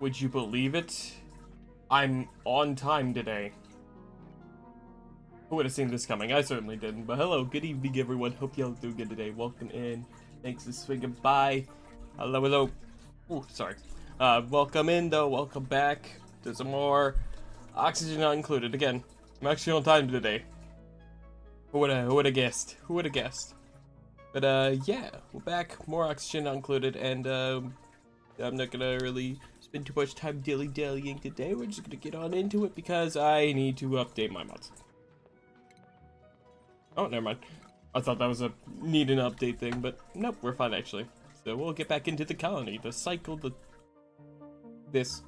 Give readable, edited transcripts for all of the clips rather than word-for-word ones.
Would you believe it? I'm on time today. Who would have seen this coming? I certainly didn't. But hello, good evening, everyone. Hope y'all do good today. Welcome in. Thanks for swinging by. Hello, hello. Ooh, sorry. Welcome in, though. Welcome back to some more Oxygen Not Included. Again, I'm actually on time today. Who would have guessed? Who would have guessed? But, yeah. We're back. More Oxygen Not Included. And, I'm not gonna really spend too much time dilly-dallying today. We're just gonna get on into it because I need to update my mods. Oh, never mind. I thought that was a need an update thing, but nope, we're fine actually. So we'll get back into the colony, the cycle, this.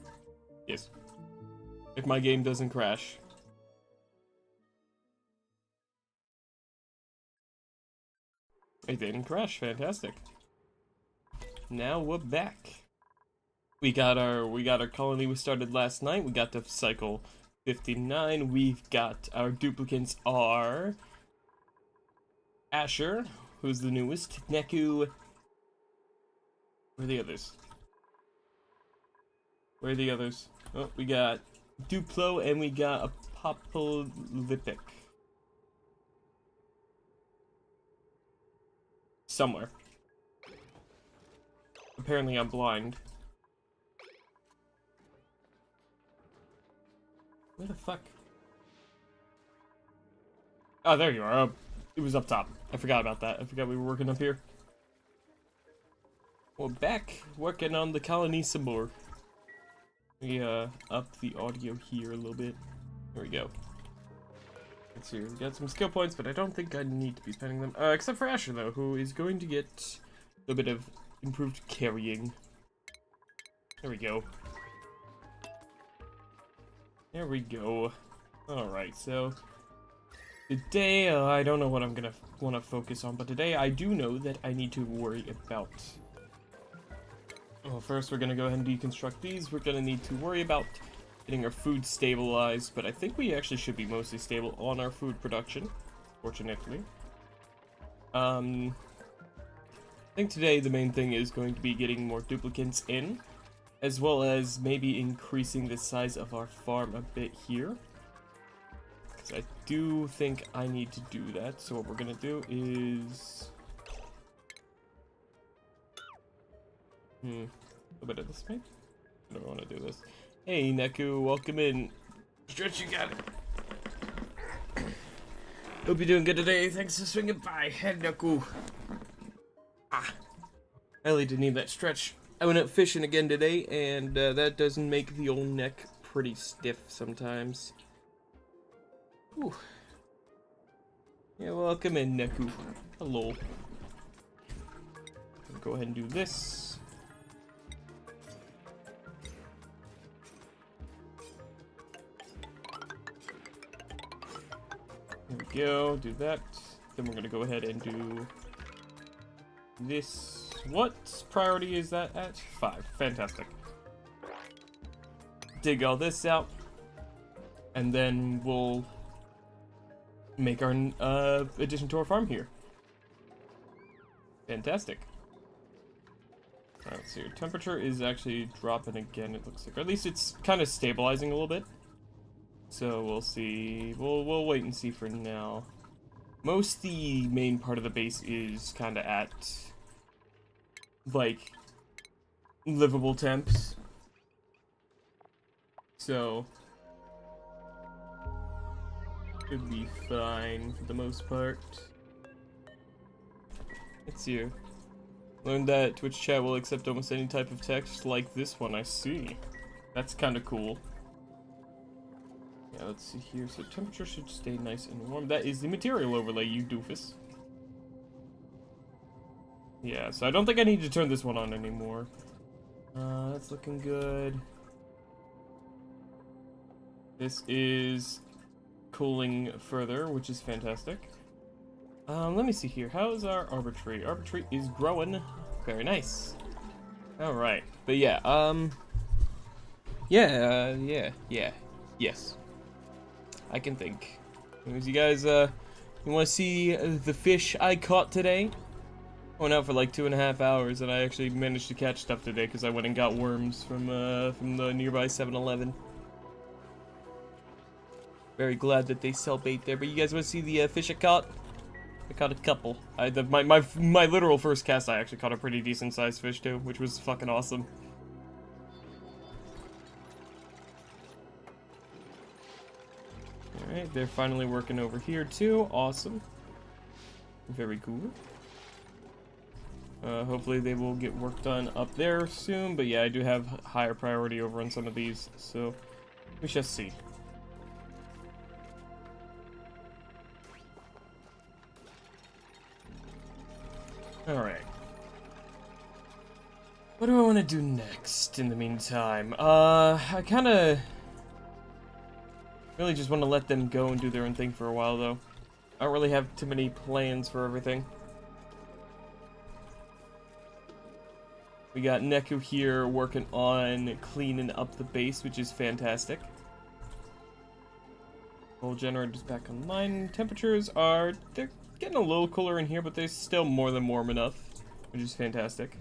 Yes. If my game doesn't crash. It didn't crash, fantastic. Now we're back. We got our colony we started last night. We got to cycle 59. We've got our duplicants are Asher, who's the newest, Neku. Where are the others? Where are the others? Oh, we got Duplo and we got Apocalyptic. Somewhere. Apparently I'm blind. Where the fuck? Oh, there you are. Oh, it was up top. I forgot about that. I forgot we were working up here. We're back working on the colony some more. We up the audio here a little bit. There we go. Let's see. We got some skill points, but I don't think I need to be spending them. Except for Asher though, who is going to get a little bit of improved carrying. There we go. There we go. Alright, so today, I don't know what I'm gonna want to focus on, but today I do know that I need to worry about... Well, first we're gonna go ahead and deconstruct these. We're gonna need to worry about getting our food stabilized, but I think we actually should be mostly stable on our food production, fortunately. I think today the main thing is going to be getting more duplicants in, as well as maybe increasing the size of our farm a bit here. Because I do think I need to do that. So what we're going to do is... a little bit of this, maybe? I don't want to do this. Hey, Neku, welcome in. Stretch, you got it. Hope you're doing good today. Thanks for swinging by. Hey, Neku. I really did need that stretch. I went out fishing again today, and that doesn't make the old neck pretty stiff sometimes. Whew. Yeah, welcome in, Neku. Hello. Go ahead and do this. There we go, do that. Then we're gonna go ahead and do this. What priority is that at? 5. Fantastic. Dig all this out. And then we'll make our addition to our farm here. Fantastic. Alright, let's see. Your temperature is actually dropping again, it looks like. Or at least it's kind of stabilizing a little bit. So we'll see. We'll wait and see for now. Most the main part of the base is kind of at... like livable temps, so should be fine for the most part. Let's see here. Learned that Twitch chat will accept almost any type of text like this one. I see. That's kind of cool. Yeah, let's see here. So temperature should stay nice and warm. That is the material overlay, you doofus. Yeah, so I don't think I need to turn this one on anymore. That's looking good. This is cooling further, which is fantastic. Let me see here. How is our arbor tree? Arbor tree is growing. Very nice. Alright. But yeah, yes. I can think. Anyways, you guys, you want to see the fish I caught today? Went out for like 2.5 hours, and I actually managed to catch stuff today because I went and got worms from the nearby 7-Eleven. Very glad that they sell bait there. But you guys want to see the fish I caught? I caught a couple. My literal first cast, I actually caught a pretty decent sized fish too, which was fucking awesome. Alright, they're finally working over here too. Awesome. Very cool. Hopefully they will get work done up there soon, but yeah, I do have higher priority over on some of these, so we shall see. Alright. What do I want to do next in the meantime? I kind of really just want to let them go and do their own thing for a while, though. I don't really have too many plans for everything. We got Neku here working on cleaning up the base, which is fantastic. Coal generator's back online. Temperatures are... they're getting a little cooler in here, but they're still more than warm enough, which is fantastic.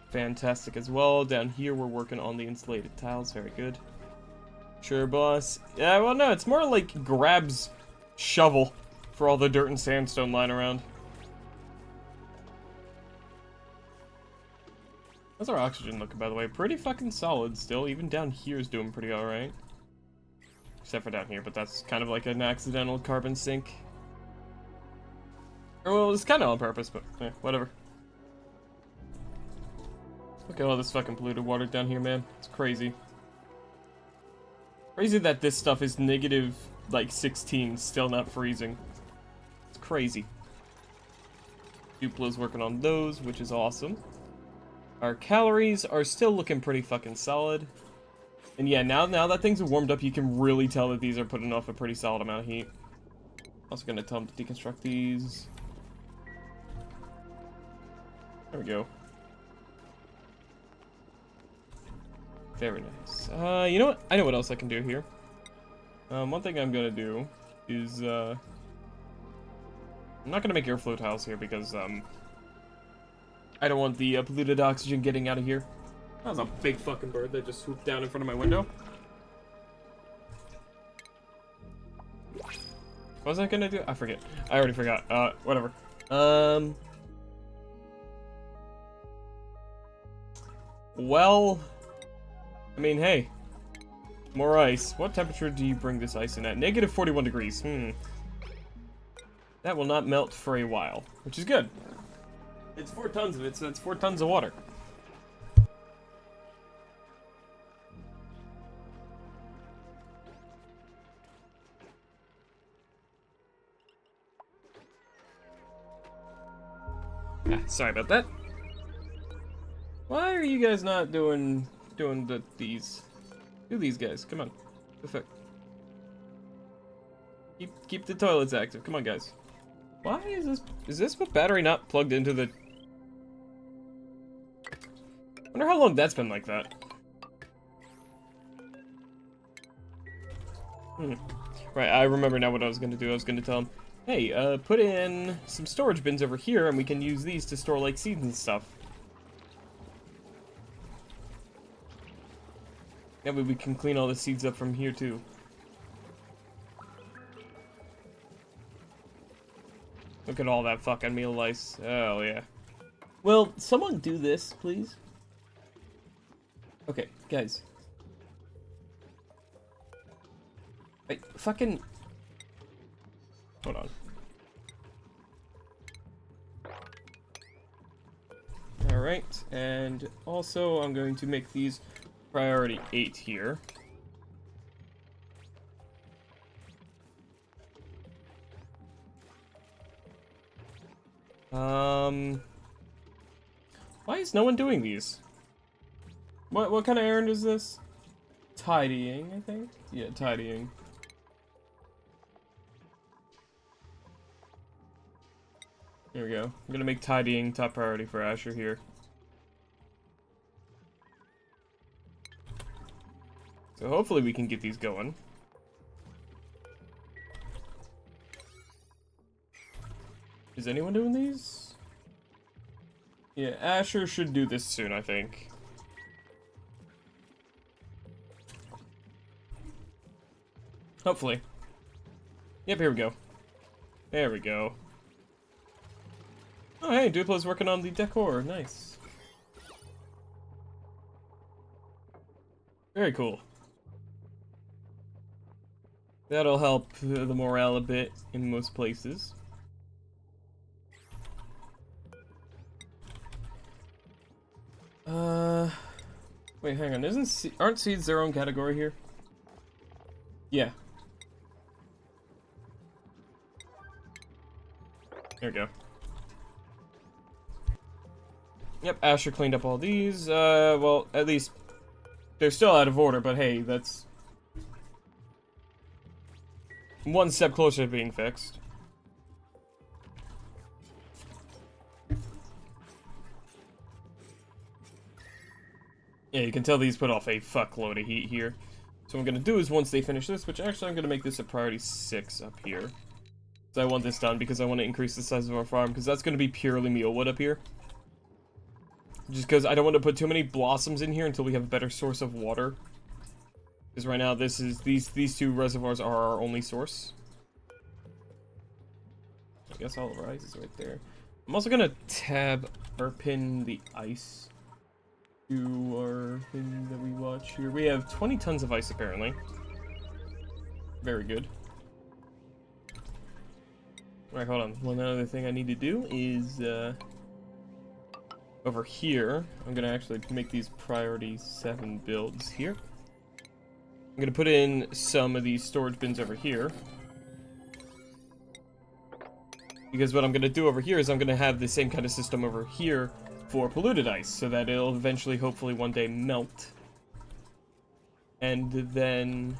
Fantastic as well. Down here, we're working on the insulated tiles. Very good. Sure, boss. Yeah, well, no, it's more like Grab's shovel for all the dirt and sandstone lying around. How's our oxygen looking, by the way? Pretty fucking solid still. Even down here is doing pretty alright. Except for down here, but that's kind of like an accidental carbon sink. Or, well, it's kind of on purpose, but whatever. Look at all this fucking polluted water down here, man. It's crazy. Crazy that this stuff is negative, like, 16, still not freezing. It's crazy. Duplow's working on those, which is awesome. Our calories are still looking pretty fucking solid. And yeah, now that things are warmed up, you can really tell that these are putting off a pretty solid amount of heat. Also gonna tell them to deconstruct these. There we go. Very nice. You know what? I know what else I can do here. One thing I'm gonna do is, I'm not gonna make airflow tiles here because, I don't want the polluted oxygen getting out of here. That was a big fucking bird that just swooped down in front of my window. What was I gonna do? I forget. I already forgot. Whatever. Well, I mean, hey. More ice. What temperature do you bring this ice in at? Negative 41 degrees. That will not melt for a while, which is good. It's 4 tons of it, so that's 4 tons of water. Sorry about that. Why are you guys not doing these? Do these guys? Come on. Perfect. Keep the toilets active. Come on, guys. Why is this battery not plugged into the? Wonder how long that's been like that. Right, I remember now what I was gonna do. I was gonna tell him, hey, put in some storage bins over here, and we can use these to store like seeds and stuff. That way we can clean all the seeds up from here too. Look at all that fucking meal ice. Oh yeah. Will someone do this, please? Okay, guys. Wait, fucking... Hold on. Alright, and also I'm going to make these priority 8 here. Why is no one doing these? What kind of errand is this? Tidying, I think? Yeah, tidying. There we go. I'm gonna make tidying top priority for Asher here. So hopefully we can get these going. Is anyone doing these? Yeah, Asher should do this soon, I think. Hopefully. Yep, here we go. There we go. Oh, hey, Dupla's working on the decor. Nice. Very cool. That'll help the morale a bit in most places. Wait, hang on. Aren't seeds their own category here? Yeah. There we go. Yep, Asher cleaned up all these. Well, at least they're still out of order, but hey, that's one step closer to being fixed. Yeah, you can tell these put off a fuckload of heat here. So what I'm gonna do is once they finish this, which actually I'm gonna make this a priority 6 up here. So I want this done because I want to increase the size of our farm, because that's gonna be purely mealwood up here. Just because I don't want to put too many blossoms in here until we have a better source of water. Because right now these two reservoirs are our only source. I guess all of our ice is right there. I'm also gonna tab or pin the ice to our thing that we watch here. We have 20 tons of ice apparently. Very good. Alright, hold on. One other thing I need to do is over here, I'm gonna actually make these priority 7 builds here. I'm gonna put in some of these storage bins over here. Because what I'm gonna do over here is I'm gonna have the same kind of system over here for polluted ice, so that it'll eventually, hopefully, one day melt. And then,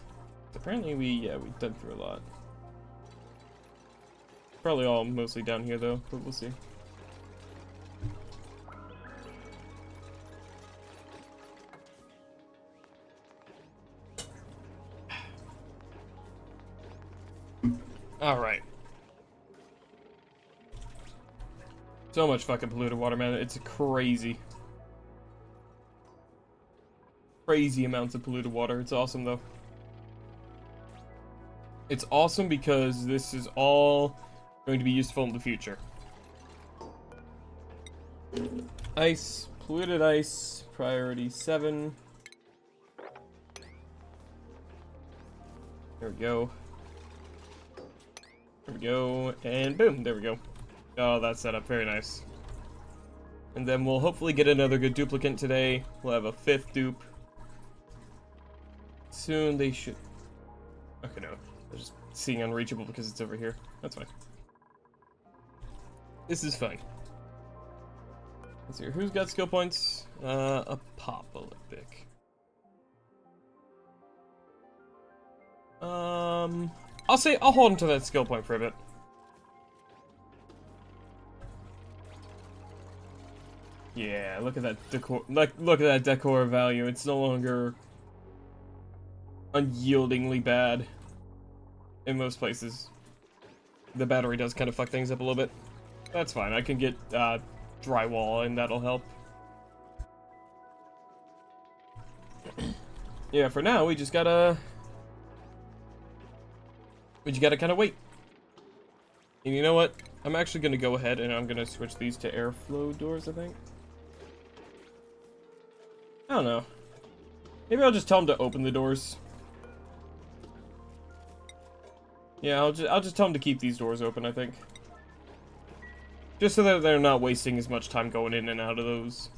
apparently we've done through a lot. Probably all mostly down here though, but we'll see. Alright. So much fucking polluted water, man. It's crazy. Crazy amounts of polluted water. It's awesome, though. It's awesome because this is all going to be useful in the future. Ice. Polluted ice. Priority 7. There we go. There we go. And boom. There we go. Oh, that's set up. Very nice. And then we'll hopefully get another good duplicate today. We'll have a 5th dupe. Soon they should... Okay, no. They're just seeing unreachable because it's over here. That's fine. This is fine. Let's see. Who's got skill points? Apocalyptic. I'll hold him to that skill point for a bit. Yeah, look at that decor. Look at that decor value. It's no longer unyieldingly bad in most places. The battery does kind of fuck things up a little bit. That's fine. I can get drywall, and that'll help. Yeah, for now we just gotta kind of wait. And you know what? I'm actually gonna go ahead and I'm gonna switch these to airflow doors, I think. I don't know. Maybe I'll just tell them to open the doors. Yeah, I'll just tell them to keep these doors open, I think. Just so that they're not wasting as much time going in and out of those.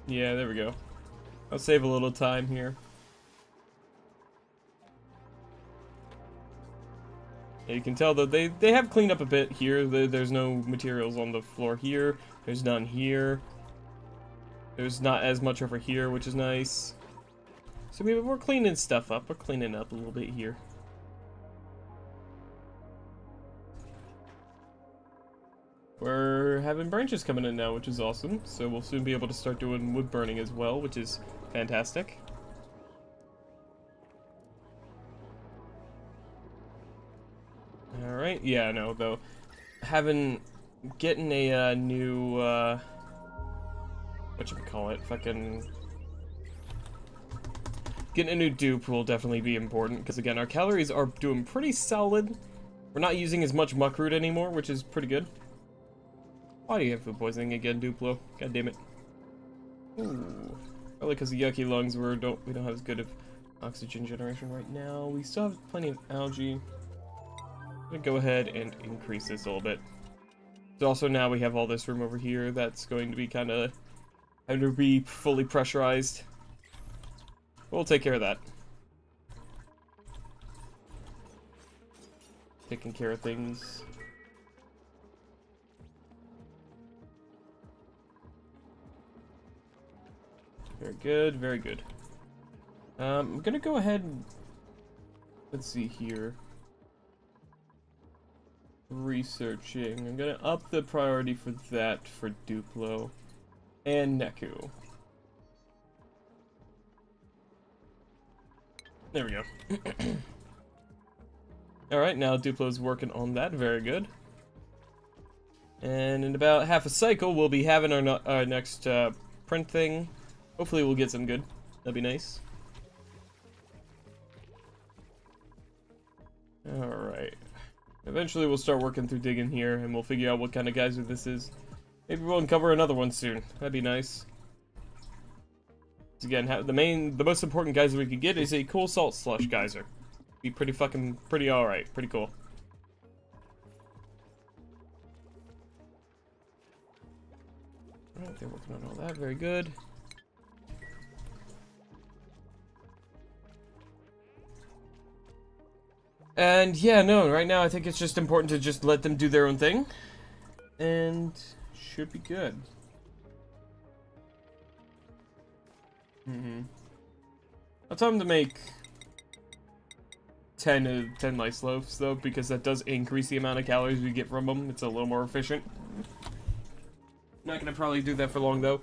Yeah, there we go. I'll save a little time here. Yeah, you can tell that they have cleaned up a bit here. There's no materials on the floor here. There's none here. There's not as much over here, which is nice. So we're cleaning stuff up. We're cleaning up a little bit here. We're having branches coming in now, which is awesome. So we'll soon be able to start doing wood burning as well, which is fantastic. Alright, yeah, no, though. Getting a new, whatchamacallit, fucking... Getting a new dupe will definitely be important, because again, our calories are doing pretty solid. We're not using as much muckroot anymore, which is pretty good. Why do you have food poisoning again, Duplo? God damn it. Ooh. Probably because the yucky lungs we don't have as good of oxygen generation right now. We still have plenty of algae. I'm gonna go ahead and increase this a little bit. So also now we have all this room over here that's going to be kind of having to be fully pressurized. We'll take care of that. Taking care of things. Very good, very good. I'm gonna go ahead and... Let's see here. Researching. I'm gonna up the priority for that for Duplo. And Neku. There we go. Alright, now Duplo's working on that. Very good. And in about half a cycle, we'll be having our next print thing. Hopefully we'll get some good. That'd be nice. Alright. Eventually we'll start working through digging here, and we'll figure out what kind of geyser this is. Maybe we'll uncover another one soon. That'd be nice. Again, the most important geyser we could get is a cool salt slush geyser. Be pretty alright. Pretty cool. Alright, they're working on all that. Very good. And yeah, no, right now I think it's just important to just let them do their own thing. And should be good. I'll tell them to make 10 lice loaves though, because that does increase the amount of calories we get from them. It's a little more efficient. Not gonna probably do that for long though.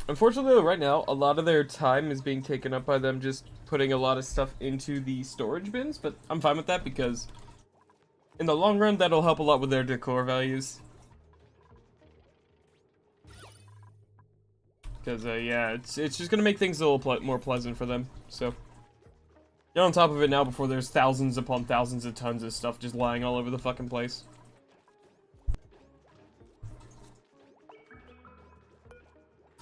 Unfortunately, right now, a lot of their time is being taken up by them just putting a lot of stuff into the storage bins, but I'm fine with that because in the long run, that'll help a lot with their decor values. Because, yeah, it's just gonna make things a little more pleasant for them, so. Get on top of it now before there's thousands upon thousands of tons of stuff just lying all over the fucking place.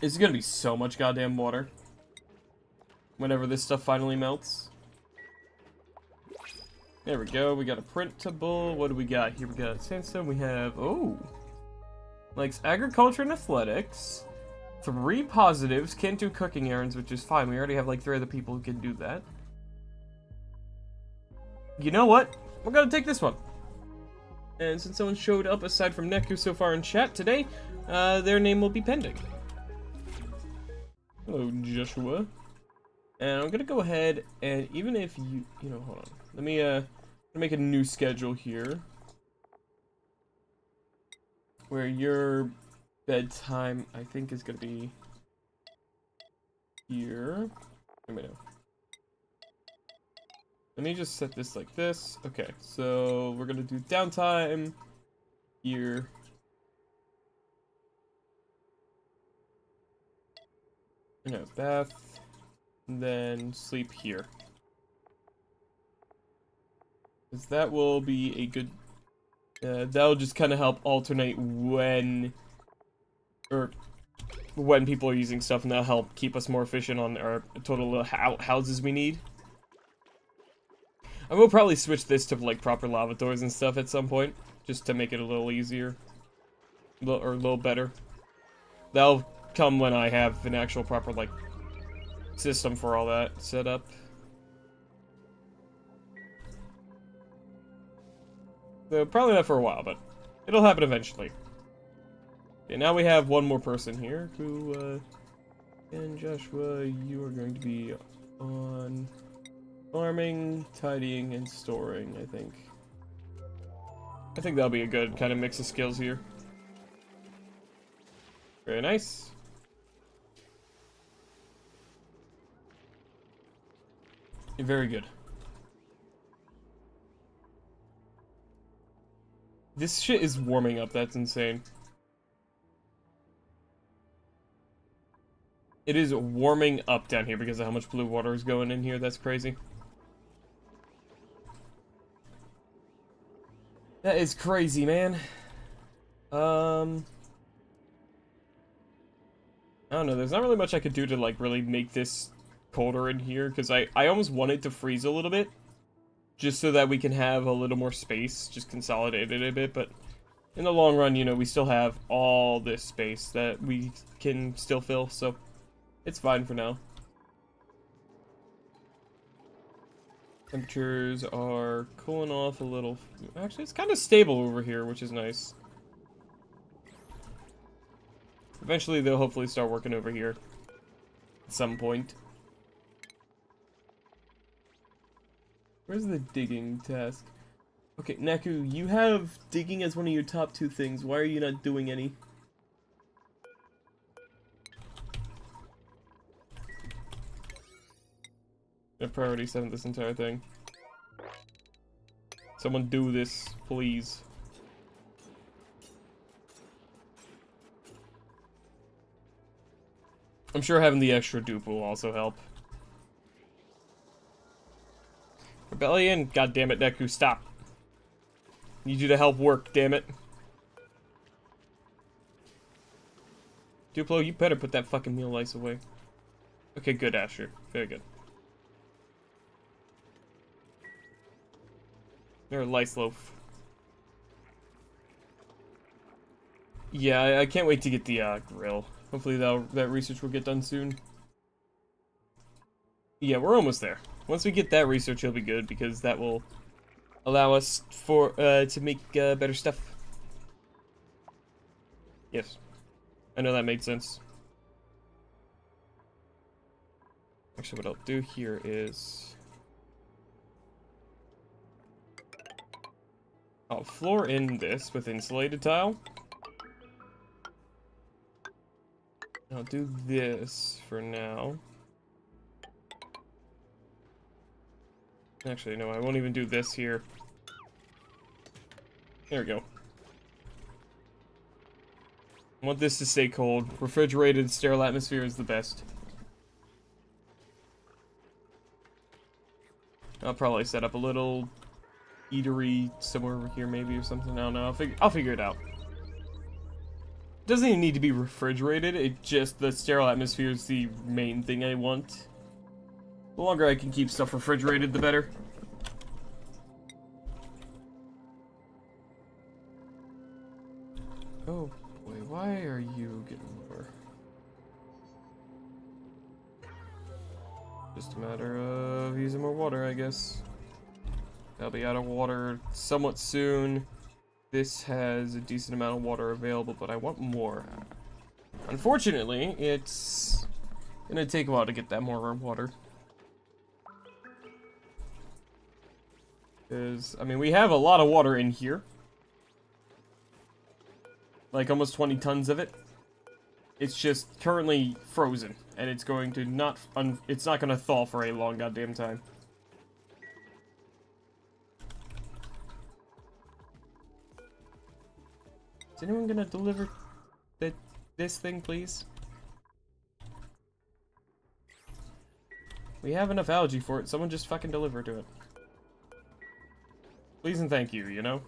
It's gonna be so much goddamn water whenever this stuff finally melts. There we go, we got a printable. What do we got here? We got sandstone, we have, oh, likes agriculture and athletics. 3 positives, can't do cooking errands, which is fine. We already have like 3 other people who can do that. You know what? We're gonna take this one. And since someone showed up aside from Neku so far in chat today, their name will be pending. Hello, Joshua. And I'm gonna go ahead and even if you know, hold on. Let me make a new schedule here. Where your bedtime, I think, is gonna be here. Let me just set this like this. Okay, so we're gonna do downtime here. No, bath, and then sleep here. Because that will be a good... that'll just kind of help alternate when people are using stuff, and that'll help keep us more efficient on our total houses we need. I will probably switch this to, like, proper lava doors and stuff at some point, just to make it a little easier. Or a little better. That'll come when I have an actual proper, like, system for all that set up. So probably not for a while, but it'll happen eventually. Okay, now we have one more person here who, and Joshua, you are going to be on farming, tidying, and storing, I think. I think that'll be a good kind of mix of skills here. Very nice. Very good. This shit is warming up, that's insane. It is warming up down here because of how much blue water is going in here, that's crazy. That is crazy, man. I don't know, there's not really much I could do to, like, really make this colder in here, because I almost want it to freeze a little bit, just so that we can have a little more space, just consolidate it a bit, but in the long run, you know, we still have all this space that we can still fill, so it's fine for now. Temperatures are cooling off a little. Actually, it's kind of stable over here, which is nice. Eventually, they'll hopefully start working over here at some point. Where's the digging task? Okay, Naku, you have digging as one of your top 2 things. Why are you not doing any? I priority 7 this entire thing. Someone do this, please. I'm sure having the extra dupe will also help. Rebellion? God damn it, Neku, stop. Need you to help work, damn it. Duplo, you better put that fucking meal lice away. Okay, good, Asher. Very good. They're a lice loaf. Yeah, I can't wait to get the grill. Hopefully that research will get done soon. Yeah, we're almost there. Once we get that research, it'll be good, because that will allow us to make better stuff. Yes. I know that made sense. Actually, what I'll do here is I'll floor in this with insulated tile. I'll do this for now. Actually, no, I won't even do this here. There we go. I want this to stay cold. Refrigerated, sterile atmosphere is the best. I'll probably set up a little eatery somewhere over here, maybe, or something. I don't know. I'll figure it out. It doesn't even need to be refrigerated. It just, the sterile atmosphere is the main thing I want. The longer I can keep stuff refrigerated, the better. Oh boy, why are you getting lower? Just a matter of using more water, I guess. I'll be out of water somewhat soon. This has a decent amount of water available, but I want more. Unfortunately, it's gonna take a while to get that more water. Because, I mean, we have a lot of water in here. Like, almost 20 tons of it. It's just currently frozen. And it's going to it's not gonna thaw for a long goddamn time. Is anyone gonna deliver this thing, please? We have enough algae for it. Someone just fucking deliver to it. Please and thank you, you know?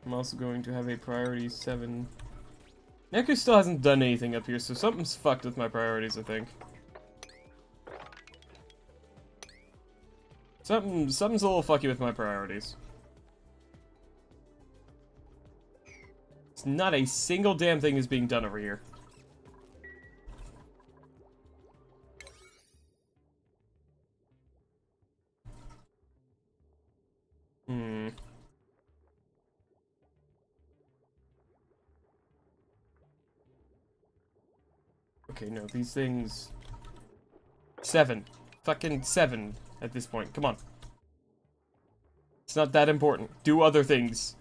I'm also going to have a priority 7. Neku still hasn't done anything up here, so something's fucked with my priorities, I think. Something's a little fucky with my priorities. It's not a single damn thing is being done over here. Okay, no, these things... 7. Fucking 7 at this point. Come on. It's not that important. Do other things.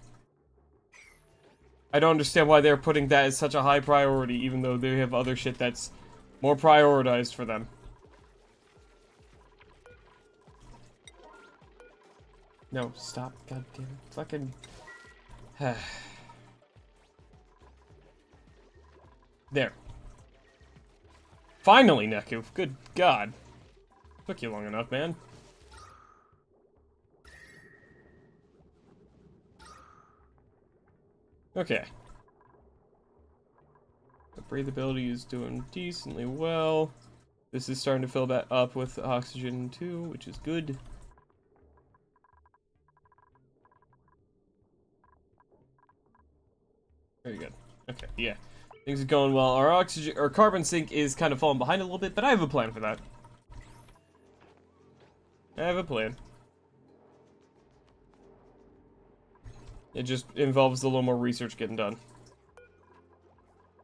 I don't understand why they're putting that as such a high priority, even though they have other shit that's more prioritized for them. No, stop. God damn it. Fucking... There. Finally, Neku. Good God. Took you long enough, man. Okay. The breathability is doing decently well. This is starting to fill that up with oxygen too, which is good. Very good. Okay, yeah. Things are going well. Our oxygen or carbon sink is kind of falling behind a little bit, but I have a plan for that. I have a plan. It just involves a little more research getting done.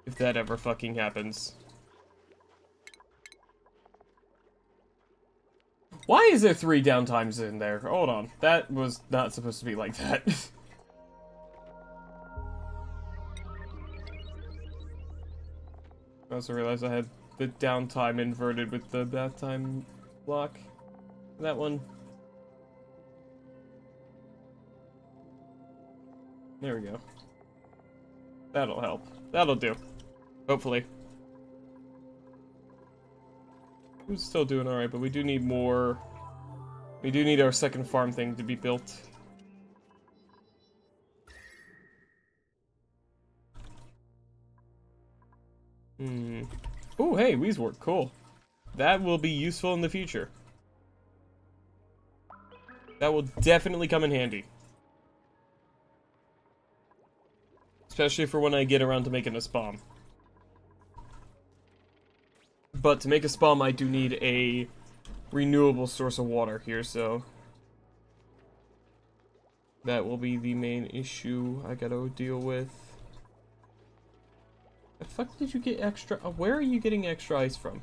If that ever fucking happens. Why is there 3 downtimes in there? Hold on. That was not supposed to be like that. I also realized I had the downtime inverted with the bath time block. That one. There we go. That'll help. That'll do. Hopefully. We're still doing alright, but we do need more... We do need our second farm thing to be built. Oh, hey, Weezwork, cool. That will be useful in the future. That will definitely come in handy. Especially for when I get around to making a spawn. But to make a spawn, I do need a renewable source of water here, so... That will be the main issue I gotta deal with. The fuck did you get extra... where are you getting extra ice from?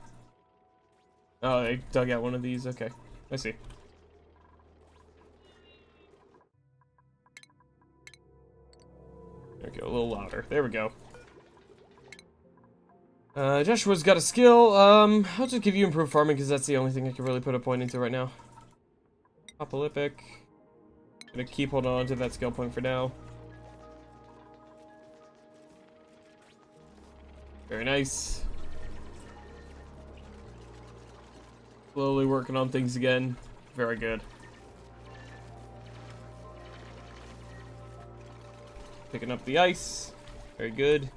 Oh, I dug out one of these. Okay, I see. Okay, a little louder. There we go. Joshua's got a skill. I'll just give you improved farming because that's the only thing I can really put a point into right now. Apolypic. Gonna keep holding on to that skill point for now. Very nice. Slowly working on things again. Very good. Picking up the ice. Very good.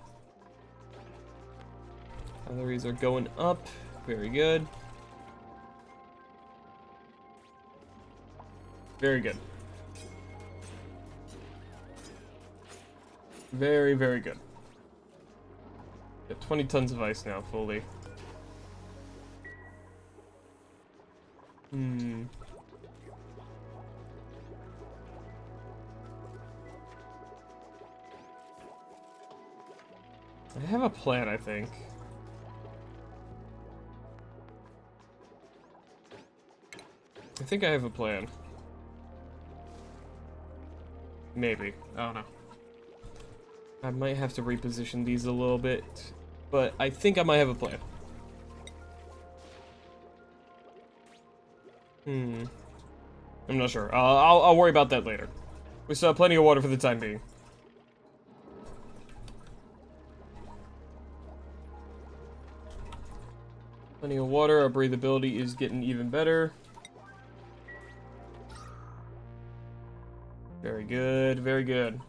Calories are going up. Very good. Very good. Very, very good. Got 20 tons of ice now, fully. I have a plan, I think. I think I have a plan. Maybe. I don't know. I might have to reposition these a little bit, but I think I might have a plan. I'm not sure. I'll worry about that later. We still have plenty of water for the time being. Plenty of water. Our breathability is getting even better. Very good. Very good.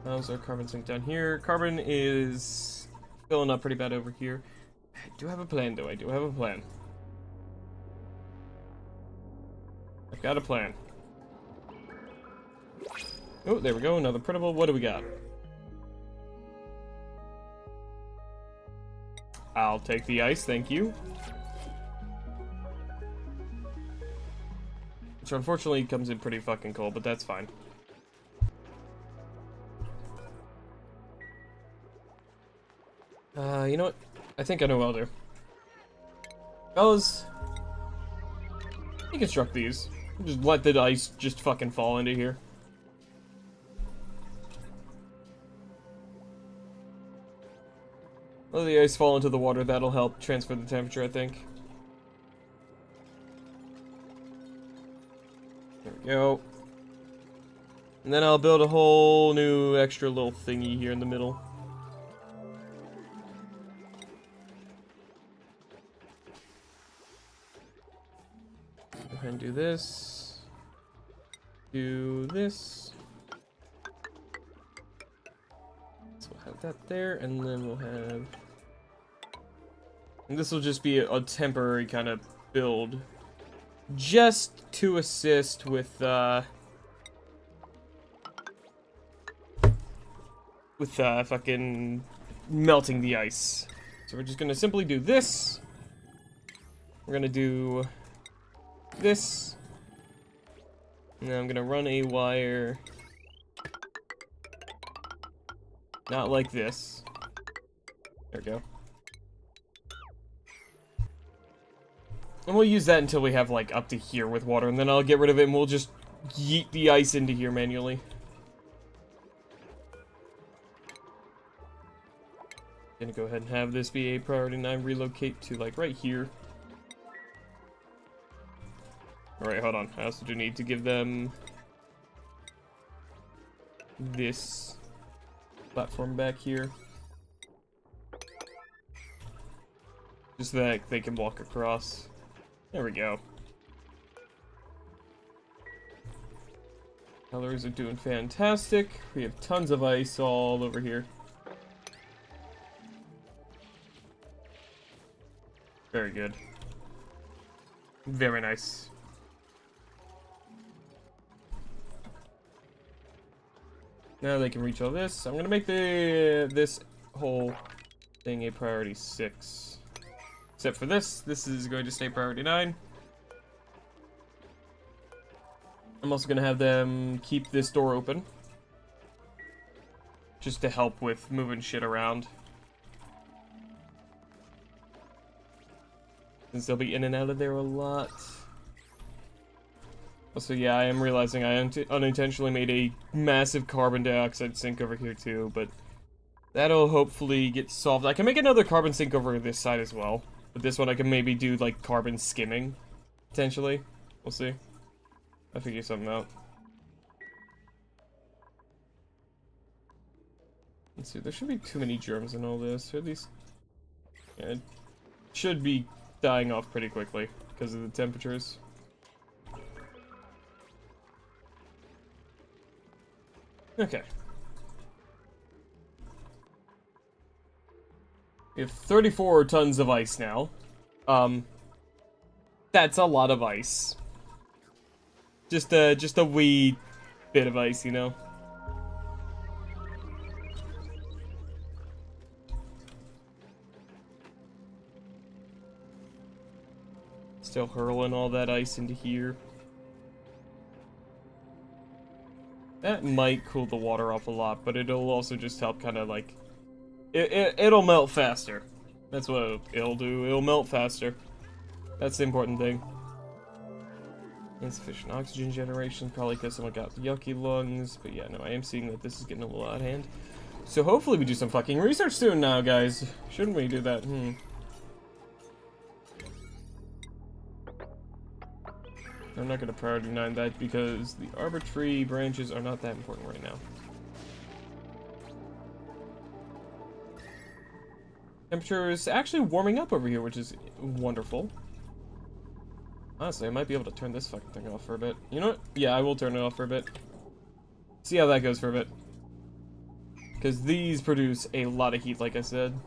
How's our carbon sink down here? Carbon is filling up pretty bad over here. I do have a plan, though. I do have a plan. I've got a plan. Oh, there we go. Another printable. What do we got? I'll take the ice, thank you. Which unfortunately comes in pretty fucking cold, but that's fine. You know what? I think I know what I'll do. Fellas, Deconstruct these. Just let the ice just fucking fall into here. Let the ice fall into the water. That'll help transfer the temperature, I think. There we go. And then I'll build a whole new extra little thingy here in the middle. Go ahead and do this. Do this. So we'll have that there, and then we'll have... And this will just be a temporary kind of build. Just to assist with, fucking melting the ice. So we're just gonna simply do this. We're gonna do this. Now I'm gonna run a wire. Not like this. There we go. And we'll use that until we have, like, up to here with water, and then I'll get rid of it and we'll just yeet the ice into here manually. Gonna go ahead and have this be a priority 9 relocate to, like, right here. Alright, hold on. I also do need to give them this platform back here. Just so that they can walk across. There we go. Colors are doing fantastic. We have tons of ice all over here. Very good. Very nice. Now they can reach all this. I'm gonna make this whole thing a priority 6. Except for this is going to stay priority 9. I'm also gonna have them keep this door open. Just to help with moving shit around. Since they'll be in and out of there a lot. Also, yeah, I am realizing I unintentionally made a massive carbon dioxide sink over here too, but that'll hopefully get solved. I can make another carbon sink over this side as well, but this one I can maybe do like carbon skimming, potentially. We'll see. I'll figure something out. Let's see, there shouldn't be too many germs in all this, or at least... Yeah, it should be dying off pretty quickly because of the temperatures. Okay. We have 34 tons of ice now. That's a lot of ice. Just a wee bit of ice, you know? Still hurling all that ice into here. That might cool the water off a lot, but it'll also just help kind of like... It'll melt faster. That's what it'll do. It'll melt faster. That's the important thing. Insufficient oxygen generation, probably because someone got yucky lungs. But yeah, no, I am seeing that this is getting a little out of hand. So hopefully we do some fucking research soon now, guys. Shouldn't we do that? I'm not going to priority 9 that because the arbitrary branches are not that important right now. Temperature is actually warming up over here, which is wonderful. Honestly, I might be able to turn this fucking thing off for a bit. You know what? Yeah, I will turn it off for a bit. See how that goes for a bit. Because these produce a lot of heat, like I said.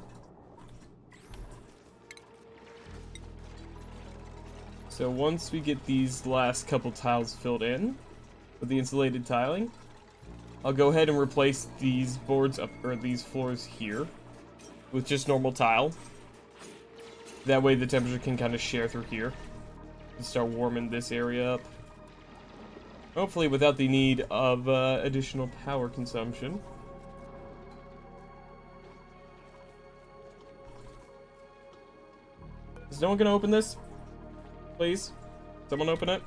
So once we get these last couple tiles filled in with the insulated tiling, I'll go ahead and replace these boards up, or these floors here, with just normal tile. That way the temperature can kind of share through here and start warming this area up. Hopefully without the need of additional power consumption. Is no one gonna open this? Please? Someone open it.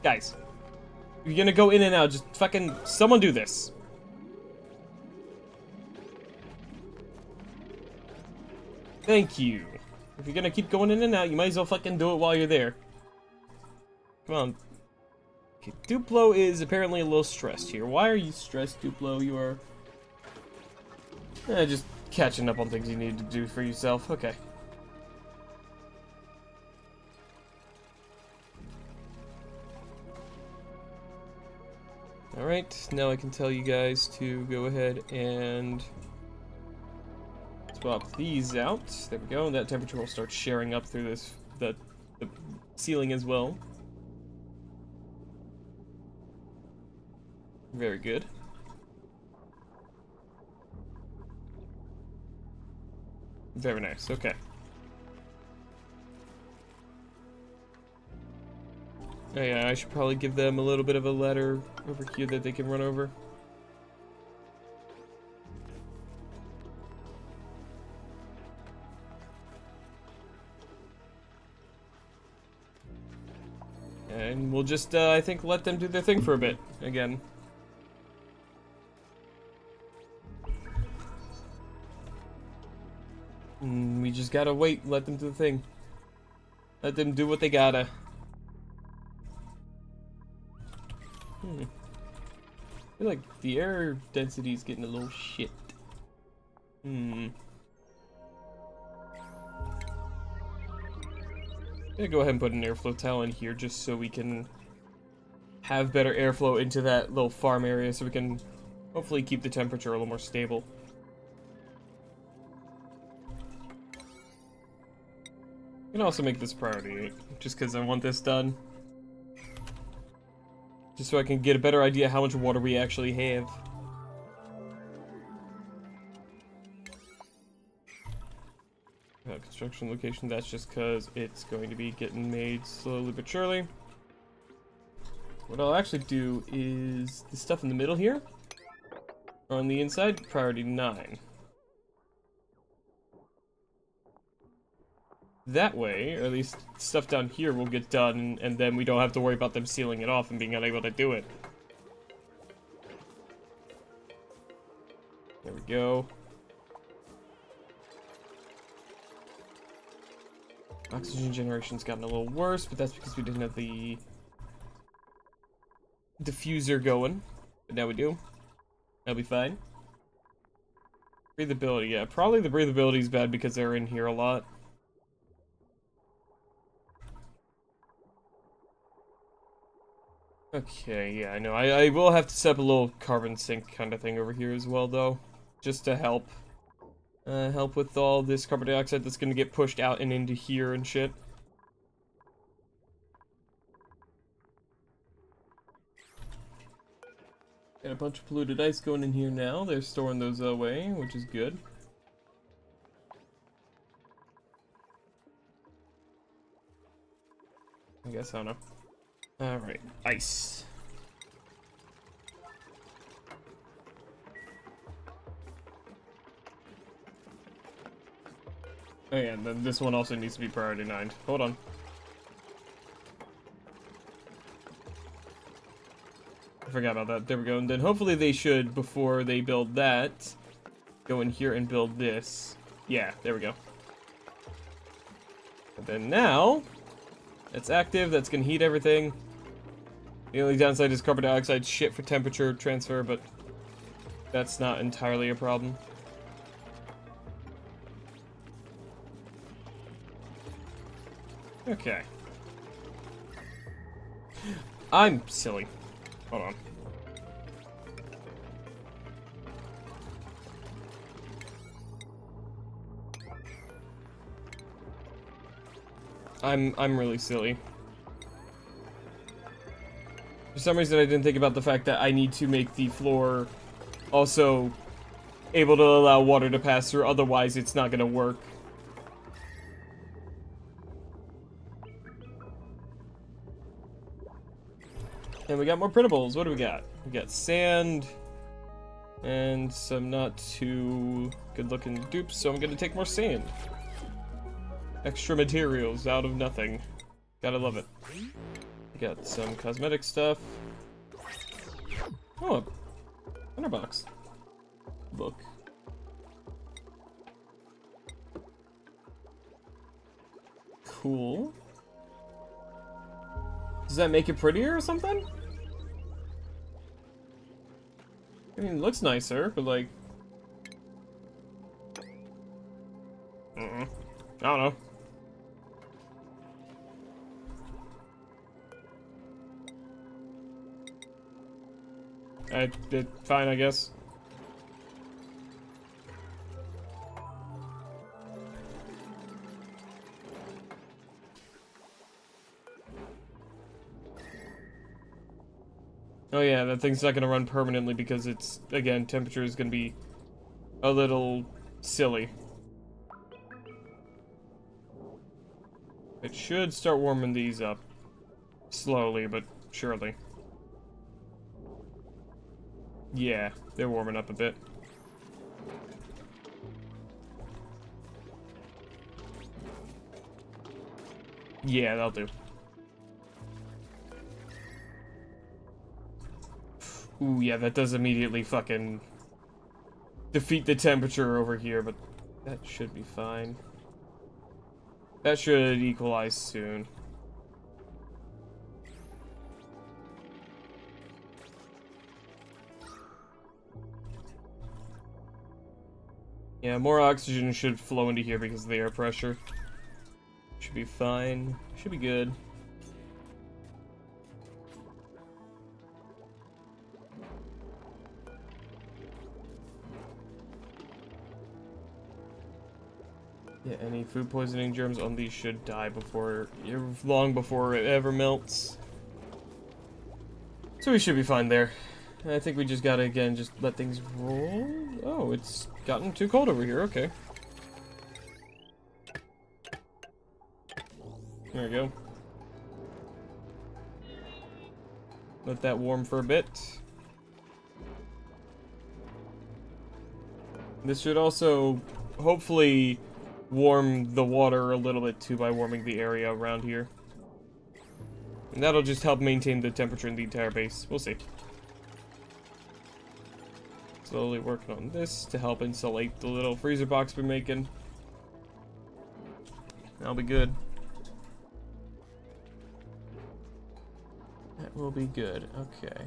Guys, if you're gonna go in and out, just fucking someone do this. Thank you. If you're gonna keep going in and out, you might as well fucking do it while you're there. Come on. Okay, Duplo is apparently a little stressed here. Why are you stressed, Duplo? You are... just catching up on things you need to do for yourself. Okay. Alright, now I can tell you guys to go ahead and swap these out. There we go, and that temperature will start sharing up through this the ceiling as well. Very good. Very nice, okay. Oh yeah, I should probably give them a little bit of a ladder over here that they can run over. And we'll just, I think, let them do their thing for a bit, again. We just gotta wait, let them do the thing. Let them do what they gotta. I feel like the air density is getting a little shit. I'm gonna go ahead and put an airflow tile in here just so we can have better airflow into that little farm area so we can hopefully keep the temperature a little more stable. I can also make this priority, just because I want this done. Just so I can get a better idea how much water we actually have. Construction location, that's just because it's going to be getting made slowly but surely. What I'll actually do is the stuff in the middle here, on the inside, priority 9. That way, or at least stuff down here will get done, and then we don't have to worry about them sealing it off and being unable to do it. There we go. Oxygen generation's gotten a little worse, but that's because we didn't have the diffuser going. But now we do. That'll be fine. Breathability, yeah. Probably the breathability is bad because they're in here a lot. Okay, yeah, I know. I will have to set up a little carbon sink kind of thing over here as well, though. Just to help. Help with all this carbon dioxide that's going to get pushed out and into here and shit. Got a bunch of polluted ice going in here now. They're storing those away, which is good. I guess, I don't know. Alright, ice. Oh yeah, and then this one also needs to be priority 9. Hold on. I forgot about that. There we go. And then hopefully they should, before they build that, go in here and build this. Yeah, there we go. And then now, it's active. That's going to heat everything. The only downside is carbon dioxide shit for temperature transfer, but that's not entirely a problem. Okay. I'm silly. Hold on. I'm really silly. For some reason I didn't think about the fact that I need to make the floor also able to allow water to pass through, otherwise it's not gonna work. And we got more printables. What do we got? We got sand and some not too good looking dupes, so I'm gonna take more sand. Extra materials out of nothing. Gotta love it. Got some cosmetic stuff. Oh, a box. Book. Cool. Does that make it prettier or something? I mean, it looks nicer, but like... I don't know. Fine, I guess. Oh yeah, that thing's not gonna run permanently because it's, again, temperature is gonna be a little silly. It should start warming these up. Slowly, but surely. Yeah, they're warming up a bit. Yeah, that'll do. Ooh, yeah, that does immediately fucking defeat the temperature over here, but that should be fine. That should equalize soon. Yeah, more oxygen should flow into here because of the air pressure. Should be fine. Should be good. Yeah, any food poisoning germs on these should die long before it ever melts. So we should be fine there. I think we just gotta, again, just let things roll. Oh, it's gotten too cold over here, okay. There we go. Let that warm for a bit. This should also, hopefully, warm the water a little bit too by warming the area around here. And that'll just help maintain the temperature in the entire base. We'll see. Slowly working on this to help insulate the little freezer box we're making. That'll be good. That will be good. Okay.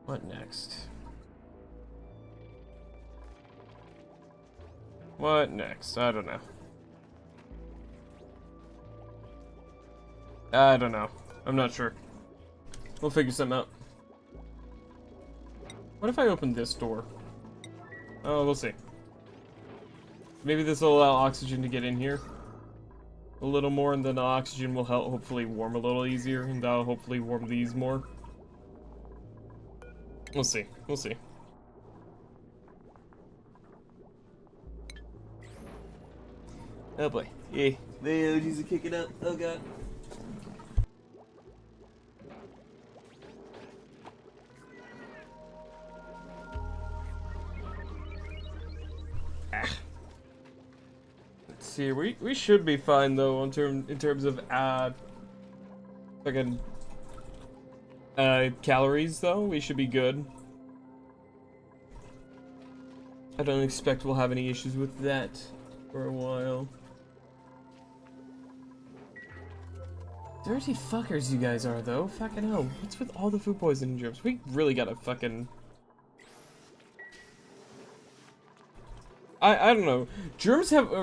What next? What next? I don't know. I don't know. I'm not sure. We'll figure something out. What if I open this door? Oh, we'll see. Maybe this will allow oxygen to get in here a little more, and then the oxygen will help hopefully warm a little easier, and that'll hopefully warm these more. We'll see. We'll see. Oh boy. Yeah. The allergies are kicking up. Oh god. Let's see. We should be fine though in terms of fucking calories though. We should be good. I don't expect we'll have any issues with that for a while. Dirty fuckers you guys are, though. Fucking hell. What's with all the food poisoning germs? We really gotta fucking... I don't know.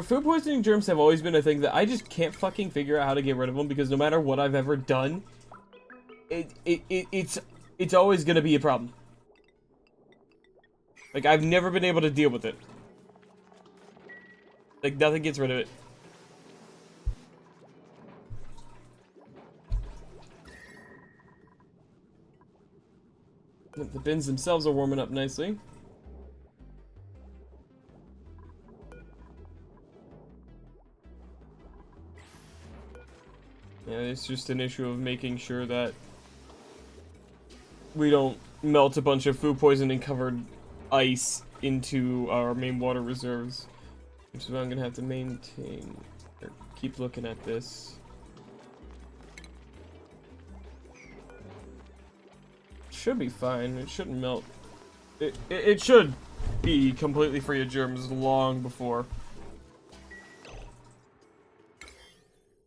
Food poisoning germs have always been a thing that I just can't fucking figure out how to get rid of them, because no matter what I've ever done, it's always gonna be a problem. Like, I've never been able to deal with it. Like, nothing gets rid of it. The bins themselves are warming up nicely. Yeah, it's just an issue of making sure that we don't melt a bunch of food poisoning covered ice into our main water reserves, which is what I'm gonna have to maintain, keep looking at this. Should be fine. It shouldn't melt. It should be completely free of germs long before.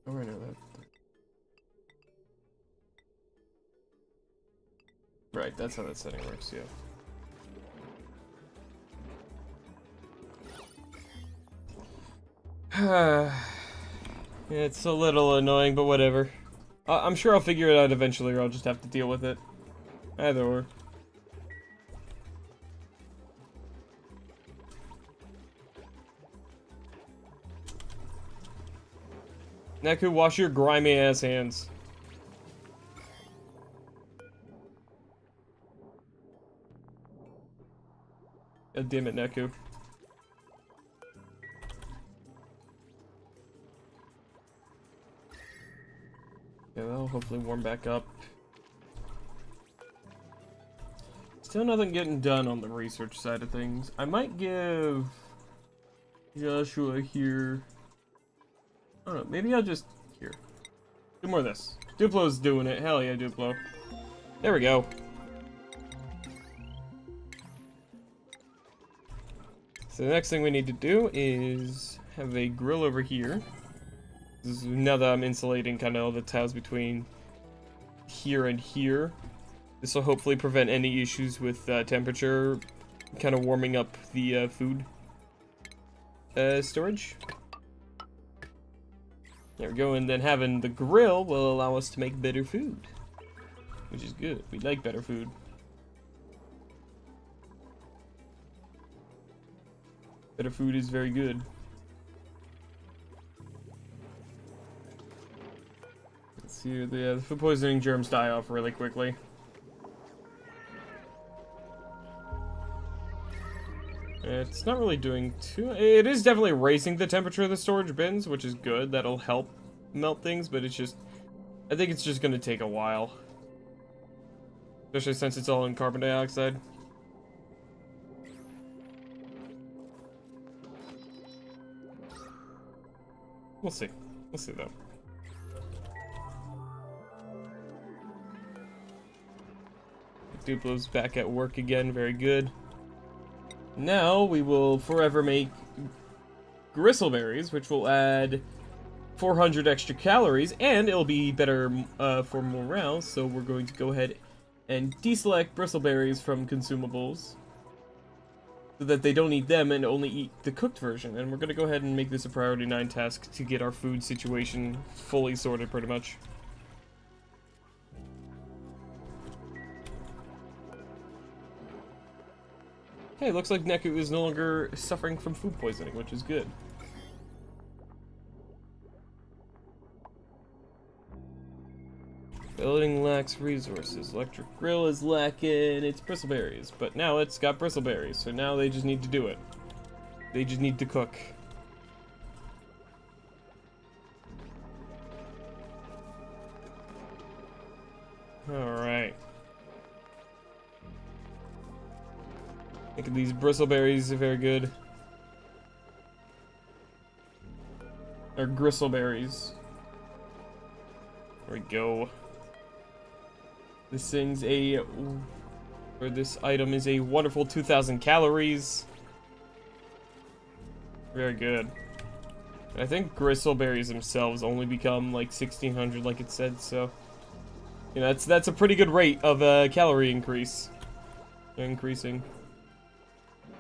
Oh, I know that. Right, that's how that setting works, yeah. It's a little annoying, but whatever. I'm sure I'll figure it out eventually, or I'll just have to deal with it. Either or. Neku, wash your grimy ass hands. God damn it, Neku. Yeah, that'll hopefully warm back up. Still nothing getting done on the research side of things. I might give Joshua here. I don't know, maybe I'll just here. Do more of this. Duplo's doing it. Hell yeah, Duplo. There we go. So the next thing we need to do is have a grill over here. This is, now that I'm insulating kind of all the tiles between here and here, this will hopefully prevent any issues with temperature kind of warming up the food storage. There we go, and then having the grill will allow us to make better food, which is good. We like better food. Better food is very good. Let's see, the food poisoning germs die off really quickly. It's not really doing too... It is definitely raising the temperature of the storage bins, which is good. That'll help melt things, but it's just... I think it's just going to take a while. Especially since it's all in carbon dioxide. We'll see. We'll see, though. Duplo's back at work again. Very good. Now we will forever make gristleberries, which will add 400 extra calories, and it'll be better for morale. So we're going to go ahead and deselect bristleberries from consumables so that they don't eat them and only eat the cooked version. And we're going to go ahead and make this a priority 9 task to get our food situation fully sorted, pretty much. Hey, looks like Neku is no longer suffering from food poisoning, which is good. Building lacks resources. Electric grill is lacking its bristleberries, but now it's got bristleberries, so now they just need to do it. They just need to cook. Alright. I think these bristleberries are very good. Or gristleberries. There we go. This thing's this item is a wonderful 2,000 calories. Very good. I think gristleberries themselves only become like 1,600, like it said. So, you know, that's a pretty good rate of calorie increasing.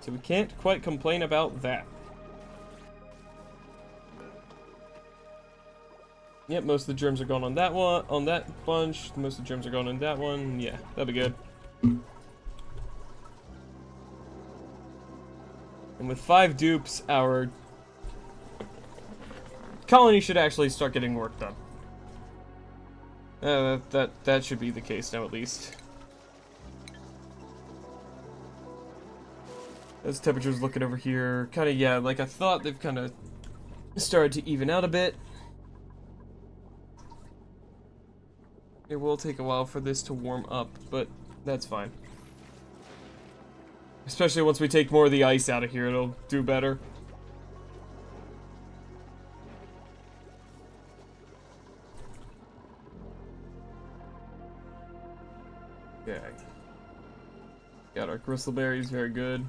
So we can't quite complain about that. Yep, most of the germs are gone on that one, on that bunch. Most of the germs are gone on that one. Yeah, that'll be good. And with 5 dupes, our colony should actually start getting work done. That should be the case now, at least. As temperatures looking over here, kind of, yeah, like I thought, they've kind of started to even out a bit. It will take a while for this to warm up, but that's fine. Especially once we take more of the ice out of here, it'll do better. Okay. Got our crystal berries, very good.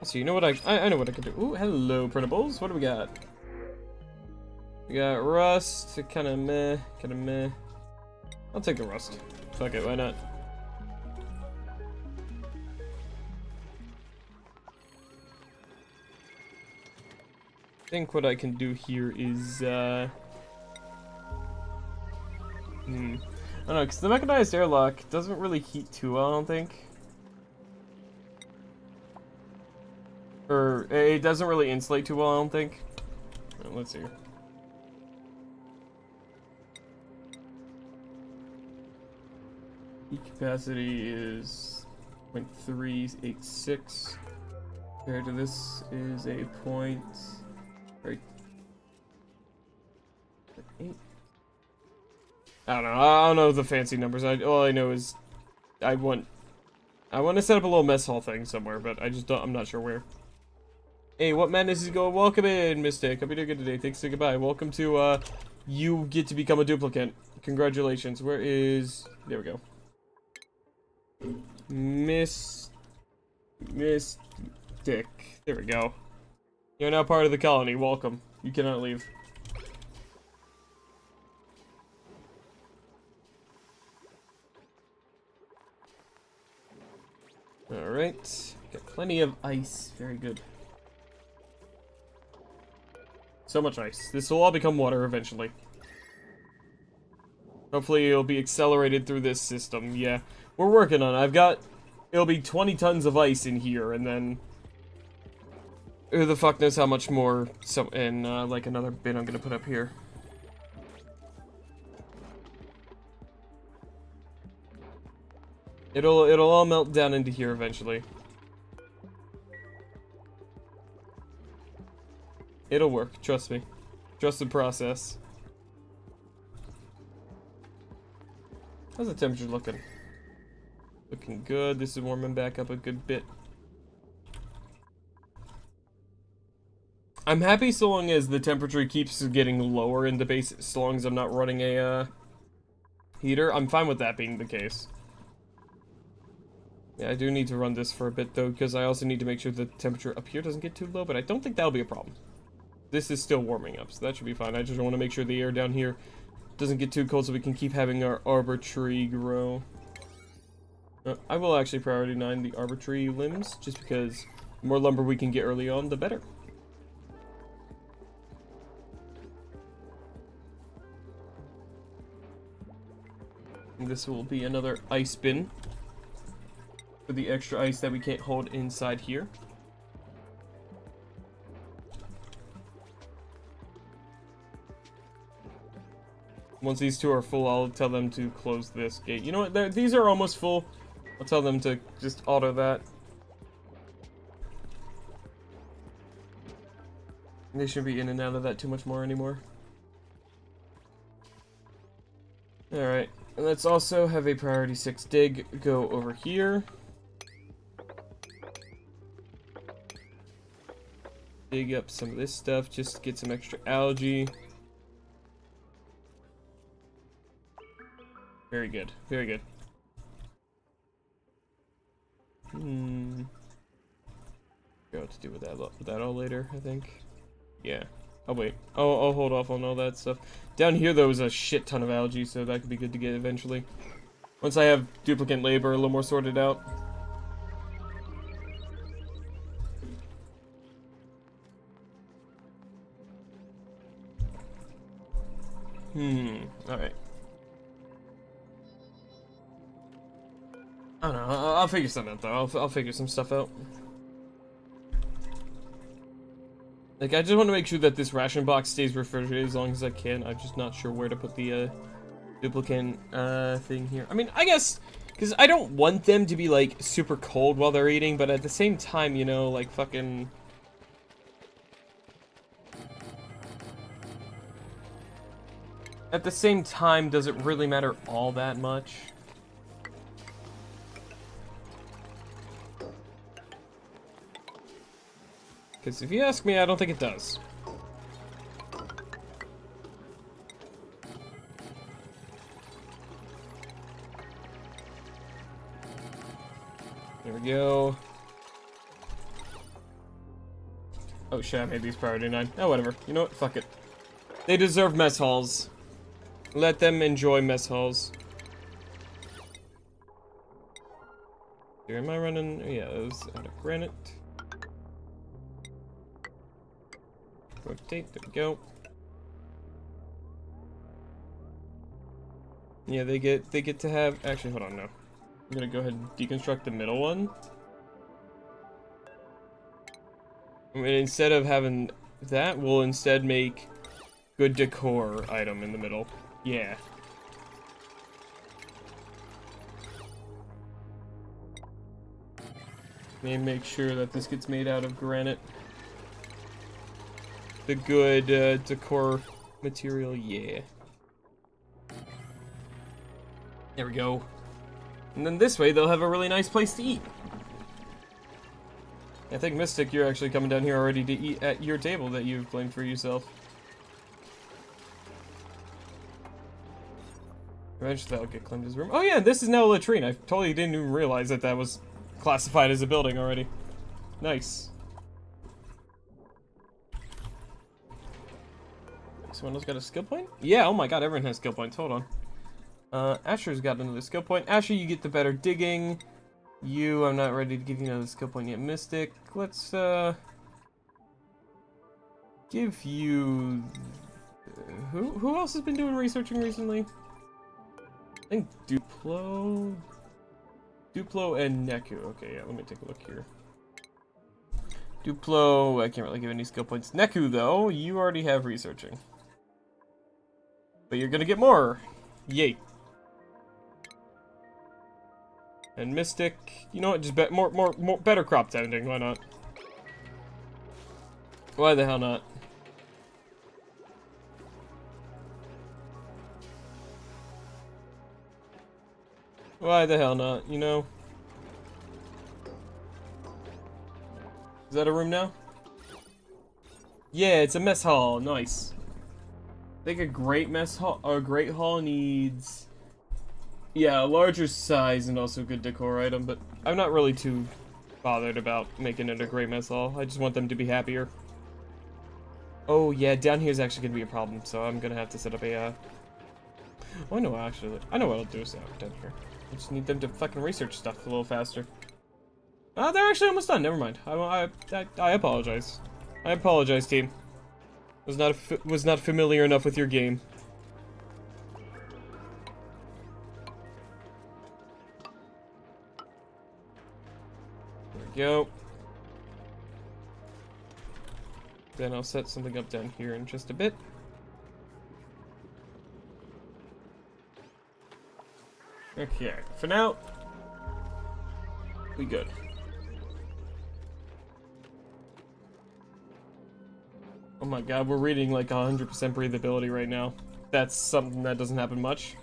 So you know what I know what I can do. Ooh, hello, printables. What do we got? We got rust, kind of meh. I'll take the rust. Fuck it, why not? I think what I can do here is, I don't know, because the mechanized airlock doesn't really heat too well, I don't think. Or, it doesn't really insulate too well, I don't think. Let's see. Heat capacity is 0.386. Compared to this is a point... Right. 8. I don't know the fancy numbers. All I know is I want to set up a little mess hall thing somewhere, but I'm not sure where. Hey, what madness is going? Welcome in, Mystic. Hope you're doing good today. Thanks, say goodbye. Welcome to, you get to become a duplicant. Congratulations. Where is... There we go. Mystic. There we go. You're now part of the colony. Welcome. You cannot leave. Alright. Got plenty of ice. Very good. So much ice. This will all become water eventually. Hopefully it'll be accelerated through this system. Yeah. We're working on it. It'll be 20 tons of ice in here, and then... Who the fuck knows how much more, like another bin I'm gonna put up here. It'll all melt down into here eventually. It'll work, trust me. Trust the process. How's the temperature looking? Looking good. This is warming back up a good bit. I'm happy so long as the temperature keeps getting lower in the base, so long as I'm not running a heater. I'm fine with that being the case. Yeah, I do need to run this for a bit though, because I also need to make sure the temperature up here doesn't get too low, but I don't think that'll be a problem. This is still warming up, so that should be fine. I just want to make sure the air down here doesn't get too cold so we can keep having our arbor tree grow. I will actually priority 9 the arbor tree limbs, just because the more lumber we can get early on, the better. And this will be another ice bin for the extra ice that we can't hold inside here. Once these two are full, I'll tell them to close this gate. You know what? These are almost full. I'll tell them to just auto that. They shouldn't be in and out of that too much more anymore. Alright. And let's also have a priority 6 dig go over here. Dig up some of this stuff just to get some extra algae. Very good. Very good. Got what to do with that all later, I think. Yeah. I'll wait. I'll hold off on all that stuff. Down here, though, is a shit ton of algae, so that could be good to get eventually. Once I have duplicate labor a little more sorted out. Alright. I don't know. I'll figure something out, though. I'll figure some stuff out. Like, I just want to make sure that this ration box stays refrigerated as long as I can. I'm just not sure where to put the, duplicate, thing here. I mean, I guess, because I don't want them to be, like, super cold while they're eating, but at the same time, you know, like, fucking... At the same time, does it really matter all that much? Because if you ask me, I don't think it does. we go. Oh shit, I made these priority 9. Oh, whatever. You know what? Fuck it. They deserve mess halls. Let them enjoy mess halls. Here, am I running? Yeah, it was out of granite. Rotate, there we go. Yeah, they get to have, actually, hold on, no. I'm gonna go ahead and deconstruct the middle one. I mean, instead of having that, we'll instead make good decor item in the middle. Yeah. May make sure that this gets made out of granite. The good decor material, yeah. There we go. And then this way, they'll have a really nice place to eat. I think, Mystic, you're actually coming down here already to eat at your table that you've claimed for yourself. Eventually that'll get claimed as a room. Oh yeah, this is now a latrine. I totally didn't even realize that that was classified as a building already. Nice. Someone else got a skill point? Yeah, oh my god, everyone has skill points. Hold on. Asher's got another skill point. Asher, you get the better digging. You, I'm not ready to give you another skill point yet. Mystic, let's, give you... Who else has been doing researching recently? I think Duplo and Neku. Okay, yeah, let me take a look here. Duplo, I can't really give any skill points. Neku, though, you already have researching. But you're gonna get more. Yay. And Mystic, you know what, just more better crop tending, why not? Why the hell not? Why the hell not, you know? Is that a room now? Yeah, it's a mess hall, nice. I think a great mess hall, or a great hall needs... Yeah, a larger size and also good decor item, but I'm not really too bothered about making it a great mess hall. I just want them to be happier. Oh yeah, down here is actually going to be a problem, so I'm going to have to set up a, Oh, no, actually, I know what I'll do down here. I just need them to fucking research stuff a little faster. They're actually almost done, never mind. I apologize. I apologize, team. Was not familiar enough with your game. Go. Then I'll set something up down here in just a bit. Okay, for now, we good. Oh my god, we're reading like 100% breathability right now. That's something that doesn't happen much.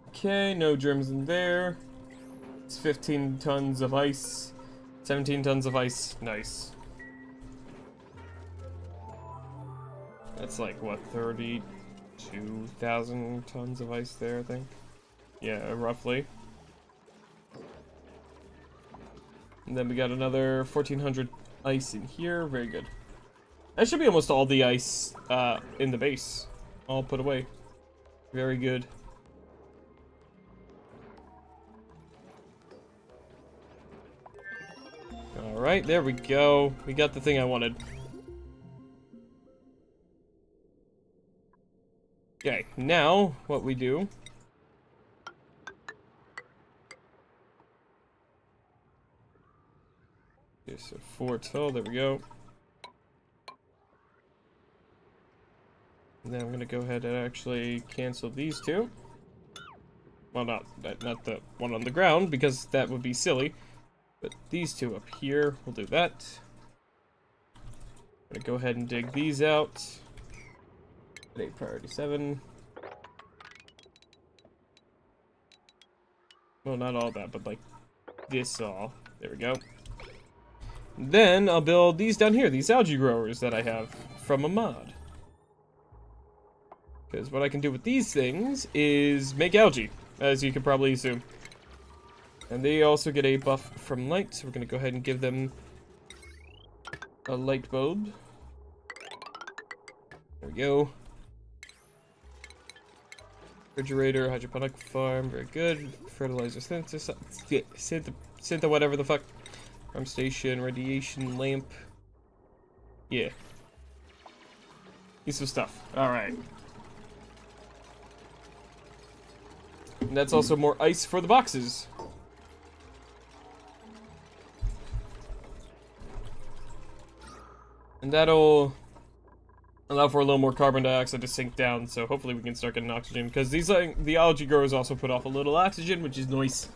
Okay, no germs in there. It's 15 tons of ice. 17 tons of ice. Nice. That's like, what, 32,000 tons of ice there, I think? Yeah, roughly. And then we got another 1,400 ice in here. Very good. That should be almost all the ice in the base. All put away. Very good. Alright, there we go. We got the thing I wanted. Okay, now what we do... Okay, so 4 total, there we go. And then I'm gonna go ahead and actually cancel these two. Well, not the one on the ground, because that would be silly. But these two up here, we'll do that. I'm gonna go ahead and dig these out. At 8 priority 7. Well, not all that, but like this all. There we go. Then I'll build these down here, these algae growers that I have from a mod. Because what I can do with these things is make algae, as you can probably assume. And they also get a buff from light, so we're going to go ahead and give them a light bulb. There we go. Refrigerator, hydroponic farm, very good. Fertilizer synth, whatever the fuck. Farm station, radiation lamp. Yeah. Piece of stuff. Alright. And that's also more ice for the boxes. And that'll allow for a little more carbon dioxide to sink down, so hopefully we can start getting oxygen, because these the algae growers also put off a little oxygen, which is nice.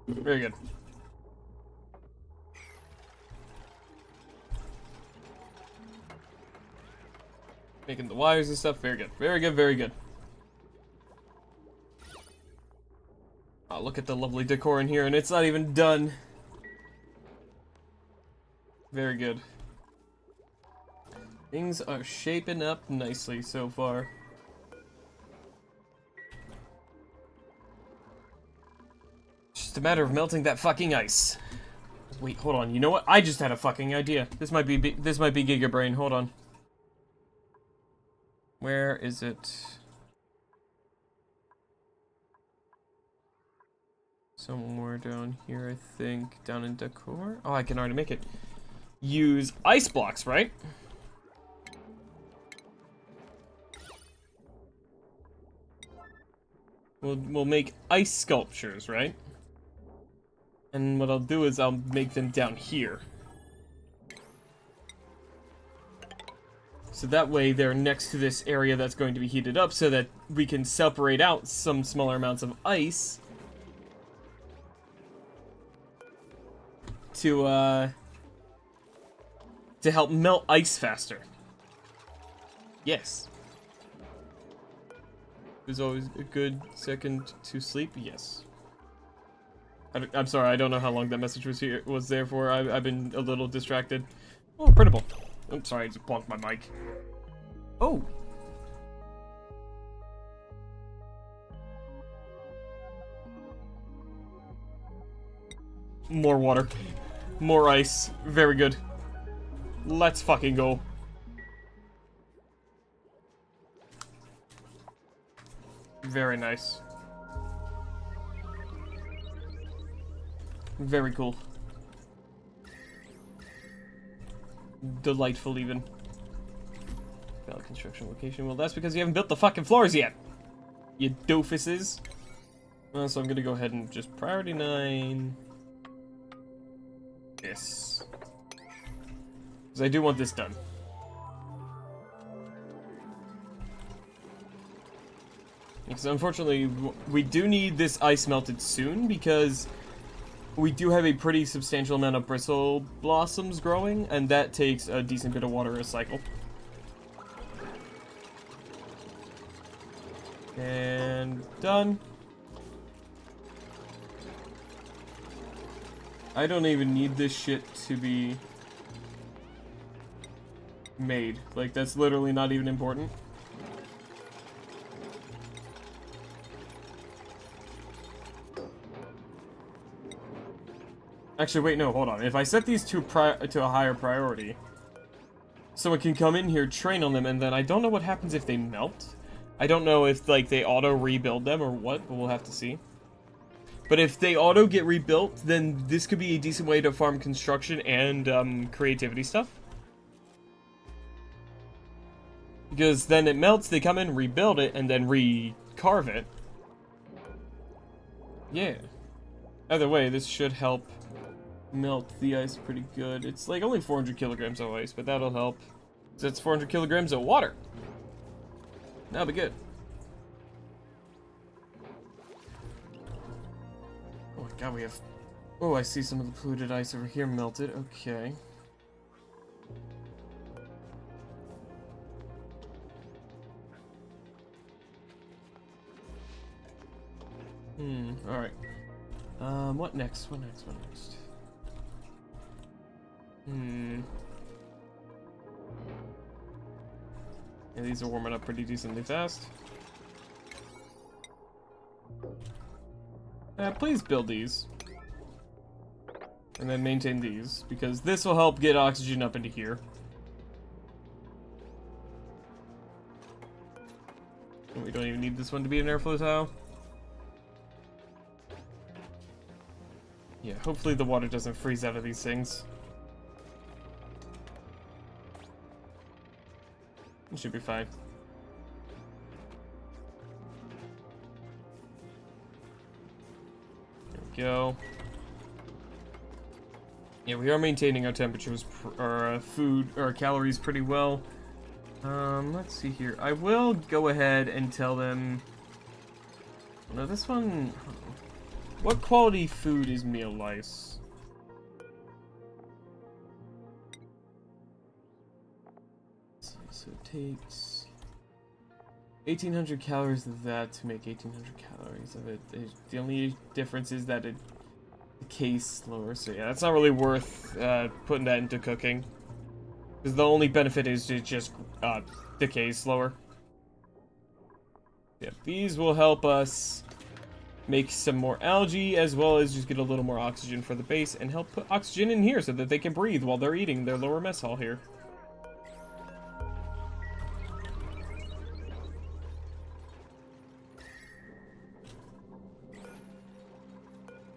Very good. Making the wires and stuff, very good. Very good, very good. Oh, look at the lovely decor in here, and it's not even done. Very good. Things are shaping up nicely so far. It's just a matter of melting that fucking ice. Wait, hold on. You know what? I just had a fucking idea. This might be Giga Brain. Hold on. Where is it? Somewhere down here, I think. Down in decor. Oh, I can already make it. Use ice blocks, right? We'll make ice sculptures, right? And what I'll do is I'll make them down here. So that way they're next to this area that's going to be heated up, so that we can separate out some smaller amounts of ice to help melt ice faster. Yes. There's always a good second to sleep. Yes. I'm sorry, I don't know how long that message was there for. I've been a little distracted. Oh, printable. I'm sorry, I just bonked my mic. Oh. More water. More ice. Very good. Let's fucking go. Very nice. Very cool. Delightful, even. Valid construction location. Well, that's because you haven't built the fucking floors yet. You doofuses. Well, so I'm gonna go ahead and just priority 9. This. Because I do want this done. Because unfortunately, we do need this ice melted soon, because we do have a pretty substantial amount of bristle blossoms growing, and that takes a decent bit of water a cycle. And done. I don't even need this shit to be made. Like, that's literally not even important. Actually, wait, no, hold on. If I set these to a higher priority, someone can come in here, train on them, and then I don't know what happens if they melt. I don't know if, like, they auto-rebuild them or what, but we'll have to see. But if they auto-get rebuilt, then this could be a decent way to farm construction and, creativity stuff. Because then it melts, they come in, rebuild it, and then re-carve it. Yeah. Either way, this should help melt the ice pretty good. It's like only 400 kilograms of ice, but that'll help. So that's 400 kilograms of water. That'll be good. Oh my god, we have... Oh, I see some of the polluted ice over here melted. Okay. Alright. What next? What next? What next? Yeah, these are warming up pretty decently fast. Please build these. And then maintain these, because this will help get oxygen up into here. And we don't even need this one to be an airflow tile. Yeah, hopefully the water doesn't freeze out of these things. It should be fine. There we go. Yeah, we are maintaining our temperatures, our food, or our calories pretty well. Let's see here. I will go ahead and tell them... No, this one... What quality food is meal lice? So it takes 1,800 calories of that to make 1,800 calories of it. The only difference is that it decays slower. So yeah, that's not really worth putting that into cooking. Because the only benefit is it just decays slower. Yeah, these will help us make some more algae, as well as just get a little more oxygen for the base, and help put oxygen in here so that they can breathe while they're eating their lower mess hall here.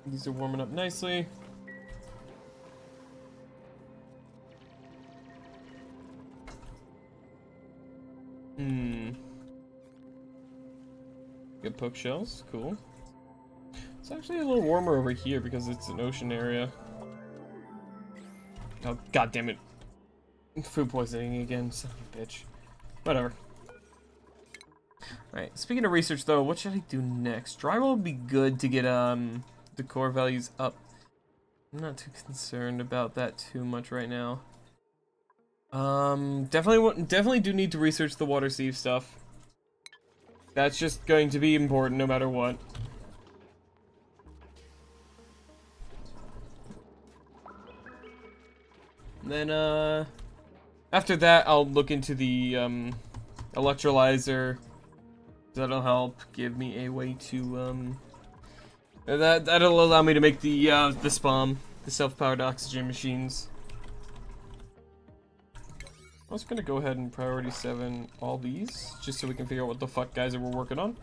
These are warming up nicely. Good poke shells, cool. It's actually a little warmer over here because it's an ocean area. Oh, god damn it. Food poisoning again, son of a bitch. Whatever. Alright, speaking of research though, what should I do next? Drywall would be good to get the core values up. I'm not too concerned about that too much right now. Definitely do need to research the water sieve stuff. That's just going to be important no matter what. And then, after that, I'll look into the, electrolyzer. That'll help give me a way to, that'll allow me to make the SPOM, the self-powered oxygen machines. I was gonna go ahead and priority 7 all these, just so we can figure out what the fuck guys that we're working on.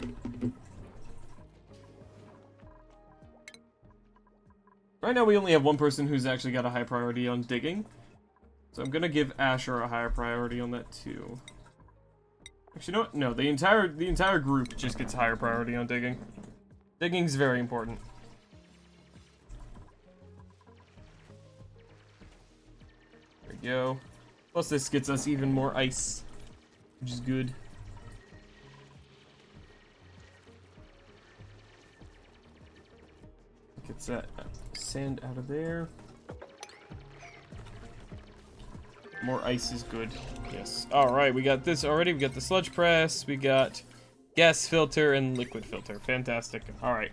Right now we only have one person who's actually got a high priority on digging. So I'm gonna give Asher a higher priority on that too. Actually, you know what? No, the entire group just gets a higher priority on digging. Digging's very important. There we go. Plus this gets us even more ice, which is good. Gets that sand out of there. More ice is good. Yes. Alright, we got this already. We got the sludge press. We got gas filter and liquid filter. Fantastic. Alright.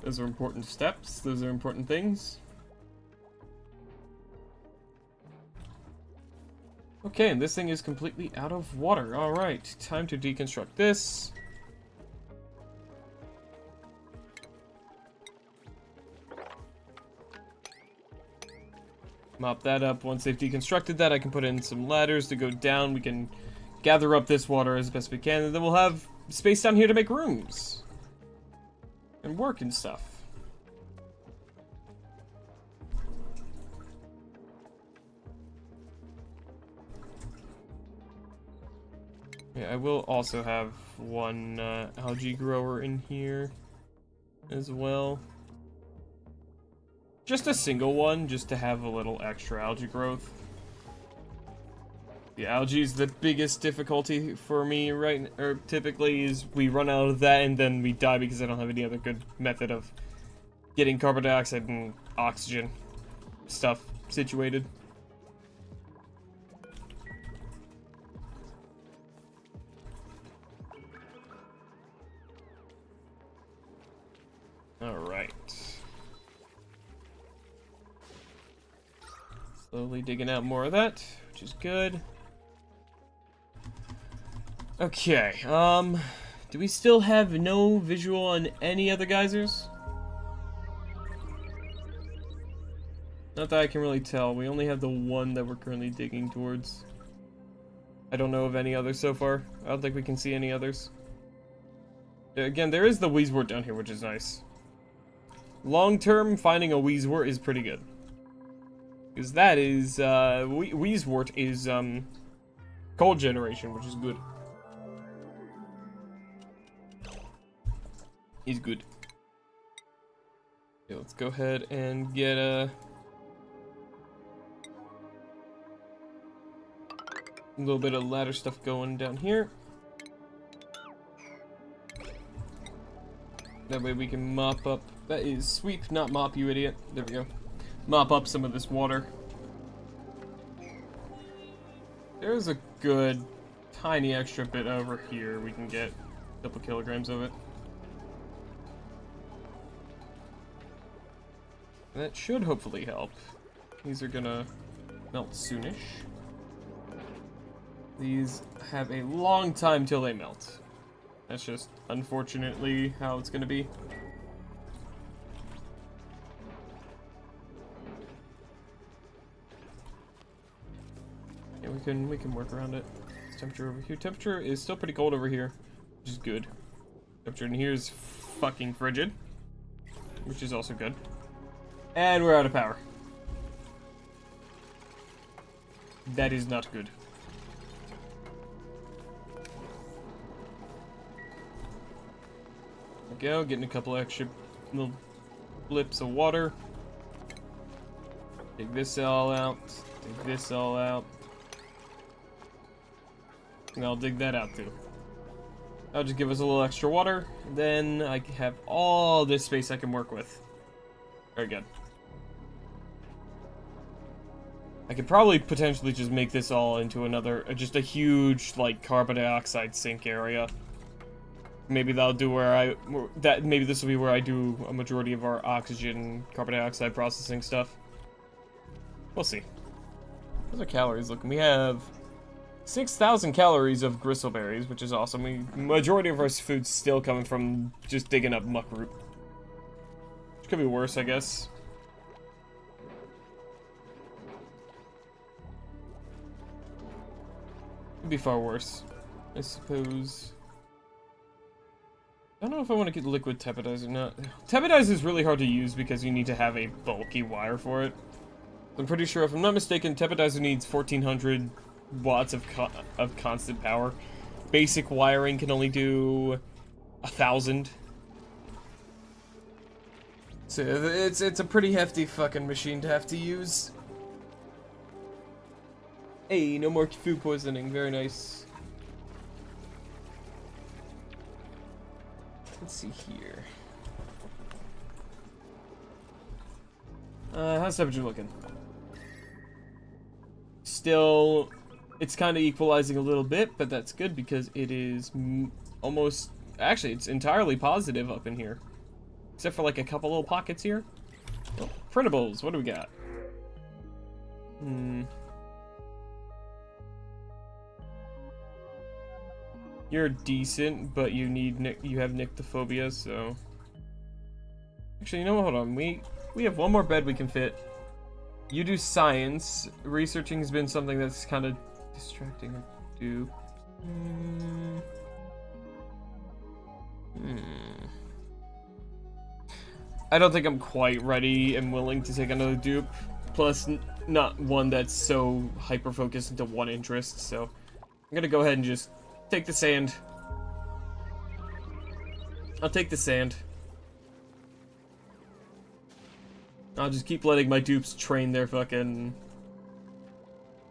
Those are important steps. Those are important things. Okay, and this thing is completely out of water. Alright, time to deconstruct this. Mop that up. Once they've deconstructed that, I can put in some ladders to go down. We can gather up this water as best we can, and then we'll have space down here to make rooms. And work and stuff. Yeah, I will also have one algae grower in here as well. Just a single one, just to have a little extra algae growth. The algae is the biggest difficulty for me typically is we run out of that and then we die because I don't have any other good method of getting carbon dioxide and oxygen stuff situated. Alright. Slowly digging out more of that, which is good. Okay, Do we still have no visual on any other geysers? Not that I can really tell. We only have the one that we're currently digging towards. I don't know of any others so far. I don't think we can see any others. Again, there is the Wheezewort down here, which is nice. Long term, finding a Wheezewort is pretty good. Because that is, Wheezewort is, cold generation, which is good. Is good. Okay, let's go ahead and get a little bit of ladder stuff going down here. That way we can mop up. That is sweep, not mop, you idiot. There we go. Mop up some of this water. There's a good tiny extra bit over here. We can get a couple kilograms of it. That should hopefully help. These are gonna melt soonish. These have a long time till they melt. That's just, unfortunately, how it's gonna be. Yeah, we can work around it. This temperature over here. Temperature is still pretty cold over here, which is good. Temperature in here is fucking frigid, which is also good. And we're out of power. That is not good. There we go, getting a couple extra little blips of water. Take this all out. Take this all out. And I'll dig that out too. That'll just give us a little extra water. Then I have all this space I can work with. Very good. I could probably potentially just make this all into another, just a huge, like, carbon dioxide sink area. Maybe that'll do where maybe this will be where I do a majority of our oxygen, carbon dioxide processing stuff. We'll see. How's our calories looking? We have 6,000 calories of gristleberries, which is awesome. Majority of our food's still coming from just digging up muckroot. Which could be worse, I guess. Could be far worse, I suppose. I don't know if I want to get liquid tepadizer or not. Tepadizer is really hard to use because you need to have a bulky wire for it. I'm pretty sure, if I'm not mistaken, tepadizer needs 1400 watts of constant power. Basic wiring can only do 1000. So it's a pretty hefty fucking machine to have to use. Hey, no more food poisoning. Very nice. Let's see here. How's temperature looking? Still, it's kind of equalizing a little bit, but that's good because it is almost... Actually, it's entirely positive up in here. Except for like a couple little pockets here. Oh, printables, what do we got? You're decent, but you have nyctophobia, so... Actually, you know what, hold on. We have one more bed we can fit. You do science. Researching has been something that's kind of distracting to do. I don't think I'm quite ready and willing to take another dupe. Plus, not one that's so hyper-focused into one interest, so... I'm gonna go ahead and just take the sand. I'll take the sand. I'll just keep letting my dupes train their fucking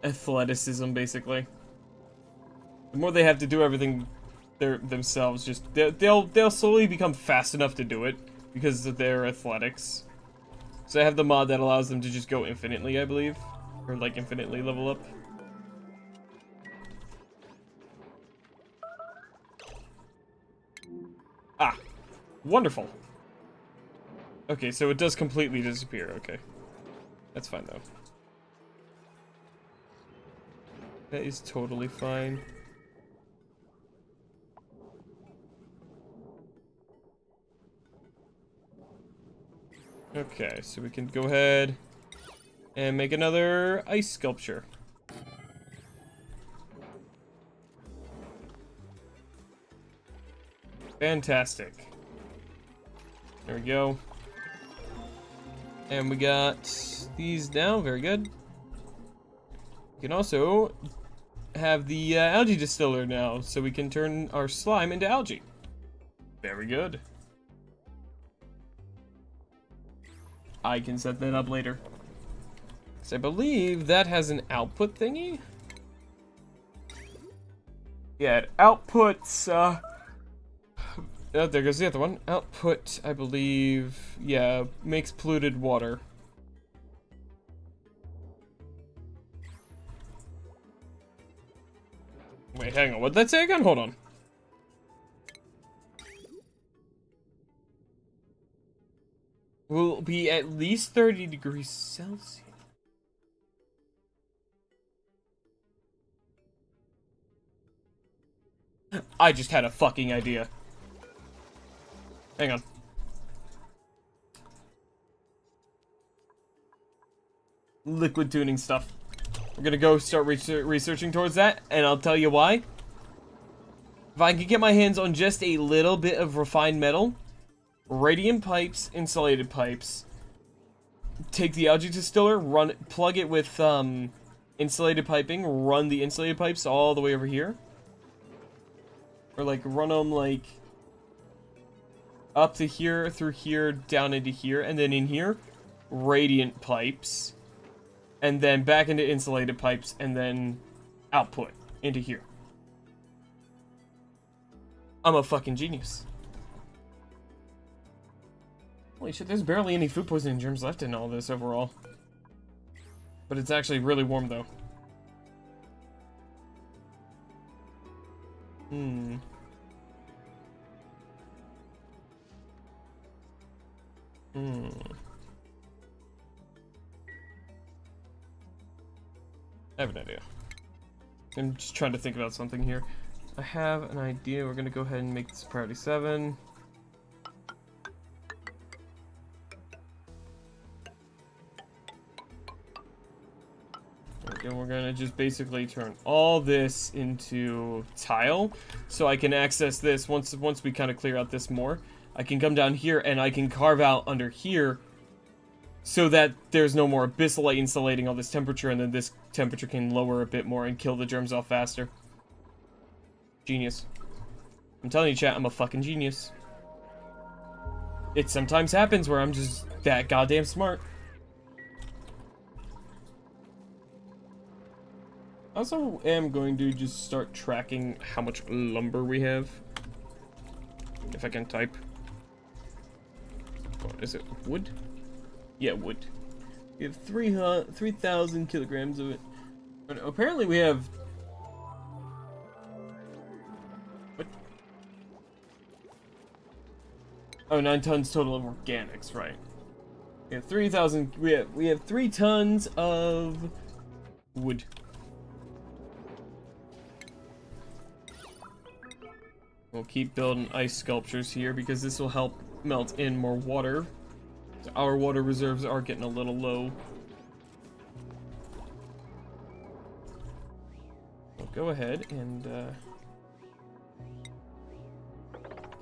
athleticism, basically. The more they have to do everything themselves, just they'll slowly become fast enough to do it because of their athletics. So I have the mod that allows them to just go infinitely, I believe, or like infinitely level up. Ah, wonderful. Okay, so it does completely disappear. Okay, that's fine though. That is totally fine. Okay, so we can go ahead and make another ice sculpture. Fantastic. There we go. And we got these now, very good. We can also have the algae distiller now, so we can turn our slime into algae. Very good. I can set that up later. So I believe that has an output thingy. Yeah, it outputs, oh, there goes the other one. Output, I believe, yeah, makes polluted water. Wait, hang on, what'd that say again? Hold on. Will be at least 30 degrees Celsius. I just had a fucking idea. Hang on. Liquid tuning stuff. We're gonna go start researching towards that, and I'll tell you why. If I can get my hands on just a little bit of refined metal, radiant pipes, insulated pipes, take the algae distiller, plug it with insulated piping, run the insulated pipes all the way over here. Or like run them like up to here, through here, down into here, and then in here, radiant pipes, and then back into insulated pipes, and then output into here. I'm a fucking genius. Holy shit, there's barely any food poisoning germs left in all this overall. But it's actually really warm though. I have an idea. I'm just trying to think about something here. I have an idea. We're gonna go ahead and make this priority 7. And we're gonna just basically turn all this into tile, so I can access this once we kind of clear out this more. I can come down here and I can carve out under here, so that there's no more abyssal light insulating all this temperature, and then this temperature can lower a bit more and kill the germs off faster. Genius. I'm telling you, chat, I'm a fucking genius. It sometimes happens where I'm just that goddamn smart. I also am going to just start tracking how much lumber we have. If I can type. What is it? Wood? Yeah, wood. We have 3,000 kilograms of it. But apparently we have... What? Oh, 9 tons total of organics, right. We have 3,000... We have 3 tons of wood. We'll keep building ice sculptures here because this will help melt in more water. So our water reserves are getting a little low. We'll go ahead and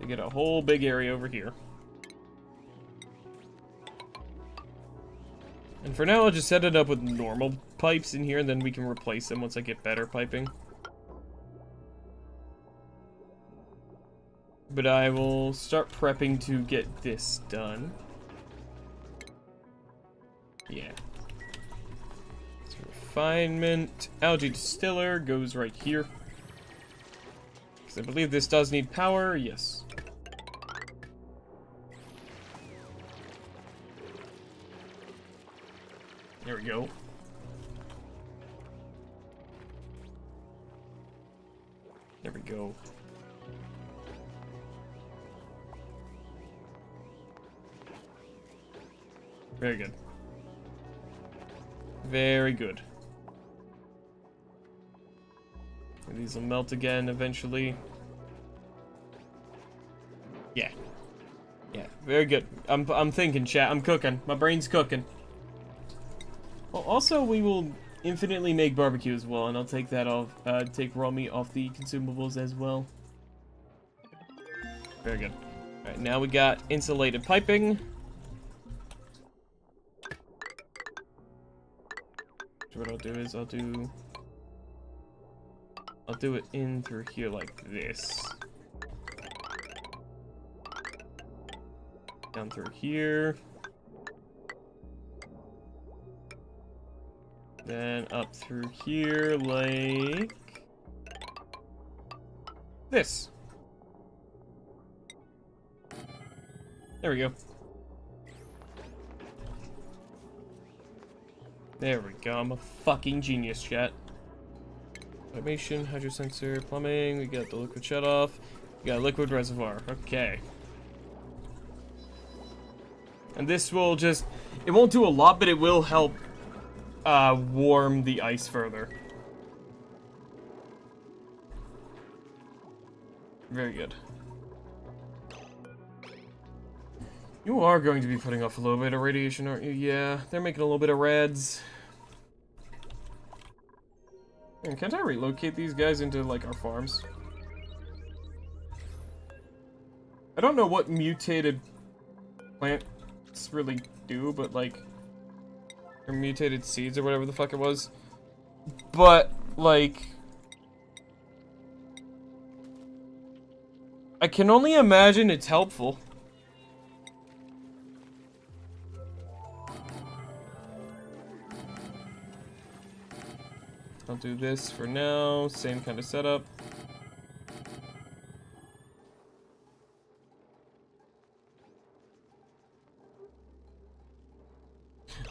get a whole big area over here. And for now, I'll just set it up with normal pipes in here, and then we can replace them once I get better piping. But I will start prepping to get this done. Yeah. So refinement. Algae distiller goes right here. Because I believe this does need power. Yes. There we go. There we go. Very good. Very good. These will melt again eventually. Yeah. Yeah, very good. I'm thinking, chat. I'm cooking. My brain's cooking. Well, also, we will infinitely make barbecue as well, and I'll take that off, take raw meat off the consumables as well. Very good. Alright, now we got insulated piping. So what I'll do is I'll do it in through here like this. Down through here. Then up through here like this. There we go. There we go. I'm a fucking genius, chat. Automation, hydrosensor, plumbing. We got the liquid shutoff. We got a liquid reservoir. Okay. And this will just... It won't do a lot, but it will help warm the ice further. Very good. You are going to be putting off a little bit of radiation, aren't you? Yeah, they're making a little bit of reds. And can't I relocate these guys into, like, our farms? I don't know what mutated plants really do, but, like, or mutated seeds or whatever the fuck it was. But, like, I can only imagine it's helpful. I'll do this for now. Same kind of setup.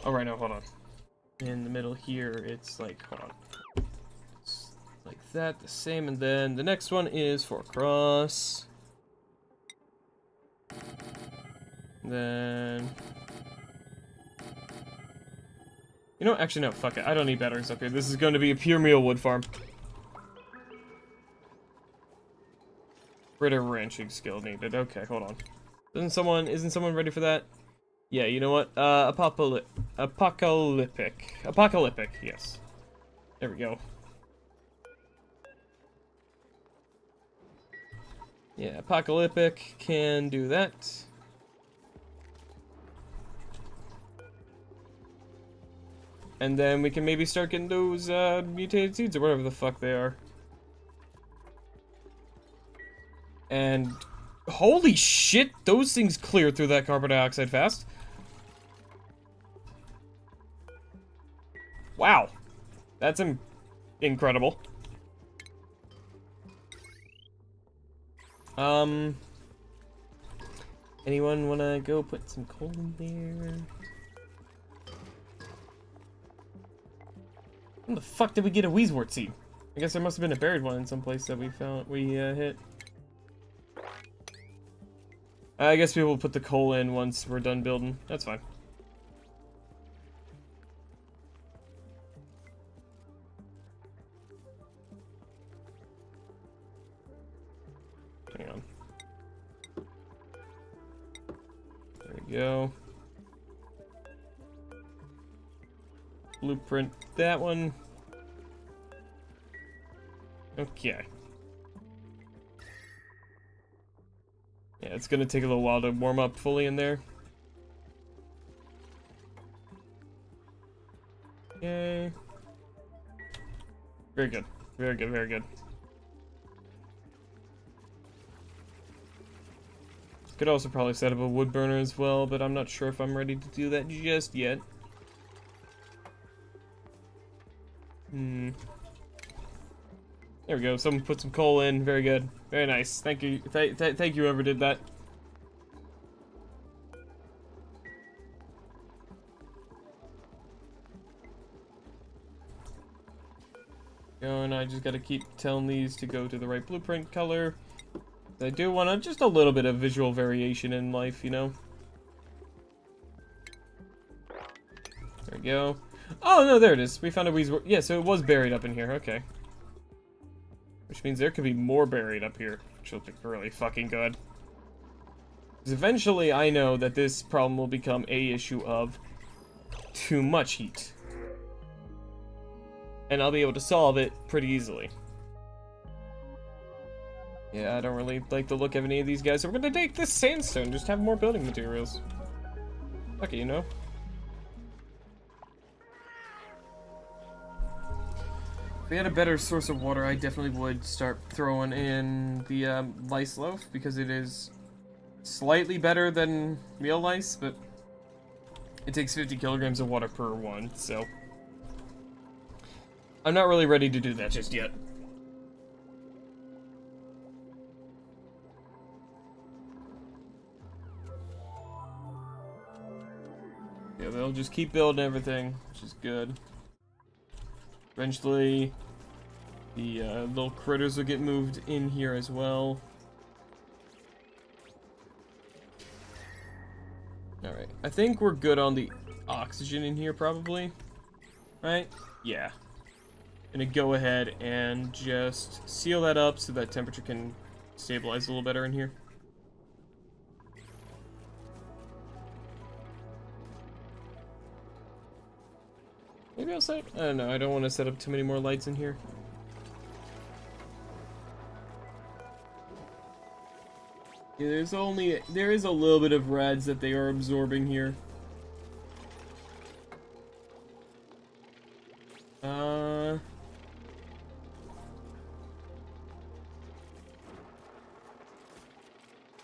Oh, right now, hold on. In the middle here, it's like, hold on. It's like that, the same, and then the next one is for across. Then... You know, actually, no, fuck it. I don't need batteries up here. This is going to be a pure meal wood farm. Critter ranching skill needed. Okay, hold on. Isn't someone ready for that? Yeah, you know what? Apocalyptic. Apocalyptic, yes. There we go. Yeah, apocalyptic can do that. And then we can maybe start getting those mutated seeds or whatever the fuck they are. And holy shit, those things clear through that carbon dioxide fast. Wow. That's incredible. Anyone wanna go put some coal in there? When the fuck did we get a Weezewort seed? I guess there must have been a buried one in some place that we hit. I guess we will put the coal in once we're done building. That's fine. Hang on. There we go. Blueprint that one. Okay. Yeah, it's gonna take a little while to warm up fully in there. Okay. Very good. Very good, very good. Could also probably set up a wood burner as well, but I'm not sure if I'm ready to do that just yet. There we go. Someone put some coal in. Very good. Very nice. Thank you. Thank you whoever did that. And I just gotta keep telling these to go to the right blueprint color. I do want just a little bit of visual variation in life, you know? There we go. Oh, no, there it is. We found a Weezewort. Yeah, so it was buried up in here. Okay. Which means there could be more buried up here, which will be really fucking good. Because eventually I know that this problem will become a issue of too much heat. And I'll be able to solve it pretty easily. Yeah, I don't really like the look of any of these guys, so we're gonna take this sandstone, just have more building materials. Fuck it, you know? If we had a better source of water, I definitely would start throwing in the lice loaf, because it is slightly better than real lice, but it takes 50 kilograms of water per one, so I'm not really ready to do that just yet. Yeah, they'll just keep building everything, which is good. Eventually, the little critters will get moved in here as well. Alright, I think we're good on the oxygen in here, probably. Right? Yeah. Gonna go ahead and just seal that up so that temperature can stabilize a little better in here. Maybe I'll set... I don't know, I don't want to set up too many more lights in here. Yeah, there is a little bit of rads that they are absorbing here.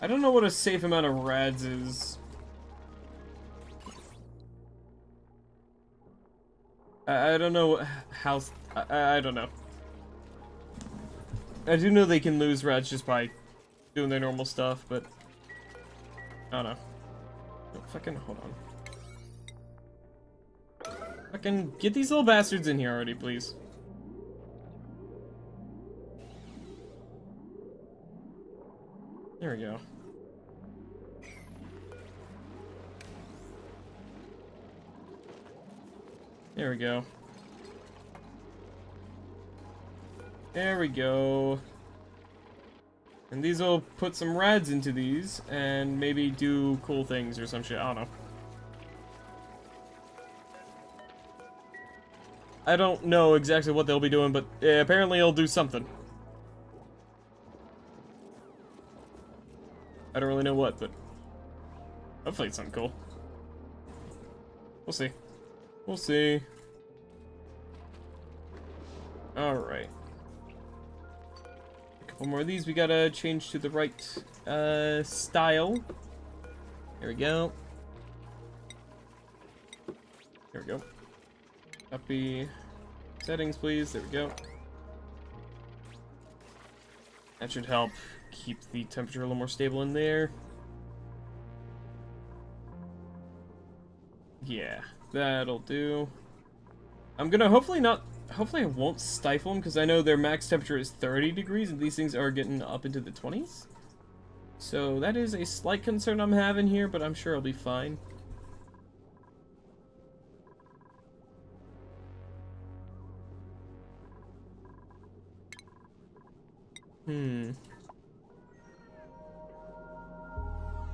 I don't know what a safe amount of rads is. I don't know how... I don't know. I do know they can lose rads just by doing their normal stuff, but... I don't know. Oh, fucking... hold on. Fucking get these little bastards in here already, please. There we go. There we go. There we go. And these will put some rads into these, and maybe do cool things or some shit, I don't know. I don't know exactly what they'll be doing, but apparently it'll do something. I don't really know what, but hopefully it's something cool. We'll see. We'll see. Alright. A couple more of these. We gotta change to the right style. There we go. There we go. Copy settings, please. There we go. That should help keep the temperature a little more stable in there. Yeah, that'll do. I'm gonna hopefully I won't stifle them, because I know their max temperature is 30 degrees, and these things are getting up into the 20s. So that is a slight concern I'm having here, but I'm sure I'll be fine.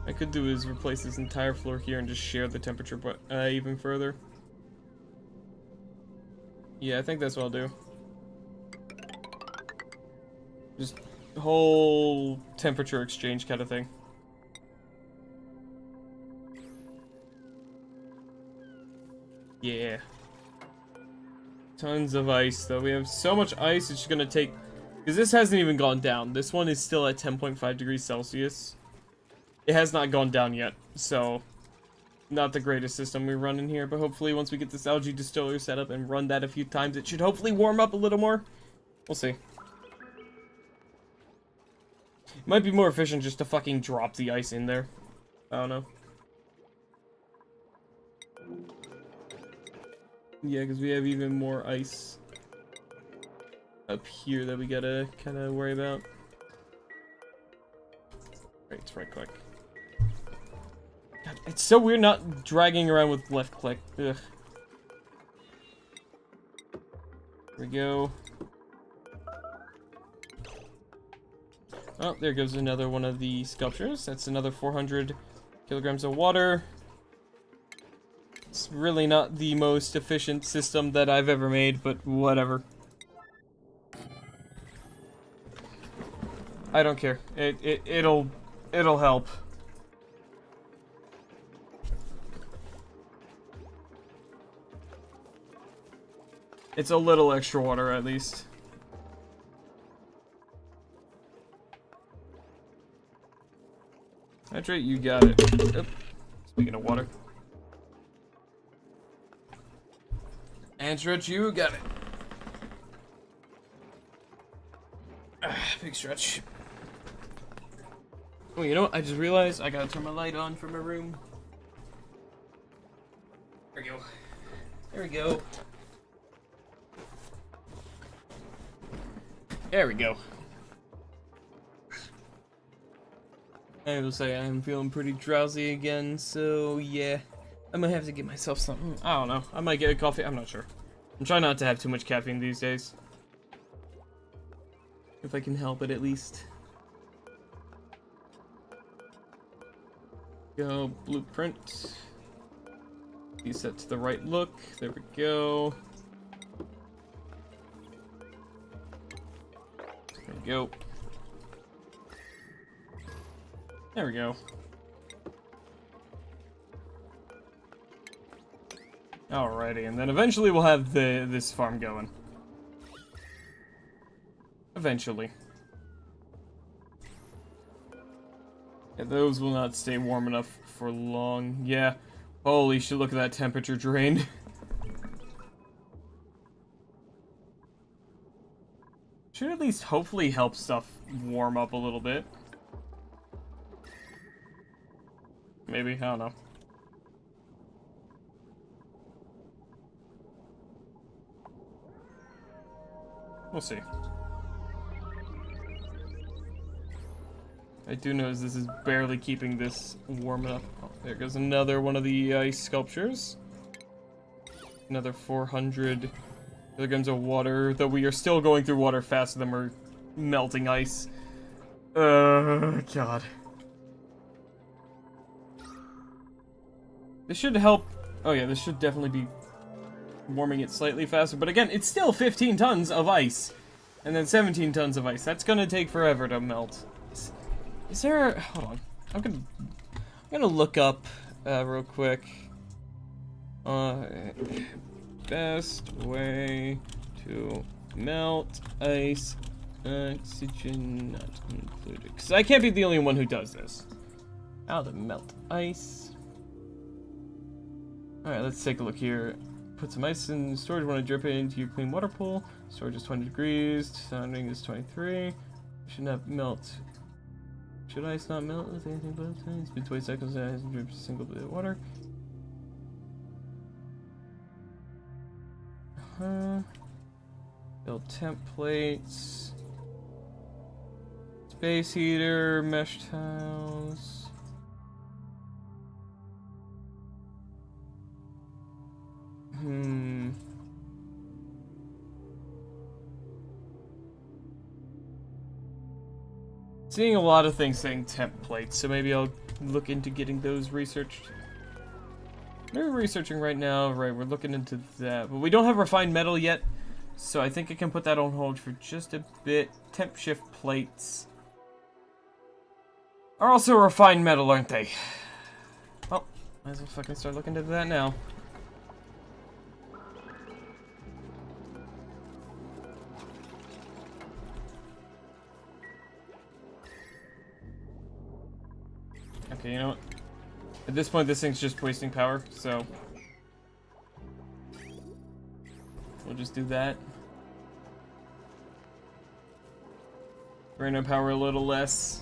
I could do is replace this entire floor here and just share the temperature, but even further. Yeah, I think that's what I'll do. Just whole temperature exchange kind of thing. Yeah. Tons of ice, though. We have so much ice, it's just gonna take... Because this hasn't even gone down. This one is still at 10.5 degrees Celsius. It has not gone down yet, so... Not the greatest system we run in here, but hopefully once we get this algae distiller set up and run that a few times, it should hopefully warm up a little more. We'll see. It might be more efficient just to fucking drop the ice in there. I don't know. Yeah, because we have even more ice up here that we gotta kind of worry about. Right, it's right click. God, it's so weird not dragging around with left click. Ugh. Here we go. Oh, there goes another one of the sculptures. That's another 400 kilograms of water. It's really not the most efficient system that I've ever made, but whatever. I don't care. It'll help. It's a little extra water at least. Hydrate, you got it. Oop. Speaking of water. And Stretch, you got it. Big Stretch. Oh, you know what? I just realized I gotta turn my light on for my room. There we go. There we go. There we go. I will say I'm feeling pretty drowsy again, so yeah. I might have to get myself something. I don't know. I might get a coffee. I'm not sure. I'm trying not to have too much caffeine these days. If I can help it, at least. Go, blueprint. Be set to the right look. There we go. There we go. There we go. Alrighty, and then eventually we'll have this farm going. Eventually. Yeah, those will not stay warm enough for long. Yeah. Holy shit, look at that temperature drain. Should at least hopefully help stuff warm up a little bit. Maybe, I don't know. We'll see. I do notice this is barely keeping this warm enough. Oh, there goes another one of the ice sculptures. Another 400 kilograms of water, though we are still going through water faster than we're melting ice. God. This should help. Oh yeah, this should definitely be warming it slightly faster. But again, it's still 15 tons of ice. And then 17 tons of ice. That's gonna take forever to melt. Is there... Hold on. I'm gonna look up real quick. Best way to melt ice. Oxygen not included. Because I can't be the only one who does this. How to melt ice. Alright, let's take a look here. Put some ice in storage. Want to drip it into your clean water pool. Storage is 20 degrees. Sounding is 23. Should not melt. Should ice not melt with anything but ice? It's been 20 seconds and it hasn't dripped a single bit of water. Build templates. Space heater, mesh tiles. Seeing a lot of things saying templates, so maybe I'll look into getting those researched. We're researching right now, right, we're looking into that, but we don't have refined metal yet, so I think I can put that on hold for just a bit. Temp shift plates are also refined metal, aren't they? Oh, might as well fucking start looking into that now. Okay, you know what? At this point, this thing's just wasting power, so we'll just do that. Drain our power a little less.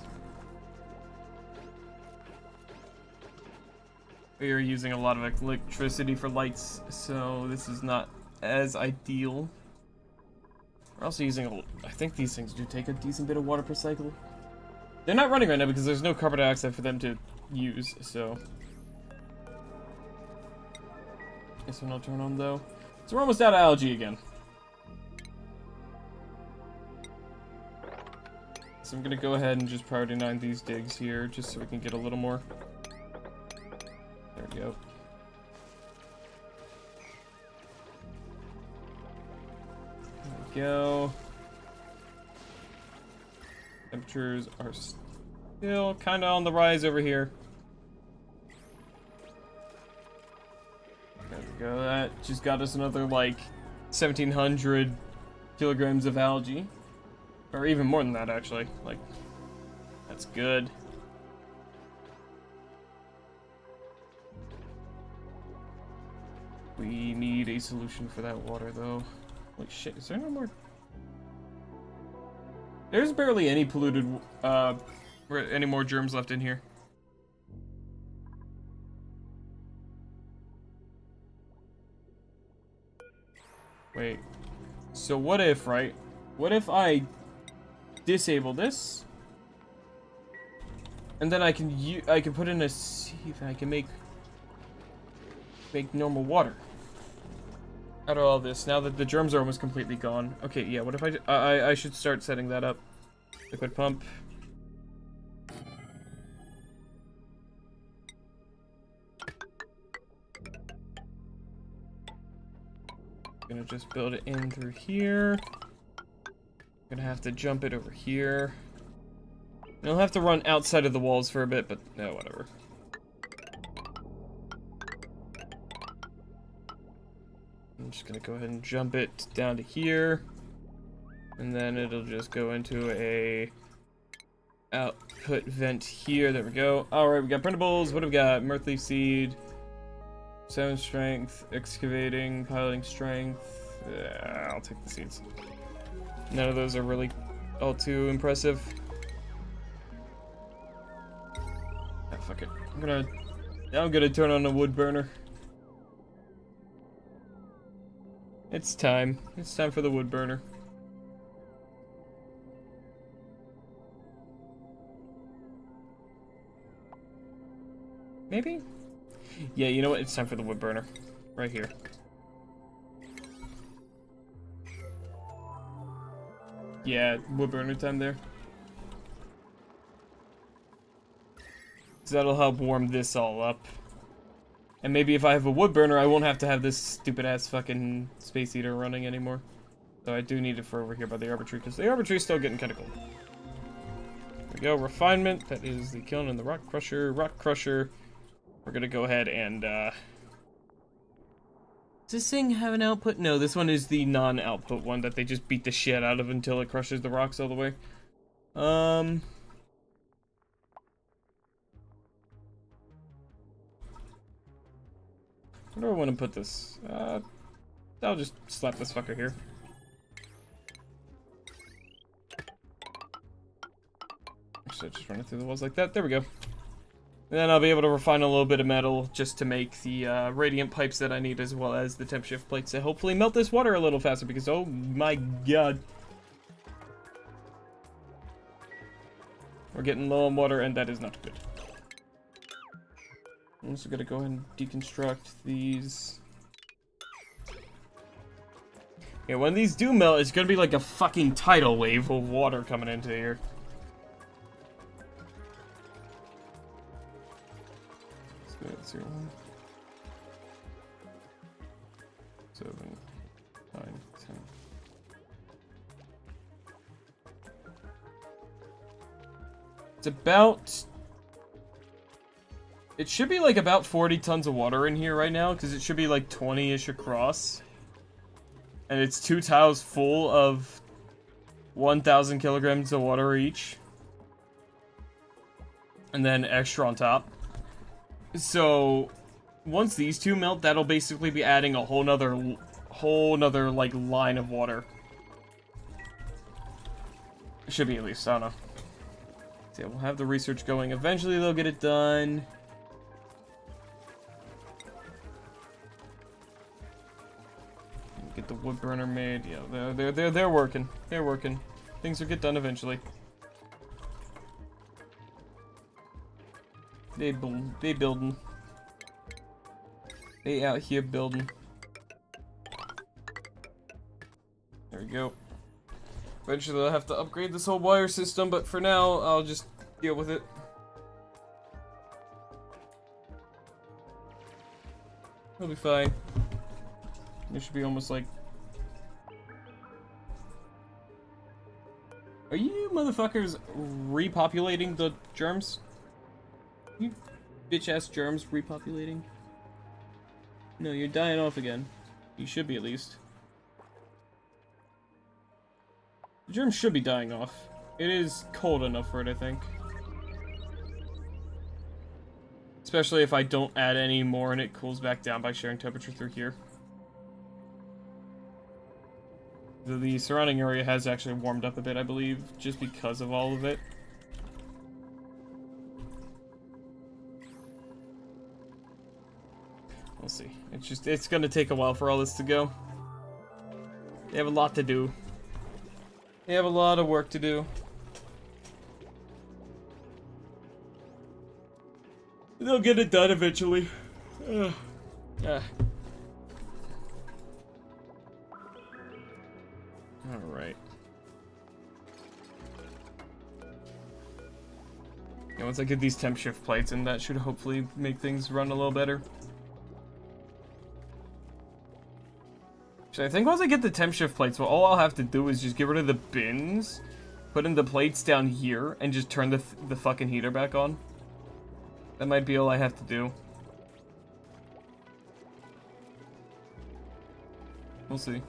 We are using a lot of electricity for lights, so this is not as ideal. We're also using I think these things do take a decent bit of water per cycle. They're not running right now because there's no carbon dioxide for them to use, so. Guess we'll not turn on though. So we're almost out of algae again. So I'm gonna go ahead and just priority 9 these digs here, just so we can get a little more. There we go. There we go. Temperatures are still kind of on the rise over here. There we go. That just got us another like 1,700 kilograms of algae. Or even more than that, actually. Like, that's good. We need a solution for that water, though. Holy shit, is there no more? There's barely any polluted, any more germs left in here. Wait. So what if, right? What if I disable this? And then I can put in a sieve and I can make normal water out of all this, now that the germs are almost completely gone. Okay, yeah, what if I should start setting that up. Liquid pump. Gonna just build it in through here. Gonna have to jump it over here. And I'll have to run outside of the walls for a bit, but no, whatever. I'm just gonna go ahead and jump it down to here. And then it'll just go into a output vent here. There we go. Alright, we got printables. What do we got? Mirthleaf seed. 7 strength. Excavating. Piloting strength. I'll take the seeds. None of those are really all too impressive. Ah, fuck it. I'm gonna turn on the wood burner. It's time. It's time for the wood burner. Maybe? Yeah, you know what? It's time for the wood burner. Right here. Yeah, wood burner time there. So that'll help warm this all up. And maybe if I have a wood burner, I won't have to have this stupid ass fucking space heater running anymore. So I do need it for over here by the arbor tree, because the arbor tree is still getting kind of cold. There we go, refinement. That is the kiln and the rock crusher. Rock crusher. We're gonna go ahead and, Does this thing have an output? No, this one is the non-output one that they just beat the shit out of until it crushes the rocks all the way. Where do I want to put this? I'll just slap this fucker here. Actually, just run it through the walls like that. There we go. And then I'll be able to refine a little bit of metal just to make the radiant pipes that I need, as well as the temp shift plates to hopefully melt this water a little faster, because oh my god. We're getting low on water, and that is not good. I'm also gonna go ahead and deconstruct these. Yeah, when these do melt, it's gonna be like a fucking tidal wave of water coming into here. Let's go 0, 7, 9, 10. It's about... It should be like about 40 tons of water in here right now, because it should be like 20-ish across. And it's 2 tiles full of 1,000 kilograms of water each. And then extra on top. So, once these two melt, that'll basically be adding a whole nother like line of water. It should be at least, I don't know. So yeah, we'll have the research going. Eventually they'll get it done. Get the wood burner made. Yeah, they're working. They're working. Things will get done eventually. They building. They out here building. There we go. Eventually I'll have to upgrade this whole wire system, but for now, I'll just deal with it. It'll be fine. It should be almost like... Are you motherfuckers repopulating the germs? You bitch-ass germs repopulating? No, you're dying off again. You should be, at least. The germs should be dying off. It is cold enough for it, I think. Especially if I don't add any more and it cools back down by sharing temperature through here. The surrounding area has actually warmed up a bit, I believe, just because of all of it. We'll see. It's gonna take a while for all this to go. They have a lot to do. They have a lot of work to do. They'll get it done eventually. Alright. Yeah, once I get these temp shift plates, and that should hopefully make things run a little better. Actually, I think once I get the temp shift plates, well, all I'll have to do is just get rid of the bins, put in the plates down here, and just turn the fucking heater back on. That might be all I have to do. We'll see.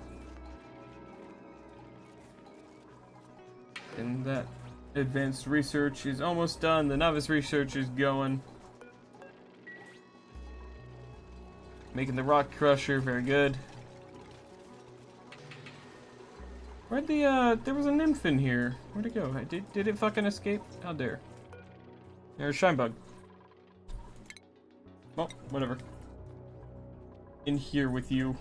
And that advanced research is almost done. The novice research is going. Making the rock crusher, very good. Where'd the, there was a nymph in here. Where'd it go? Did it fucking escape? How dare. There's a shine bug. Well, whatever. In here with you.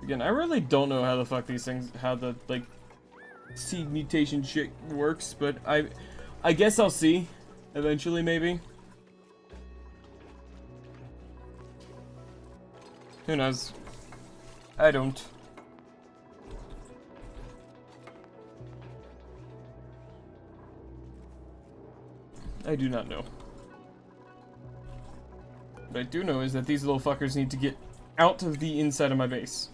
Again, I really don't know how the fuck these things, how the, like, seed mutation shit works, but I guess I'll see. Eventually, maybe. Who knows? I don't. I do not know. What I do know is that these little fuckers need to get out of the inside of my base.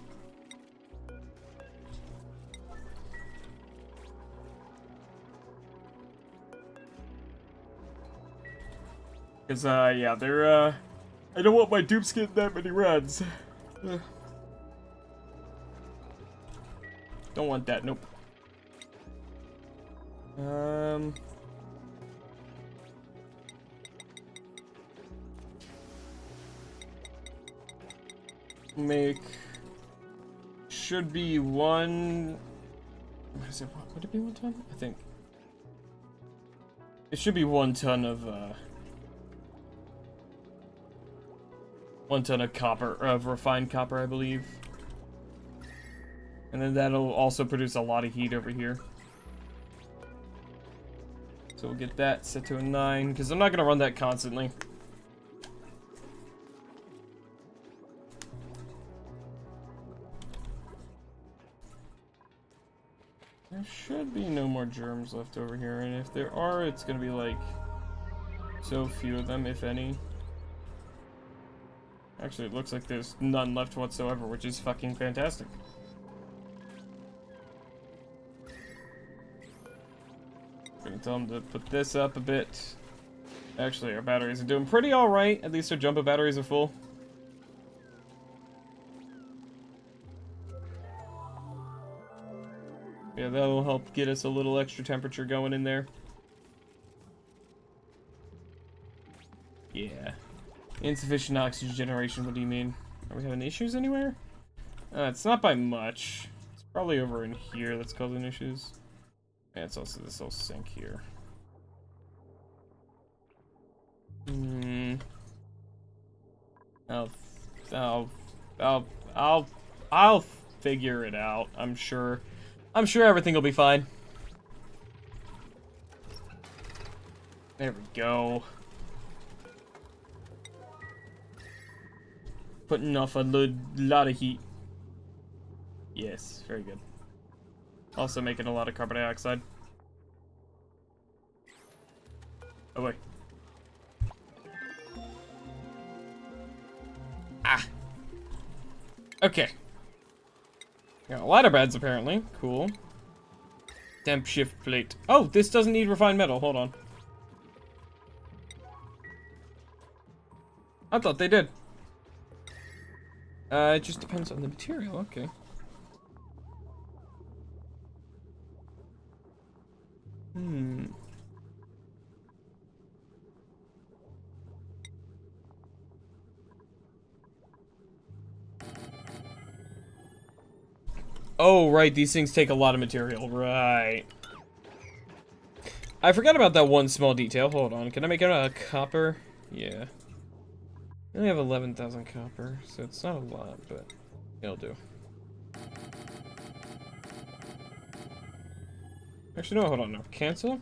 Because, yeah, they're, I don't want my dupes getting that many runs. Don't want that, nope. Make... Should be one... What is it? Would it be 1 ton? I think. It should be 1 ton of, 1 ton of copper, of refined copper, I believe. And then that'll also produce a lot of heat over here. So we'll get that set to a 9, because I'm not going to run that constantly. There should be no more germs left over here, and if there are, it's going to be like so few of them, if any. Actually, it looks like there's none left whatsoever, which is fucking fantastic. Gonna tell them to put this up a bit. Actually, our batteries are doing pretty alright. At least our jumbo batteries are full. Yeah, that'll help get us a little extra temperature going in there. Yeah. Insufficient oxygen generation, what do you mean? Are we having issues anywhere? It's not by much. It's probably over in here that's causing issues. Yeah, it's also this little sink here. I'll figure it out. I'm sure everything will be fine. There we go. Putting off a lot of heat. Yes, very good. Also making a lot of carbon dioxide. Oh, wait. Ah. Okay. Got ladder beds, apparently. Cool. Temp shift plate. Oh, this doesn't need refined metal. Hold on. I thought they did. It just depends on the material. Okay. Oh, right, these things take a lot of material. Right. I forgot about that one small detail. Hold on. Can I make it out of copper? Yeah. I only have 11,000 copper, so it's not a lot, but it'll do. Actually, no, hold on. No. Cancel.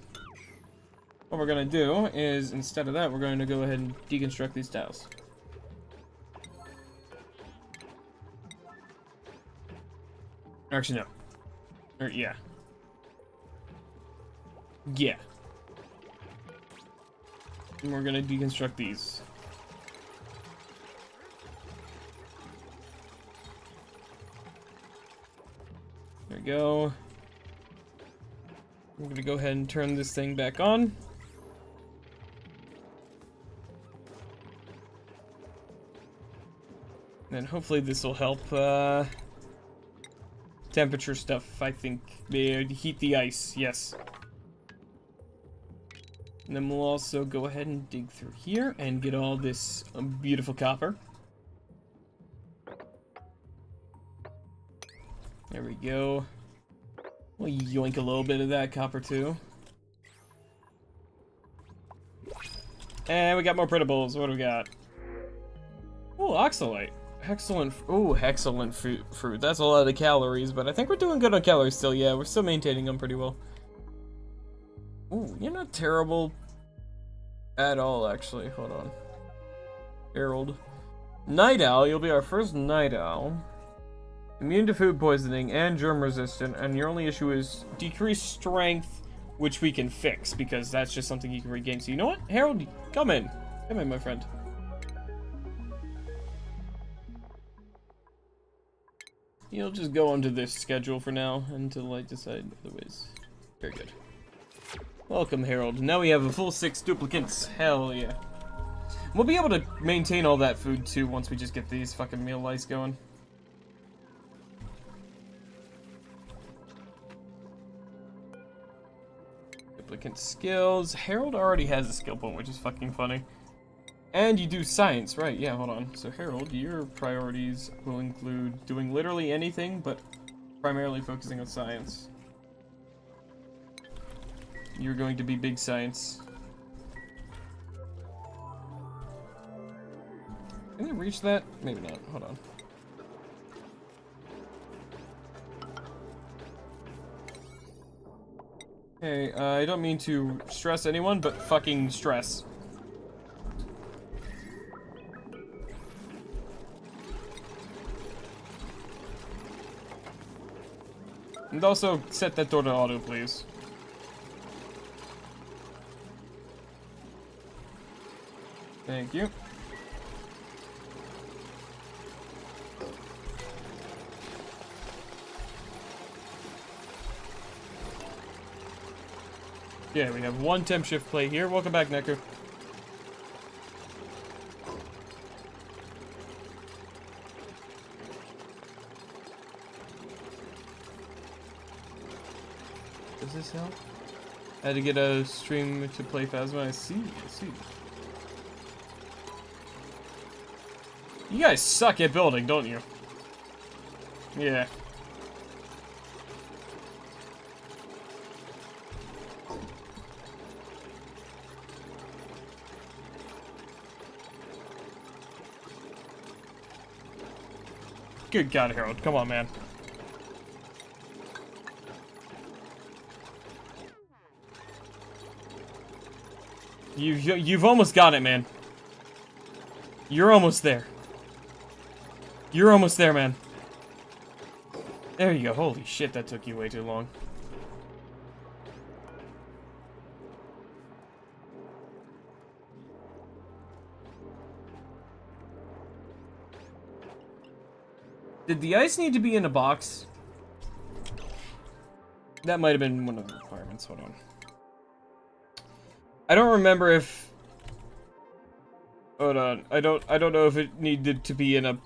What we're going to do is, instead of that, we're going to go ahead and deconstruct these tiles. Actually, no. Or, yeah. Yeah. And we're gonna deconstruct these. There we go. I'm gonna go ahead and turn this thing back on. And hopefully this will help, temperature stuff, I think. Heat the ice, yes. And then we'll also go ahead and dig through here and get all this beautiful copper. There we go. We'll yoink a little bit of that copper too. And we got more printables. What do we got? Oh, oxalite. Excellent. Oh, excellent fruit. That's a lot of calories, but I think we're doing good on calories still. Yeah, we're still maintaining them pretty well. Ooh, you're not terrible at all, actually. Hold on. Harold. Night Owl. You'll be our first Night Owl. Immune to food poisoning and germ resistant, and your only issue is decreased strength, which we can fix, because that's just something you can regain. So you know what? Harold, come in. Come in, my friend. You'll just go onto this schedule for now until I decide otherwise. Very good. Welcome, Harold. Now we have a full 6 duplicates. Hell yeah. We'll be able to maintain all that food too once we just get these fucking meal lice going. Duplicate skills. Harold already has a skill point, which is fucking funny. And you do science, right? Yeah, hold on. So Harold, your priorities will include doing literally anything, but primarily focusing on science. You're going to be big science. Can I reach that? Maybe not. Hold on. Hey, I don't mean to stress anyone, but fucking stress. And also, set that door to auto, please. Thank you. Yeah, we have one temp shift play here. Welcome back, Neku. Does this help? I had to get a stream to play Phasma. I see, I see. You guys suck at building, don't you? Yeah. Good God, Harold. Come on, man. You've almost got it, man. You're almost there. You're almost there, man. There you go. Holy shit, that took you way too long. Did the ice need to be in a box? That might have been one of the requirements. Hold on. I don't remember if... Hold on. I don't know if it needed to be in a...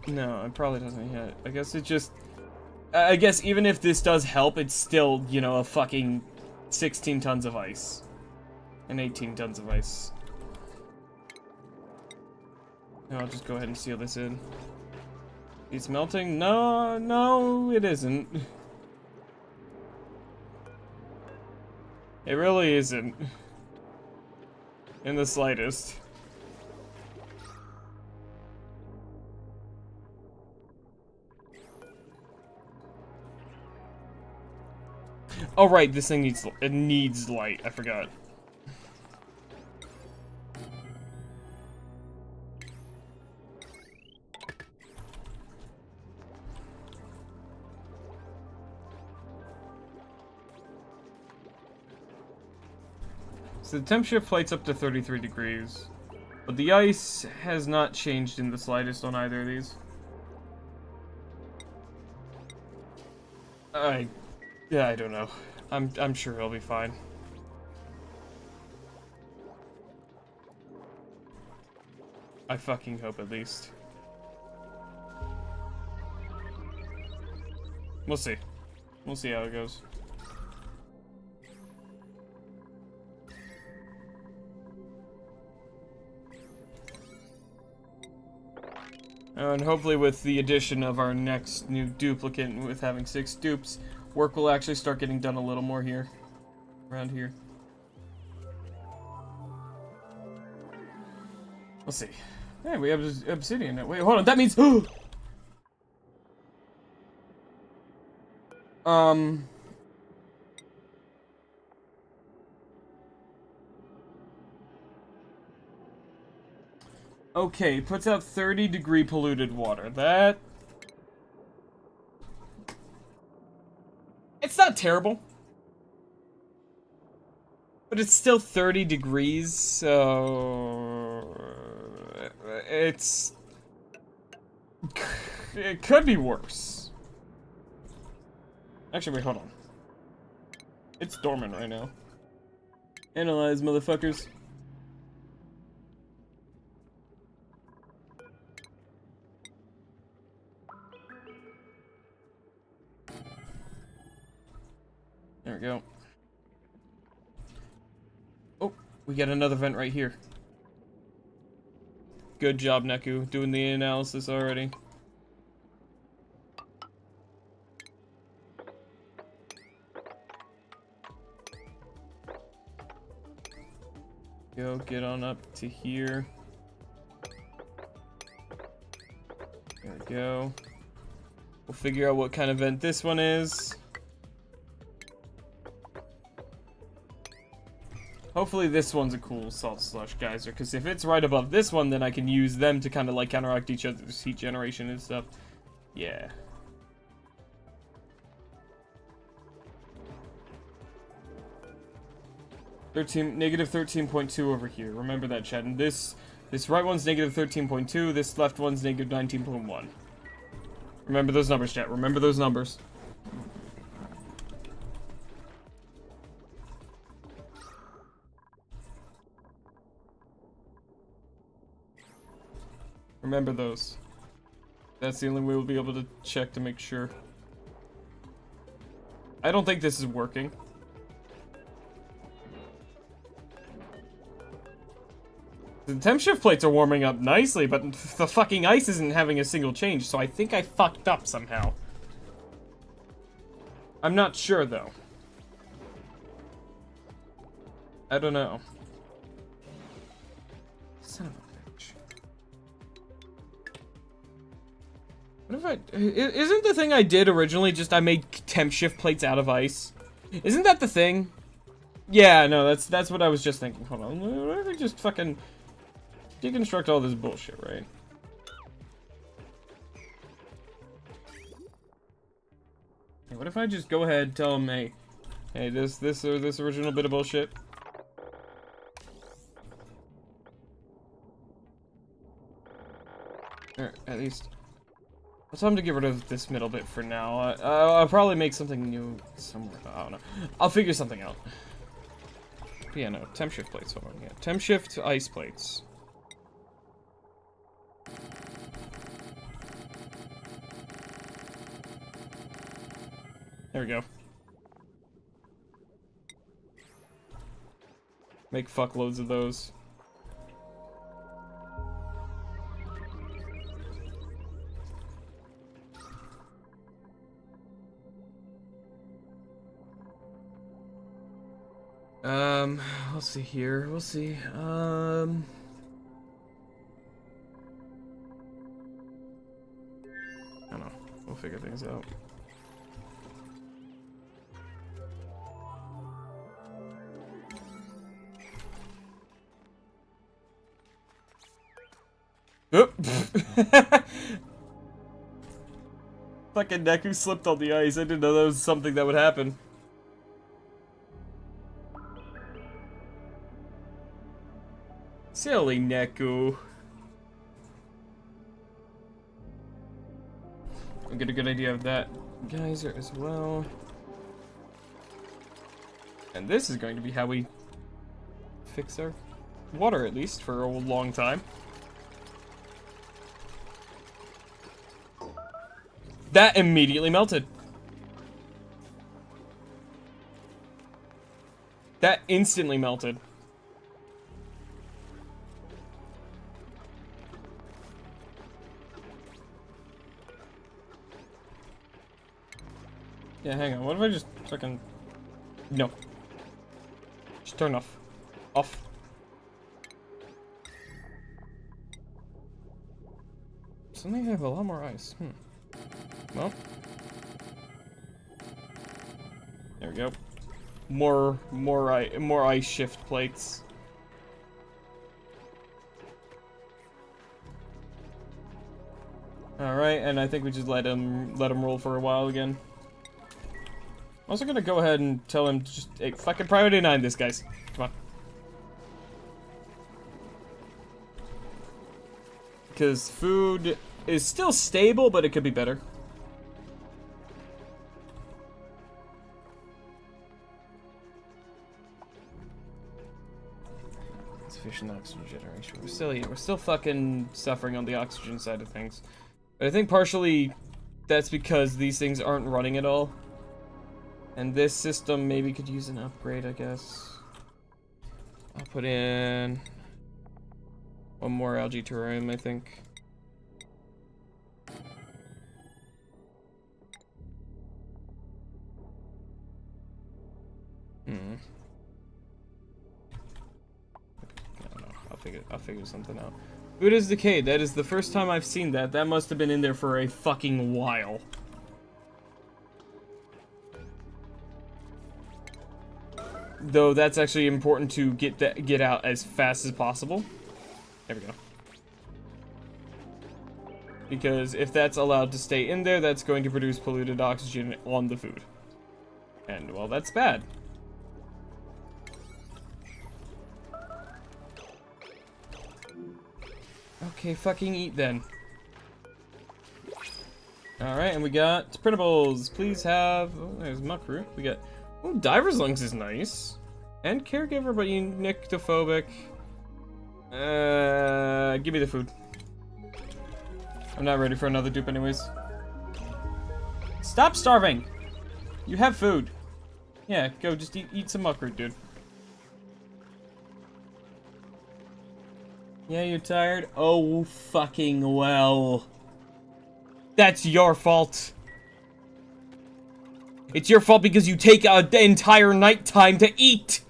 No, it probably doesn't yet. I guess it just... I guess even if this does help, it's still, you know, a fucking 16 tons of ice. And 18 tons of ice. No, I'll just go ahead and seal this in. It's melting? No, no, it isn't. It really isn't. In the slightest. Oh right, this thing needs light. I forgot. So the temperature plate's up to 33 degrees, but the ice has not changed in the slightest on either of these. Yeah, I don't know. I'm sure he'll be fine. I fucking hope at least. We'll see. We'll see how it goes. And hopefully with the addition of our next new duplicate, with having 6 dupes, work will actually start getting done a little more here. Around here. We'll see. Hey, we have obsidian. Wait, hold on, that means... Okay, puts out 30-degree polluted water. That... It's not terrible. But it's still 30 degrees, so... It's... It could be worse. Actually, wait, hold on. It's dormant right now. Analyze, motherfuckers. There we go. Oh, we got another vent right here. Good job, Neku, doing the analysis already. Go, get on up to here. There we go. We'll figure out what kind of vent this one is. Hopefully this one's a cool salt slush geyser, because if it's right above this one, then I can use them to kind of like counteract each other's heat generation and stuff. Yeah. Negative 13.2 over here. Remember that, chat. And this right one's negative 13.2. This left one's negative 19.1. Remember those numbers, chat. Remember those numbers. Remember those. That's the only way we'll be able to check to make sure. I don't think this is working. The temp shift plates are warming up nicely, but the fucking ice isn't having a single change, so I think I fucked up somehow. I'm not sure, though. I don't know. Son of a... What if I... Isn't the thing I did originally just I made temp shift plates out of ice? Isn't that the thing? Yeah, no, that's what I was just thinking. Hold on. What if I just fucking deconstruct all this bullshit, right? Hey, what if I just go ahead and tell him, hey, this original bit of bullshit? Or at least, I'll tell him to get rid of this middle bit for now. I'll probably make something new somewhere. I don't know. I'll figure something out. But yeah, no, temp shift plates. Hold on, yeah, temp shift ice plates. There we go. Make fuckloads of those. Let's see here. We'll see. I don't know. We'll figure things out. Oop. Fucking Neku slipped on the ice. I didn't know that was something that would happen. Silly Neku. I'll get a good idea of that geyser as well. And this is going to be how we fix our water, at least, for a long time. That immediately melted. That instantly melted. Yeah, hang on. What if I just fucking... No. Just turn off. Off. Suddenly I have a lot more ice. Well. There we go. More ice shift plates. Alright, and I think we just let him roll for a while again. I'm also gonna go ahead and tell him to just fucking priority 9 this, guys. Come on. Because food is still stable, but it could be better. Insufficient oxygen generation. We're still here. We're still fucking suffering on the oxygen side of things. But I think partially that's because these things aren't running at all. And this system maybe could use an upgrade, I guess. I'll put in one more algae terrarium, I think. I don't know. I'll figure something out. Food is decayed. That is the first time I've seen that. That must have been in there for a fucking while. Though that's actually important to get out as fast as possible. There we go. Because if that's allowed to stay in there, that's going to produce polluted oxygen on the food. And, well, that's bad. Okay, fucking eat then. Alright, and we got printables. Please have... Oh, there's muckroot. We got... Oh, diver's lungs is nice. And caregiver, but you nyctophobic. Give me the food. I'm not ready for another dupe anyways. Stop starving! You have food. Yeah, go just eat some muckroot, dude. Yeah, you're tired? Oh, fucking well. That's your fault. It's your fault because you take an entire night time to eat.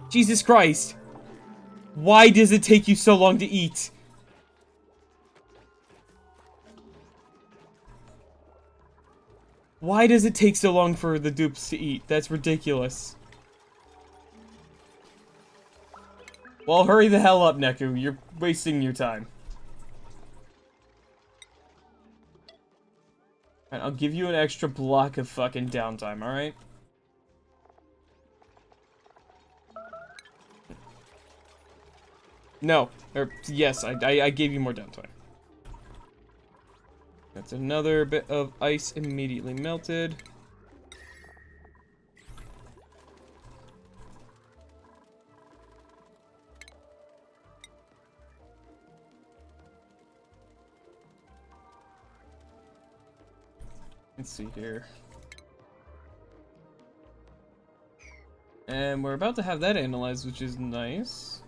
Jesus Christ. Why does it take you so long to eat? Why does it take so long for the dupes to eat? That's ridiculous. Well, hurry the hell up, Neku. You're wasting your time. Alright, I'll give you an extra block of fucking downtime, alright? No. Or, yes, I gave you more downtime. That's another bit of ice immediately melted. Let's see here. And we're about to have that analyzed, which is nice.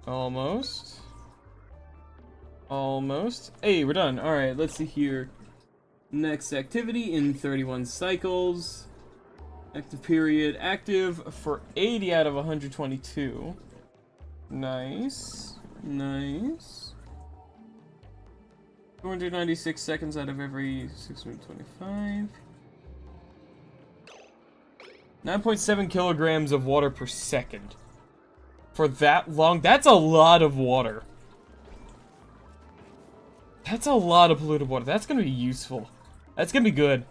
Almost. Almost. Hey, we're done. Alright, let's see here. Next activity in 31 cycles. Active period. Active for 80 out of 122. Nice. Nice. 296 seconds out of every 625. 9.7 kilograms of water per second. For that long? That's a lot of water. That's a lot of polluted water. That's gonna be useful. That's gonna be good.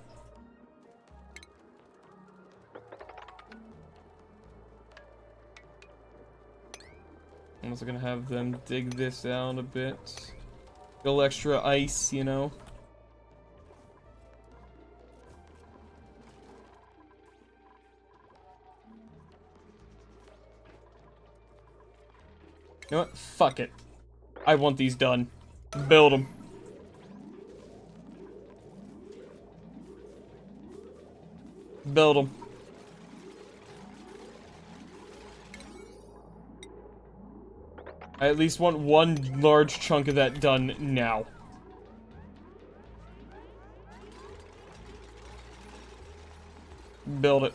I'm also gonna have them dig this out a bit. A little extra ice, you know. You know what? Fuck it. I want these done. Build them. Build them. I at least want one large chunk of that done now. Build it.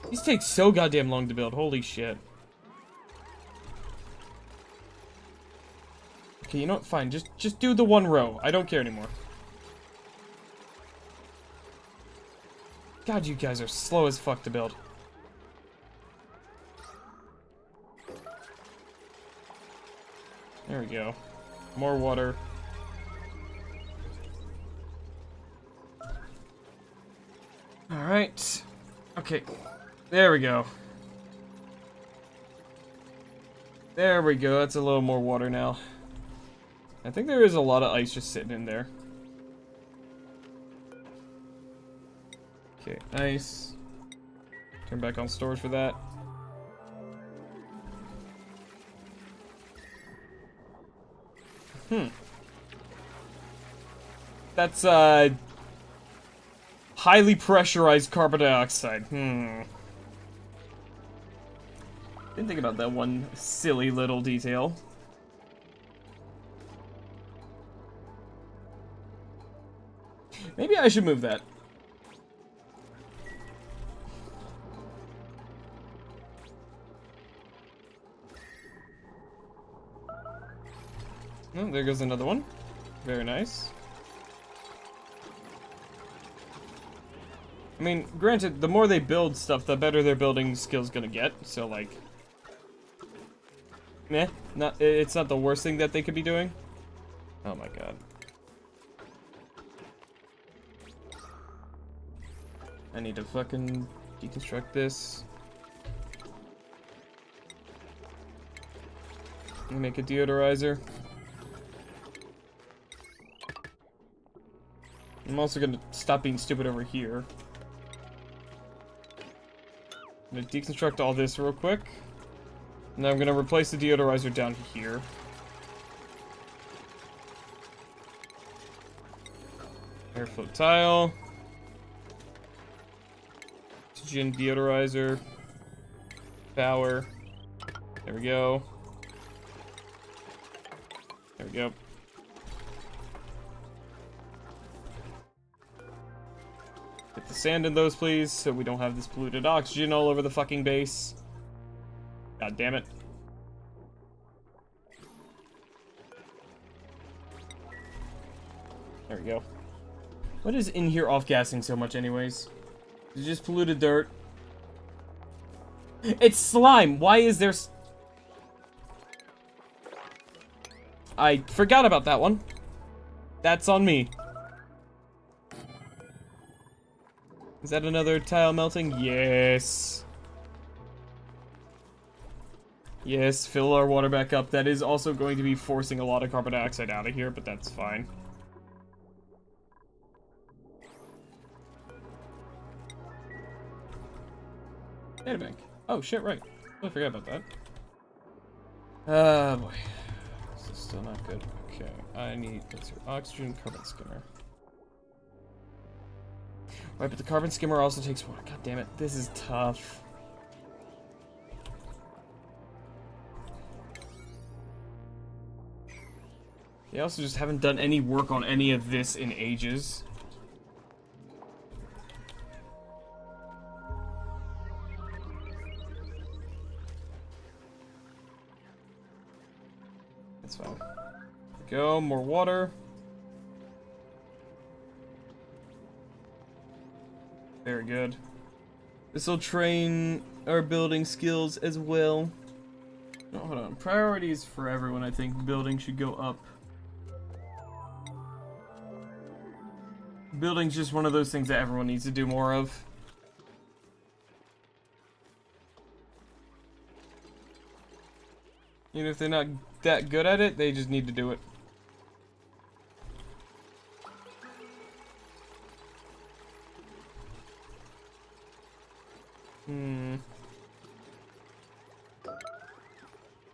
These take so goddamn long to build. Holy shit. Okay, you know what? Fine. Just do the one row. I don't care anymore. God, you guys are slow as fuck to build. There we go. More water. Alright. Okay. There we go. There we go. That's a little more water now. I think there is a lot of ice just sitting in there. Okay, nice. Turn back on storage for that. That's, highly pressurized carbon dioxide. Didn't think about that one silly little detail. Maybe I should move that. Oh, there goes another one. Very nice. I mean, granted, the more they build stuff, the better their building skill's gonna get. So, like, meh, it's not the worst thing that they could be doing. Oh my god. I need to fucking deconstruct this. Make a deodorizer. I'm also gonna stop being stupid over here. I'm gonna deconstruct all this real quick. And then I'm gonna replace the deodorizer down here. Airflow tile. Oxygen deodorizer. Power. There we go. There we go. Get the sand in those, please, so we don't have this polluted oxygen all over the fucking base. God damn it. There we go. What is in here off-gassing so much anyways? Is it just polluted dirt? It's slime! Why is there I forgot about that one. That's on me. Is that another tile melting? Yes. Yes, fill our water back up. That is also going to be forcing a lot of carbon dioxide out of here, but that's fine. Databank. Oh, shit, right. I forgot about that. Boy. This is still not good. Okay, I need, let's see, oxygen, carbon skimmer. Right, but the carbon skimmer also takes water. God damn it, this is tough. They also just haven't done any work on any of this in ages. That's fine. Go, more water. Very good. This will train our building skills as well. No, hold on. Priorities for everyone, I think. Building should go up. Building's just one of those things that everyone needs to do more of. Even if they're not that good at it, they just need to do it.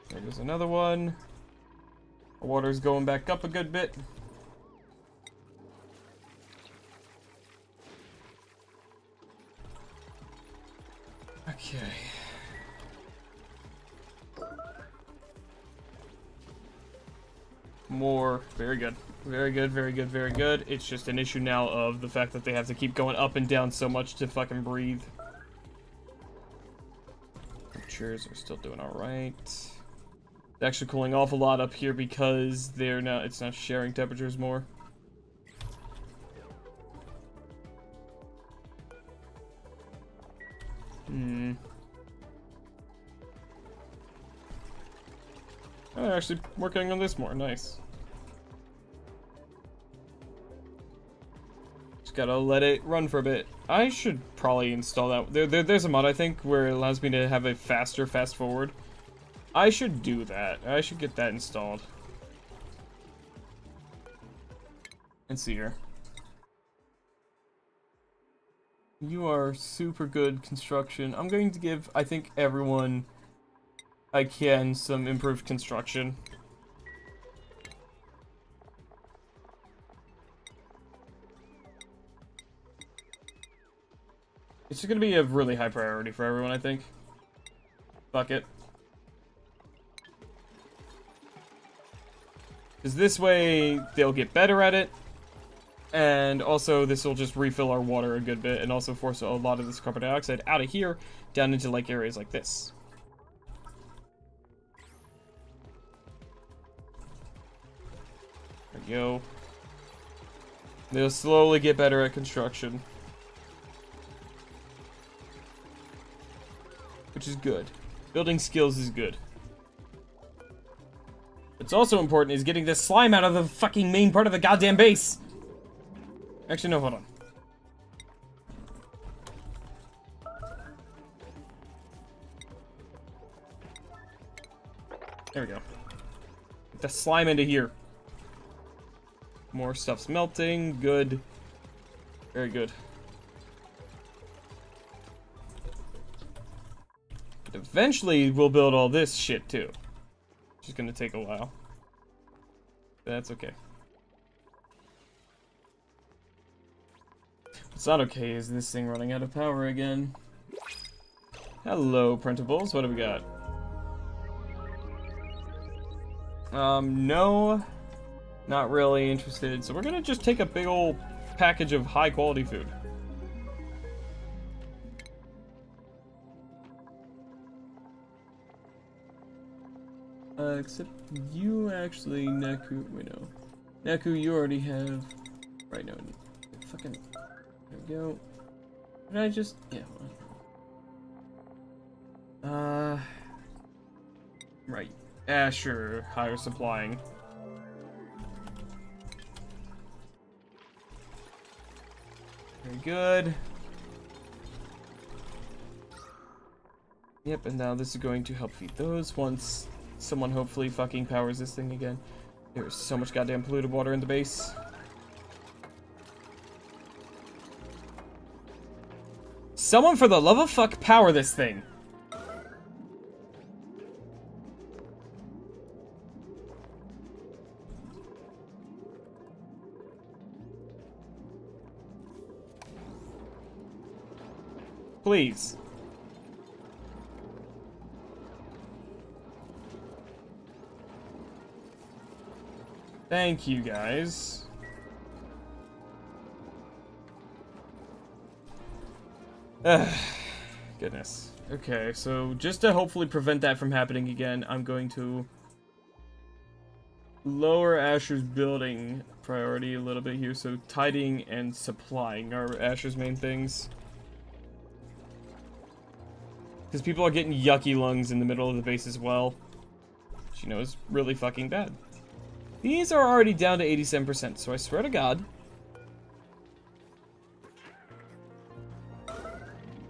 There goes another one. The water's going back up a good bit. Okay. More. Very good. Very good, very good, very good. It's just an issue now of the fact that they have to keep going up and down so much to fucking breathe. Temperatures are still doing alright. It's actually cooling off a lot up here because they're not, it's not sharing temperatures more. Oh, they're actually working on this more. Nice. Just gotta let it run for a bit. I should probably install that. There's a mod, I think, where it allows me to have a faster fast forward. I should do that. I should get that installed. Let's see here. You are super good construction. I'm going to give, I think, everyone I can some improved construction. It's gonna be a really high priority for everyone, I think. Fuck it. Because this way, they'll get better at it. And also, this will just refill our water a good bit, and also force a lot of this carbon dioxide out of here, down into like areas like this. There we go. They'll slowly get better at construction. Which is good. Building skills is good. What's also important is getting this slime out of the fucking main part of the goddamn base. Actually, no, hold on. There we go. Get the slime into here. More stuff's melting. Good. Very good. But eventually, we'll build all this shit, too. Which is gonna take a while. But that's okay. What's not okay is this thing running out of power again. Hello, printables. What have we got? No. Not really interested. So we're gonna just take a big old package of high quality food. Except you actually, Neku, wait no. Neku, you already have, right, no, fucking, there we go. Did I just, yeah, hold Right. Asher, higher supplying. Very good. Yep, and now this is going to help feed those once someone hopefully fucking powers this thing again. There's so much goddamn polluted water in the base. Someone for the love of fuck power this thing. Please. Thank you, guys. Goodness. Okay, so just to hopefully prevent that from happening again, I'm going to lower Asher's building priority a little bit here. So tidying and supplying are Asher's main things. Because people are getting yucky lungs in the middle of the base as well. Which, you know, is really fucking bad. These are already down to 87%, so I swear to God.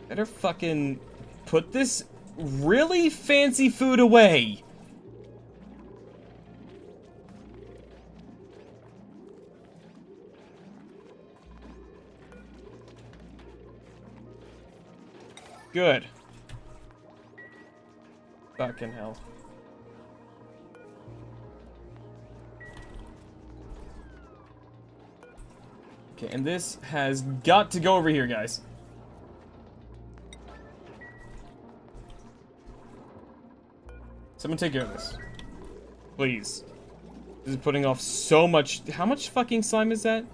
Better fucking put this really fancy food away. Good. Fucking hell. Okay, and this has got to go over here, guys. Someone take care of this. Please. This is putting off so much. How much fucking slime is that?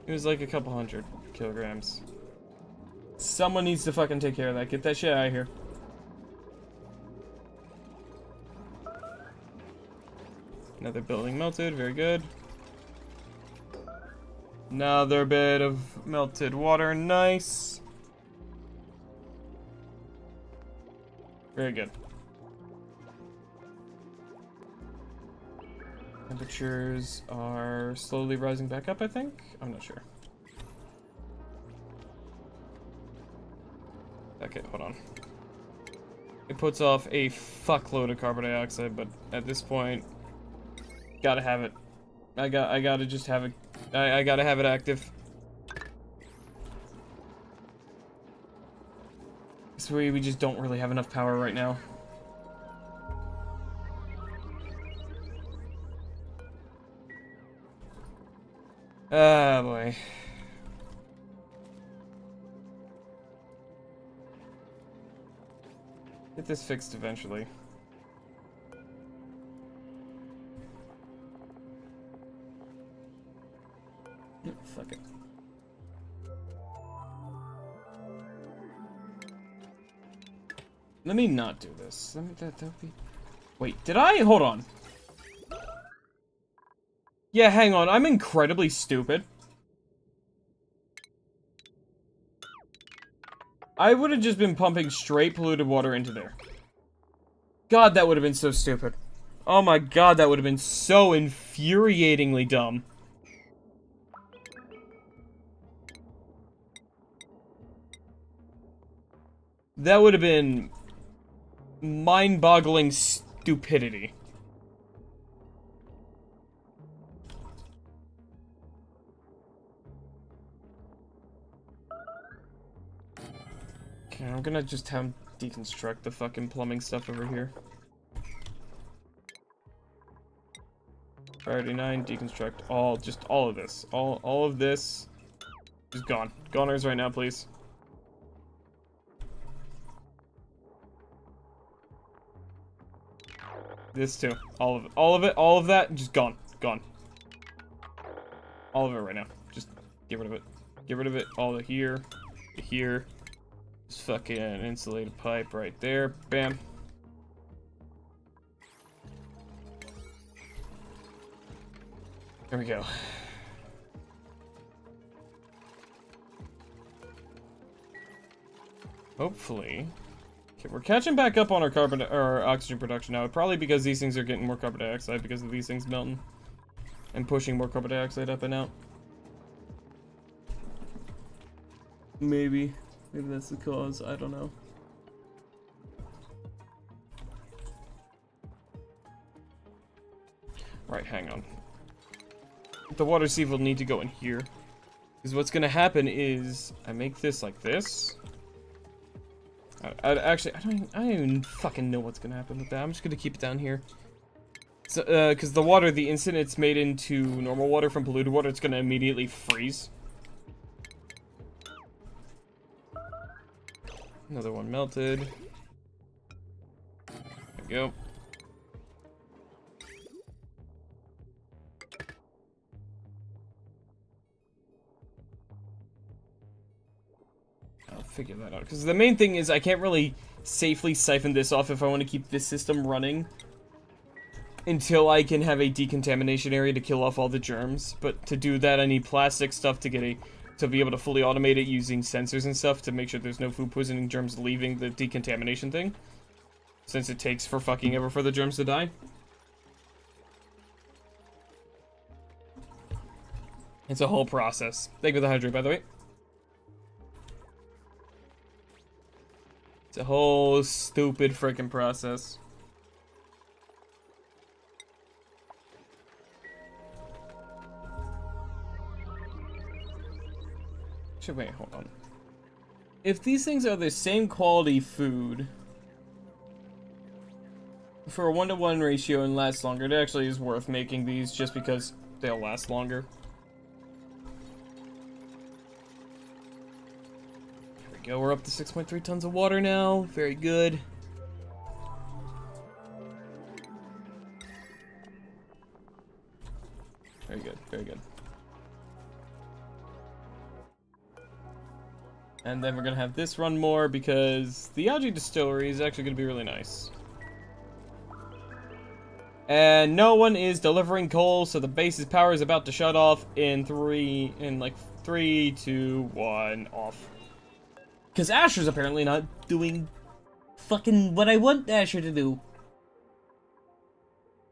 It was like a couple hundred kilograms. Someone needs to fucking take care of that. Get that shit out of here. Another building melted. Very good. Another bit of melted water. Nice. Very good. Temperatures are slowly rising back up, I think. I'm not sure. Okay, hold on. It puts off a fuckload of carbon dioxide, but at this point, gotta have it. I gotta just have it. I gotta have it active. So we just don't really have enough power right now. Ah, boy. Get this fixed eventually. Fuck it. Let me not do this. Let me that'll be. Wait, did I? Hold on. Yeah, hang on. I'm incredibly stupid. I would have just been pumping straight polluted water into there. God, that would have been so stupid. Oh my god, that would have been so infuriatingly dumb. That would have been mind-boggling stupidity. Okay, I'm gonna just have him deconstruct the fucking plumbing stuff over here. Priority 9, deconstruct all of this. All of this is gone. Goners right now, please. This too. All of it, all of that, just gone. Gone. All of it right now. Just get rid of it. Get rid of it. All of here. Here. Just fucking insulated pipe right there. Bam. There we go. Hopefully, Okay, we're catching back up on our oxygen production now. Probably because these things are getting more carbon dioxide because of these things melting. And pushing more carbon dioxide up and out. Maybe. Maybe that's the cause. I don't know. Right, hang on. The water sieve will need to go in here. Because what's going to happen is I make this like this. Actually, I don't even fucking know what's going to happen with that. I'm just going to keep it down here. So, because the water, the instant it's made into normal water from polluted water, it's going to immediately freeze. Another one melted. There we go. I'll figure that out. Because the main thing is I can't really safely siphon this off if I want to keep this system running until I can have a decontamination area to kill off all the germs. But to do that, I need plastic stuff to get to be able to fully automate it using sensors and stuff to make sure there's no food poisoning germs leaving the decontamination thing. Since it takes for fucking ever for the germs to die. It's a whole process. Thank you for the hydrate, by the way. It's a whole stupid freaking process. Wait, hold on. If these things are the same quality food for a 1-to-1 ratio and last longer, it actually is worth making these just because they'll last longer. Here we go, we're up to 6.3 tons of water now. Very good. Very good, very good. And then we're gonna have this run more because the algae distillery is actually gonna be really nice. And no one is delivering coal, so the base's power is about to shut off in 3, 2, 1, off. Because Asher's apparently not doing fucking what I want Asher to do.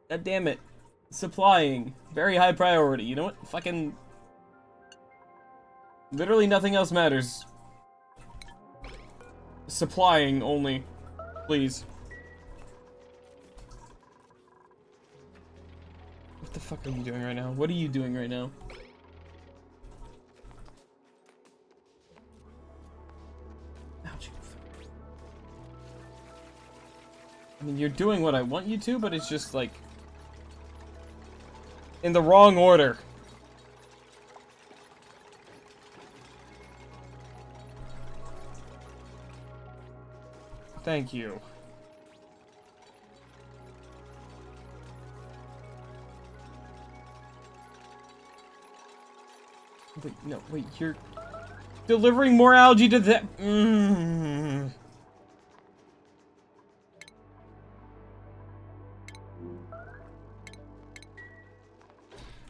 God damn it. Supplying. Very high priority. You know what? Fucking... literally nothing else matters. Supplying only. Please. What the fuck are you doing right now? What are you doing right now? Ouch. I mean, you're doing what I want you to, but it's just like... in the wrong order. Thank you. Wait, no, wait, you're delivering more algae to that.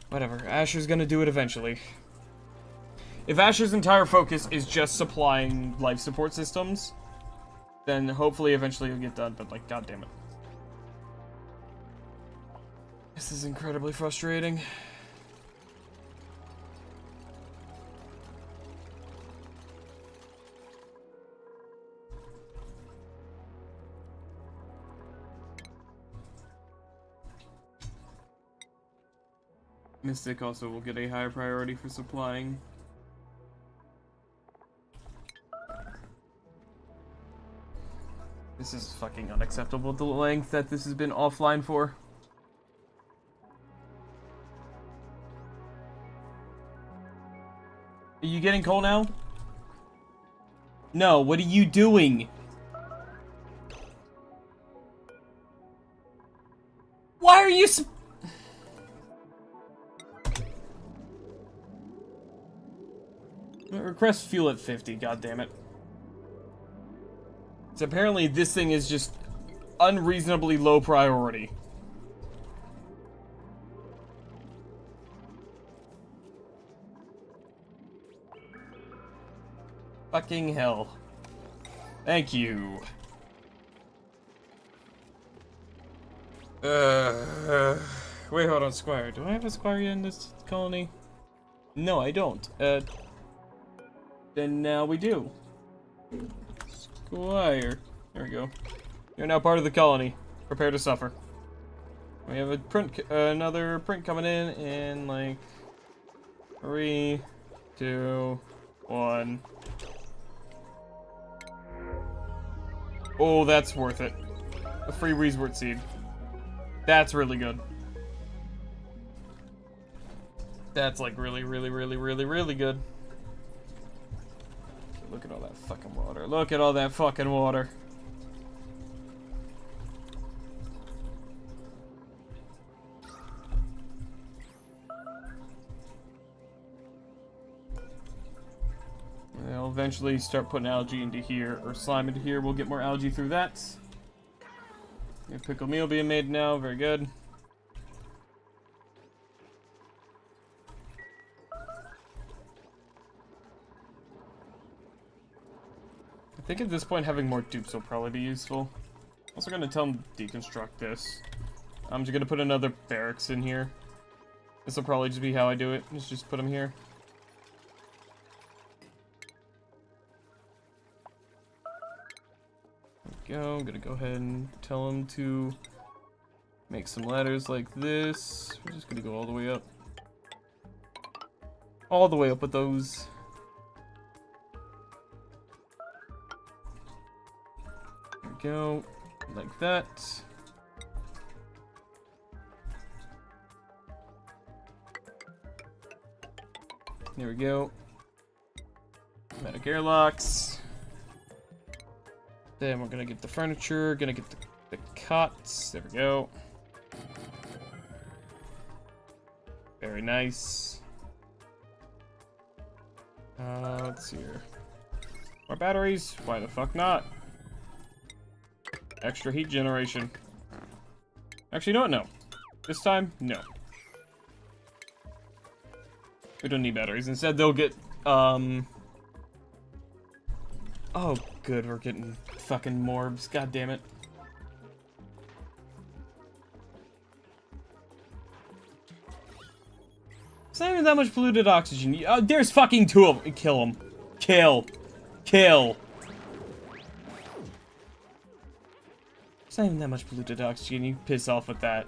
Whatever, Asher's gonna do it eventually. If Asher's entire focus is just supplying life support systems, then hopefully eventually it'll get done, but like, god damn it. This is incredibly frustrating. Mystic also will get a higher priority for supplying. This is fucking unacceptable, the length that this has been offline for. Are you getting coal now? No, what are you doing? Why are you request fuel at 50, god damn it. So apparently this thing is just unreasonably low priority. Fucking hell. Thank you. Uh, Wait, hold on, Squire. Do I have a Squire yet in this colony? No, I don't. Then now we do. Squire. There we go. You're now part of the colony. Prepare to suffer. We have a print, another print coming in like 3, 2, 1. Oh, that's worth it. A free Weeswort seed. That's really good. That's like really, really, really, really, really good. Look at all that fucking water. Look at all that fucking water. I'll eventually start putting algae into here, or slime into here. We'll get more algae through that. A pickled meal being made now. Very good. I think at this point having more dupes will probably be useful. Also gonna tell them to deconstruct this. I'm just gonna put another barracks in here. This will probably just be how I do it. Let's just put them here. There we go. I'm gonna go ahead and tell them to make some ladders like this. We're just gonna go all the way up. All the way up with those. Go like that. There we go. Automatic airlocks. Then we're gonna get the furniture, gonna get the cots. There we go. Very nice. Let's see here. More batteries? Why the fuck not? Extra heat generation. Actually, no. This time, no. We don't need batteries. Instead, they'll get, Oh, good. We're getting fucking morbs. God damn it. It's not even that much polluted oxygen. Oh, there's fucking 2 of them. Kill them. Kill. Kill. It's not even that much polluted oxygen. You piss off with that.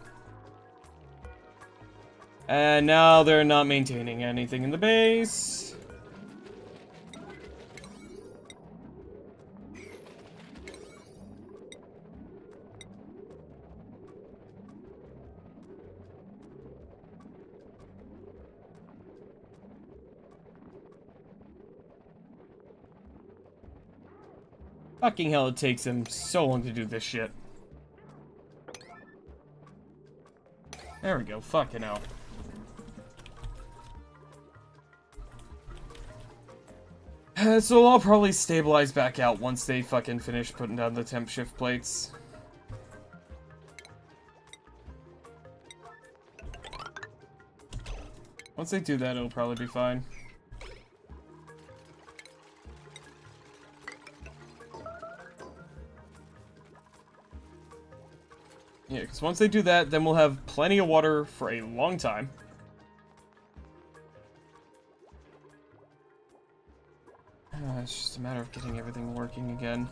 And now they're not maintaining anything in the base. Fucking hell, it takes them so long to do this shit. There we go, fucking hell. So I'll probably stabilize back out once they fucking finish putting down the temp shift plates. Once they do that, it'll probably be fine. Yeah, because once they do that, then we'll have plenty of water for a long time. It's just a matter of getting everything working again.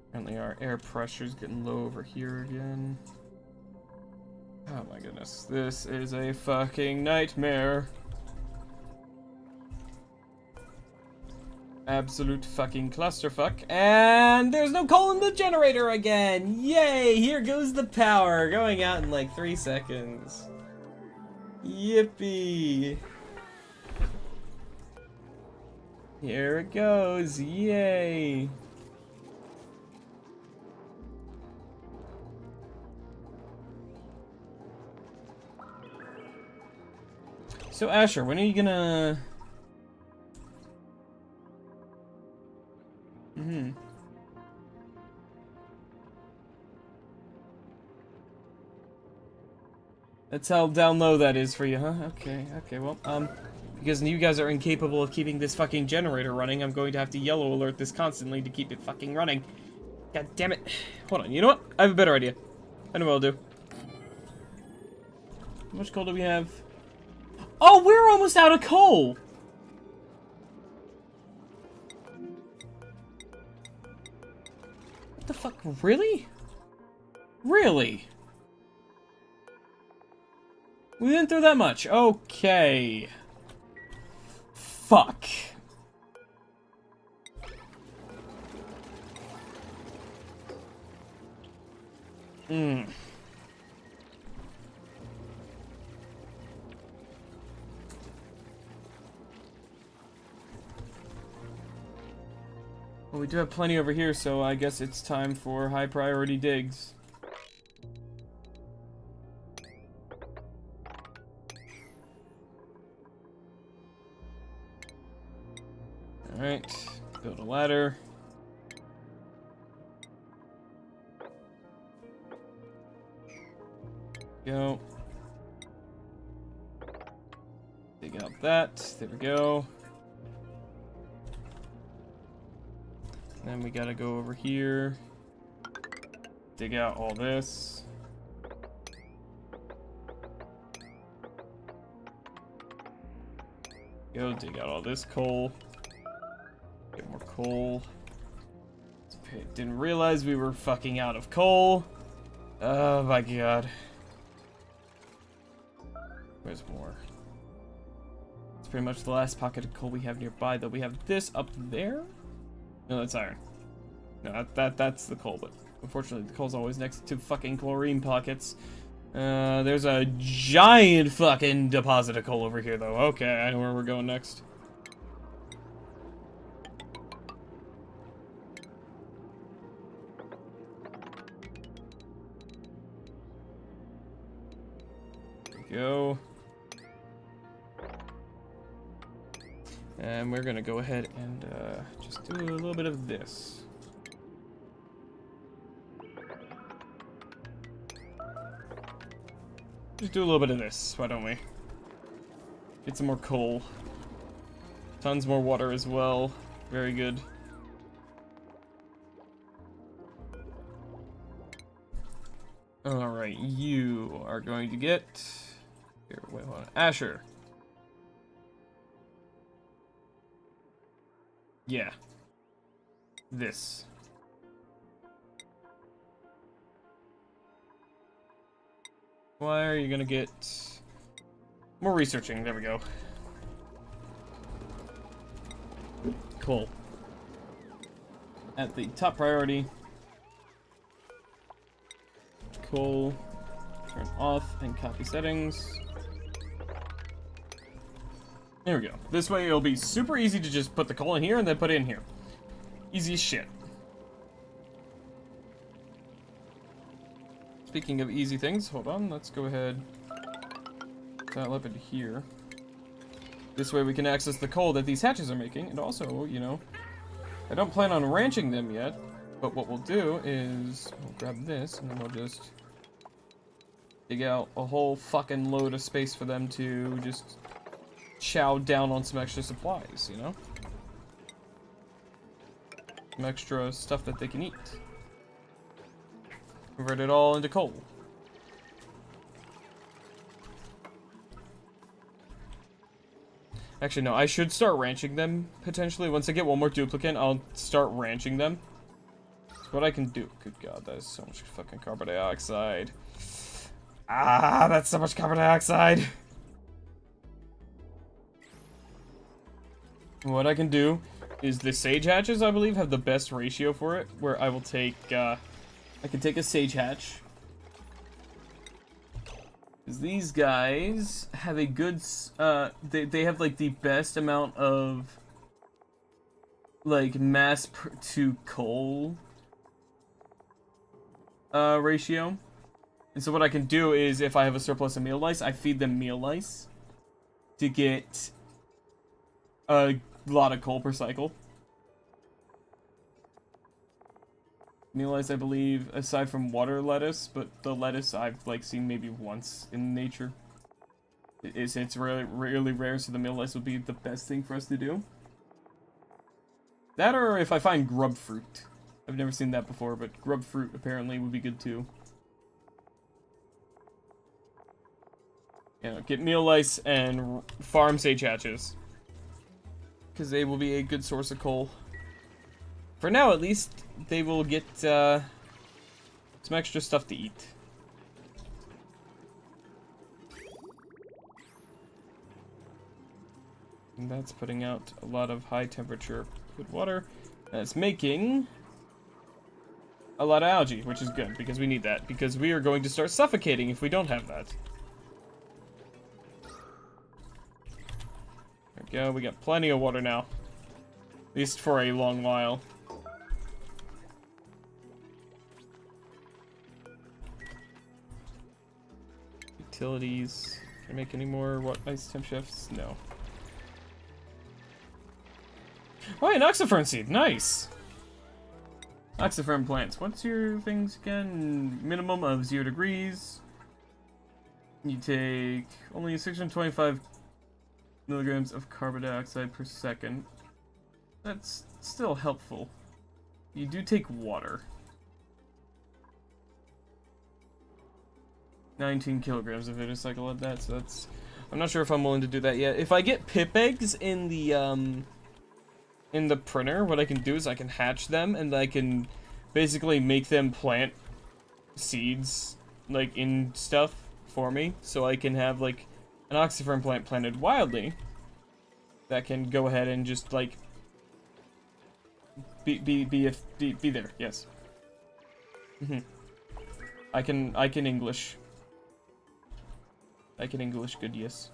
Apparently our air pressure's getting low over here again. Oh my goodness, this is a fucking nightmare. Absolute fucking clusterfuck. And there's no coal in the generator again! Yay! Here goes the power, going out in like 3 seconds. Yippee! Here it goes, yay! So Asher, when are you gonna... That's how down low that is for you, huh? Okay, well, because you guys are incapable of keeping this fucking generator running, I'm going to have to yellow alert this constantly to keep it fucking running. God damn it. Hold on, you know what? I have a better idea. I know what I'll do. How much coal do we have? Oh, we're almost out of coal! What the fuck? Really? Really? We didn't throw that much. Okay. Fuck. Hmm. Well, we do have plenty over here, so I guess it's time for high priority digs. Alright, build a ladder. Go. Dig out that. There we go. Then we gotta go over here. Dig out all this. Go dig out all this coal. Get more coal. Didn't realize we were fucking out of coal. Oh my god. Where's more? It's pretty much the last pocket of coal we have nearby, though. We have this up there? No, that's iron. No, that's the coal, but unfortunately the coal's always next to fucking chlorine pockets. There's a giant fucking deposit of coal over here, though. Okay, I know where we're going next. There we go. And we're gonna go ahead and just do a little bit of this. Just do a little bit of this, why don't we? Get some more coal. Tons more water as well. Very good. Alright, you are going to get... Here, wait, hold on. Asher. Yeah. This. Why are you gonna get more researching? There we go. Cool. At the top priority. Cool. Turn off and copy settings. There we go. This way it'll be super easy to just put the coal in here and then put it in here. Easy as shit. Speaking of easy things, hold on, let's go ahead. Dial up into here. This way we can access the coal that these hatches are making, and also, you know, I don't plan on ranching them yet, but what we'll do is, we'll grab this, and then we'll just dig out a whole fucking load of space for them to just chow down on some extra supplies, you know? Some extra stuff that they can eat. Convert it all into coal. Actually, no, I should start ranching them, potentially. Once I get one more duplicate, I'll start ranching them. That's what I can do. Good god, that is so much fucking carbon dioxide. Ah, that's so much carbon dioxide. What I can do is the sage hatches, I believe, have the best ratio for it, where I will take, I can take a sage hatch. Because these guys have a good, they have, like, the best amount of, like, mass to coal, ratio. And so what I can do is, if I have a surplus of meal lice, I feed them meal lice to get a lot of coal per cycle. Meal lice, I believe, aside from water lettuce, but the lettuce I've, like, seen maybe once in nature. It's really, really rare, so the meal lice would be the best thing for us to do. That, or if I find grub fruit. I've never seen that before, but grub fruit apparently would be good too. Yeah, get meal lice and farm sage hatches. Because they will be a good source of coal. For now, at least, they will get some extra stuff to eat. And that's putting out a lot of high temperature good water. And it's making a lot of algae, which is good, because we need that. Because we are going to start suffocating if we don't have that. There we go, we got plenty of water now. At least for a long while. Utilities. Can I make any more ice temp shifts? No. Oh, an oxyfern seed. Nice. Oxyfern plants. What's your things again? Minimum of 0 degrees. You take only 625 milligrams of carbon dioxide per second. That's still helpful. You do take water. 19 kilograms of cycle at that, so that's... I'm not sure if I'm willing to do that yet. If I get pip eggs in the printer, what I can do is I can hatch them, and I can basically make them plant seeds, like, in stuff for me. So I can have, like, an oxyfern plant planted wildly that can go ahead and just, like, be there, yes. I can English. I can English good, yes.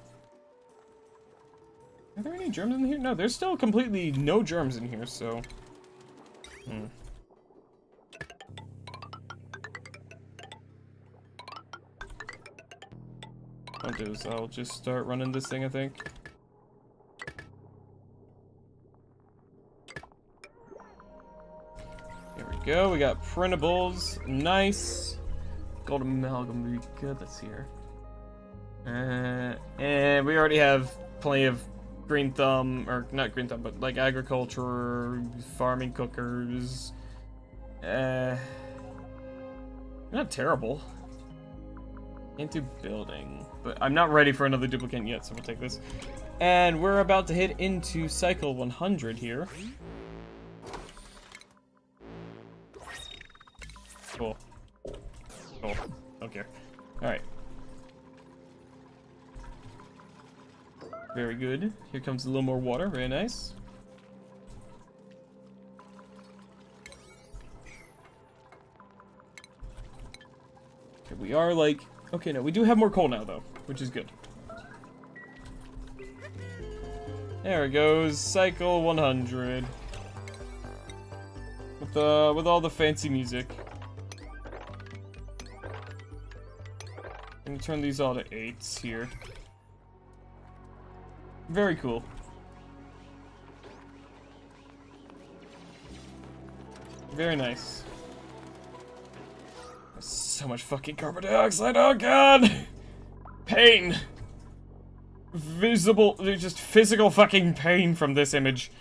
Are there any germs in here? No, there's still completely no germs in here, so... What I'll do is I'll just start running this thing, I think. There we go, we got printables. Nice. Gold amalgam would be good, that's here. And we already have plenty of green thumb, or not green thumb, but like agriculture, farming cookers. Not terrible. Into building, but I'm not ready for another duplicate yet, so we'll take this. And we're about to hit into cycle 100 here. Cool. Cool. Don't care. Alright. Very good. Here comes a little more water. Very nice. Okay, we are like... Okay, no, we do have more coal now, though, which is good. There it goes. Cycle 100. With all the fancy music. I'm gonna turn these all to 8s here. Very cool. Very nice. There's so much fucking carbon dioxide, oh god! Pain! Visible, just physical fucking pain from this image.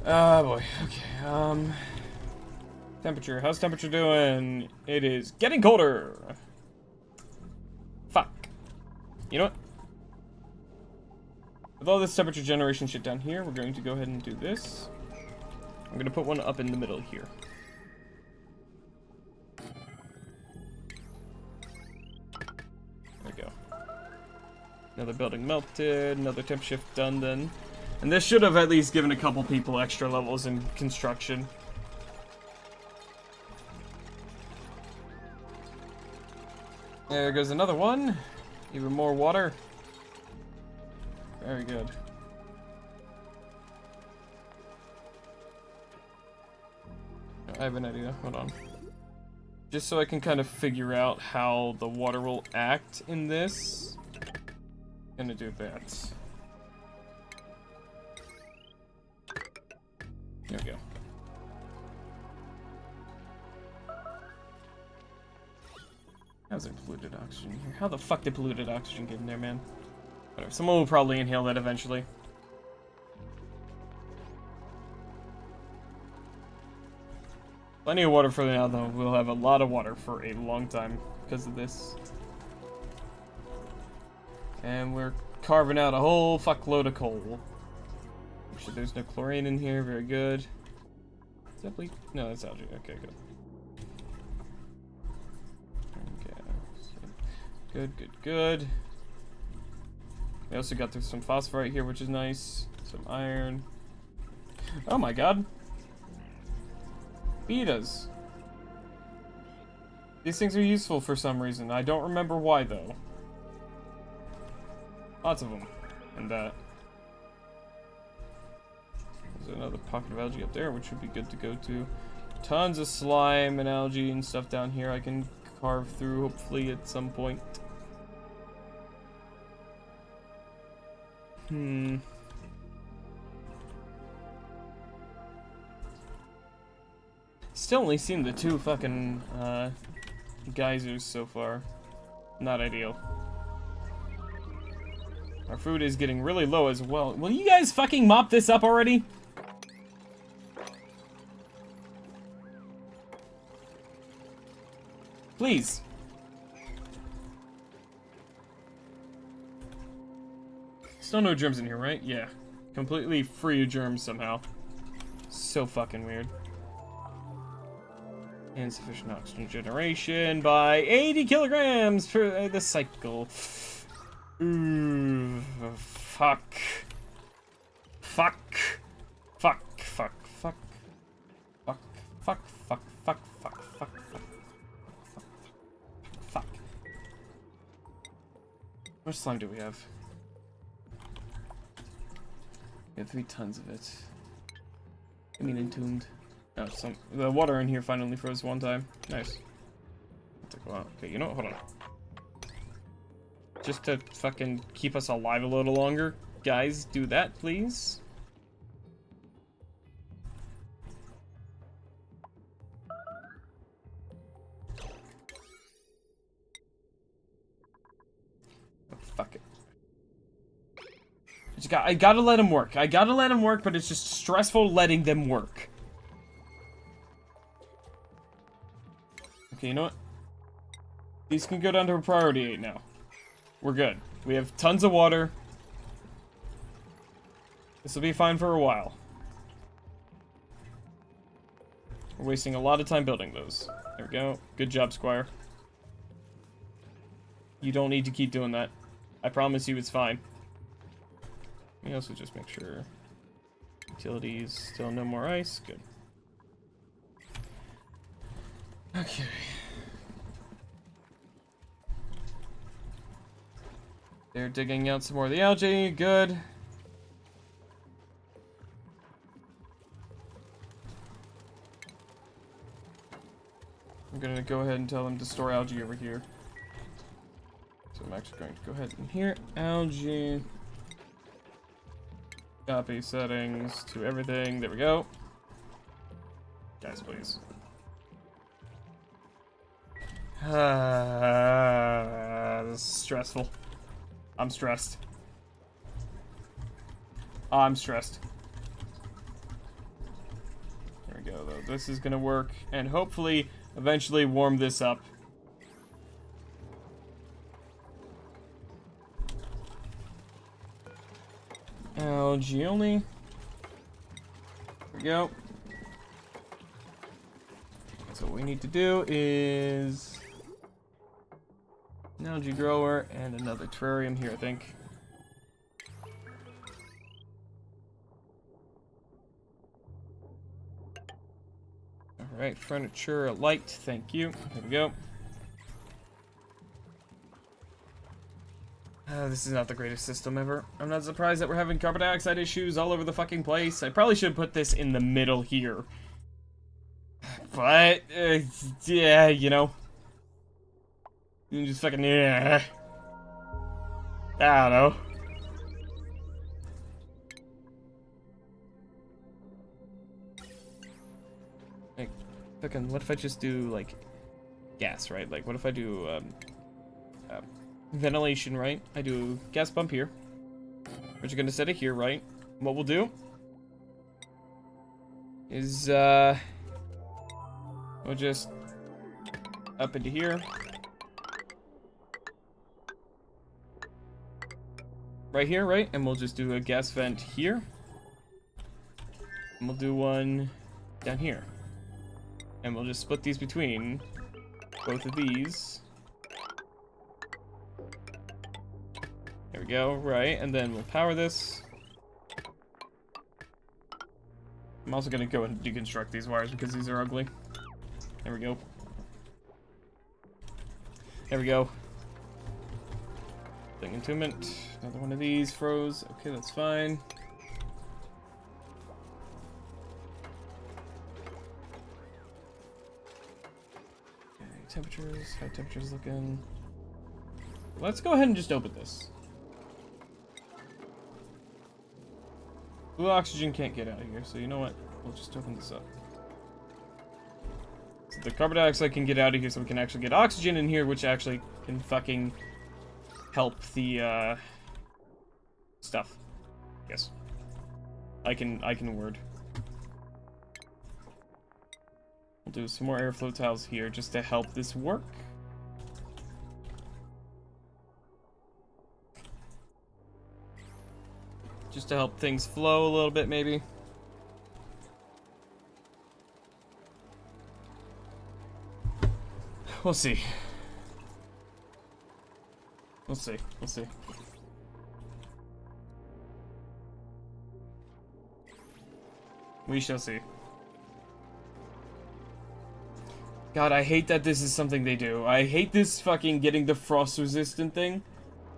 Oh boy, okay, temperature, how's temperature doing? It is getting colder! Fuck. You know what? With all this temperature generation shit down here, we're going to go ahead and do this. I'm gonna put one up in the middle here. There we go. Another building melted, another temp shift done then. And this should have at least given a couple people extra levels in construction. There goes another one. Even more water. Very good. I have an idea. Hold on. Just so I can kind of figure out how the water will act in this. I'm gonna do that. There we go. How's there polluted oxygen here? How the fuck did polluted oxygen get in there, man? Whatever. Someone will probably inhale that eventually. Plenty of water for now, though. We'll have a lot of water for a long time because of this. And we're carving out a whole fuckload of coal. Make sure there's no chlorine in here. Very good. Is that bleach? No, that's algae. Okay, good. Okay. Good, good, good. We also got some phosphorite here, which is nice. Some iron. Oh my god. Betas. These things are useful for some reason. I don't remember why, though. Lots of them. And there's another pocket of algae up there, which would be good to go to. Tons of slime and algae and stuff down here I can carve through, hopefully, at some point. Still only seen the 2 fucking, geysers so far. Not ideal. Our food is getting really low as well. Will you guys fucking mop this up already? Please. Still no germs in here, right? Yeah. Completely free of germs somehow. So fucking weird. Insufficient oxygen generation by 80 kilograms per the cycle. Ooh, fuck. Fuck. Fuck. Fuck. Fuck. Fuck. Fuck. Fuck. Fuck. Fuck. Fuck. Fuck. Fuck. How much slime do we have? We have 3 tons of it. I mean, entombed. Oh, the water in here finally froze one time. Nice. Took a while. Okay, you know what? Hold on. Just to fucking keep us alive a little longer. Guys, do that, please. Oh, fuck it. I gotta let them work. I gotta let them work, but it's just stressful letting them work. Okay, you know what? These can go down to a priority 8 now. We're good. We have tons of water. This will be fine for a while. We're wasting a lot of time building those. There we go. Good job, Squire. You don't need to keep doing that. I promise you it's fine. Let me also just make sure. Utilities, still no more ice. Good. Okay. They're digging out some more of the algae. Good. I'm gonna go ahead and tell them to store algae over here. So I'm actually going to go ahead and here. Algae. Copy settings to everything. There we go. Guys, please. This is stressful. I'm stressed. I'm stressed. There we go, though. This is gonna work, and hopefully, eventually warm this up. Algae only. There we go. So what we need to do is an algae grower and another terrarium here, I think. Alright, furniture, a light, thank you. There we go. This is not the greatest system ever. I'm not surprised that we're having carbon dioxide issues all over the fucking place. I probably should put this in the middle here. But, yeah, you know. You just fucking, yeah. I don't know. Like, fucking, what if I just do, like, gas, right? Like, what if I do ventilation, right? I do gas pump here. We're just gonna set it here, right? What we'll do is we'll just up into here. Right here, right? And we'll just do a gas vent here. And we'll do one down here. And we'll just split these between both of these. There we go, right, and then we'll power this. I'm also gonna go and deconstruct these wires because these are ugly. There we go. There we go. Thing entombment. Another one of these froze. Okay, that's fine. Okay, temperatures, high temperatures looking. Let's go ahead and just open this. Blue oxygen can't get out of here, so you know what? We'll just open this up. So the carbon dioxide can get out of here, so we can actually get oxygen in here, which actually can fucking help the stuff. Yes. I can word. We'll do some more airflow tiles here just to help this work. Just to help things flow a little bit, maybe. We'll see. We'll see. We'll see. We shall see. God, I hate that this is something they do. I hate this fucking getting the frost-resistant thing.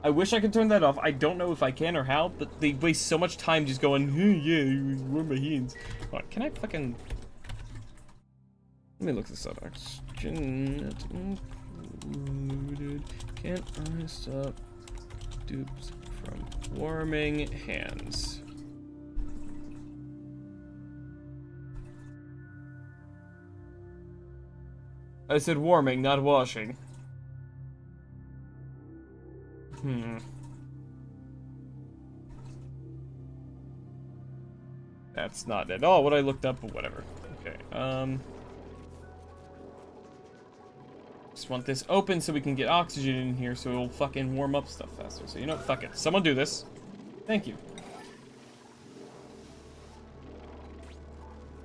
I wish I could turn that off. I don't know if I can or how, but they waste so much time just going, yeah, warm my hands. What, can I fucking... Let me look this up. Oxygen included. Can't I stop dupes from warming hands? I said warming, not washing. That's not at all what I looked up, but whatever. Okay, just want this open so we can get oxygen in here so it'll fucking warm up stuff faster. So, you know, fuck it. Someone do this. Thank you.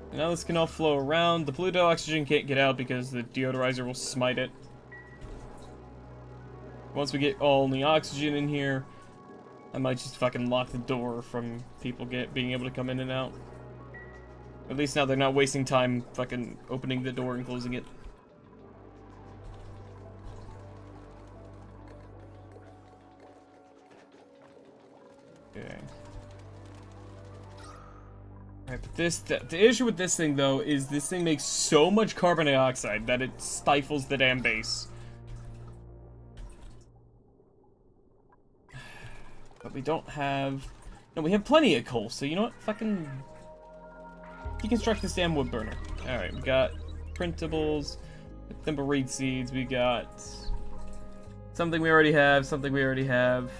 And now this can all flow around. The polluted oxygen can't get out because the deodorizer will smite it. Once we get all the oxygen in here, I might just fucking lock the door from people being able to come in and out. At least now they're not wasting time fucking opening the door and closing it. Okay. Alright, but the issue with this thing, though, is this thing makes so much carbon dioxide that it stifles the damn base. But we don't have... No, we have plenty of coal, so you know what? Fucking... deconstruct this damn wood burner. Alright, we got printables, thimbleweed seeds, we got... something we already have, something we already have.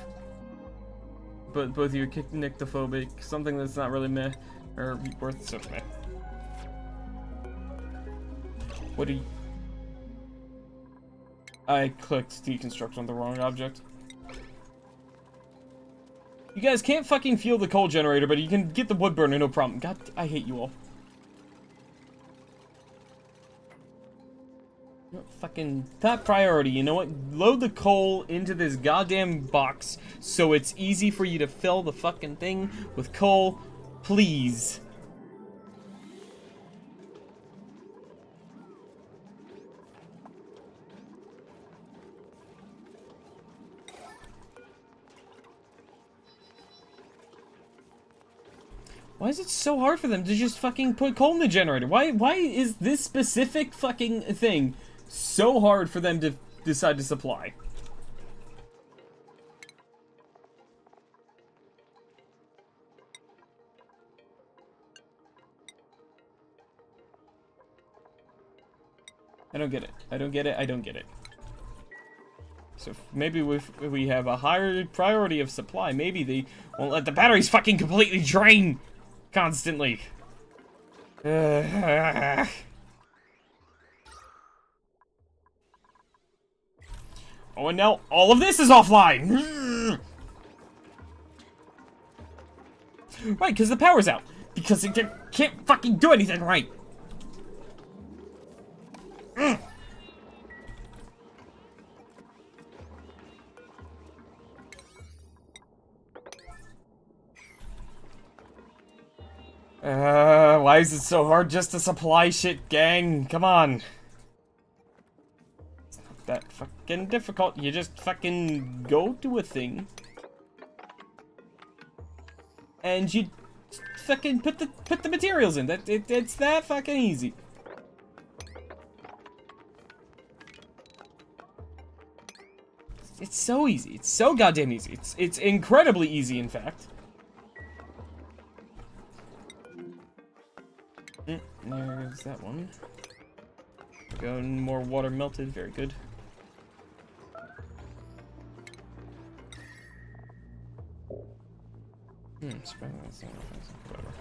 But both of you are nyctophobic, something that's not really meh, or worth so meh. What do you... I clicked deconstruct on the wrong object. You guys can't fucking fuel the coal generator, but you can get the wood burner, no problem. God, I hate you all. No, fucking top priority, you know what? Load the coal into this goddamn box so it's easy for you to fill the fucking thing with coal, please. Why is it so hard for them to just fucking put coal in the generator? Why is this specific fucking thing so hard for them to decide to supply? I don't get it. I don't get it. I don't get it. So maybe if we have a higher priority of supply, maybe they won't let the batteries fucking completely drain constantly. Oh, and now all of this is offline! Right, because the power's out. Because it can't fucking do anything right. Why is it so hard just to supply shit, gang? Come on. It's not that fucking difficult. You just fucking go to a thing. And you fucking put the materials in. It's that fucking easy. It's so easy. It's so goddamn easy. It's incredibly easy, in fact. There's that one. Go, more water melted. Very good. Whatever.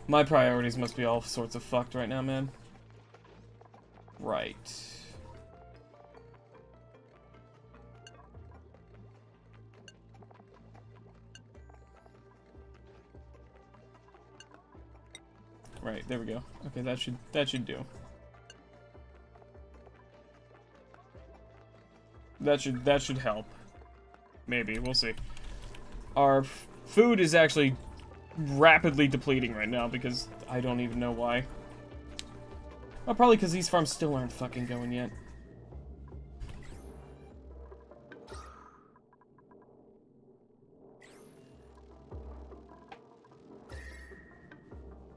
My priorities must be all sorts of fucked right now, man. Right. Right, there we go. Okay, that should do. That should help. Maybe, we'll see. Our food is actually rapidly depleting right now because I don't even know why. Well, probably because these farms still aren't fucking going yet.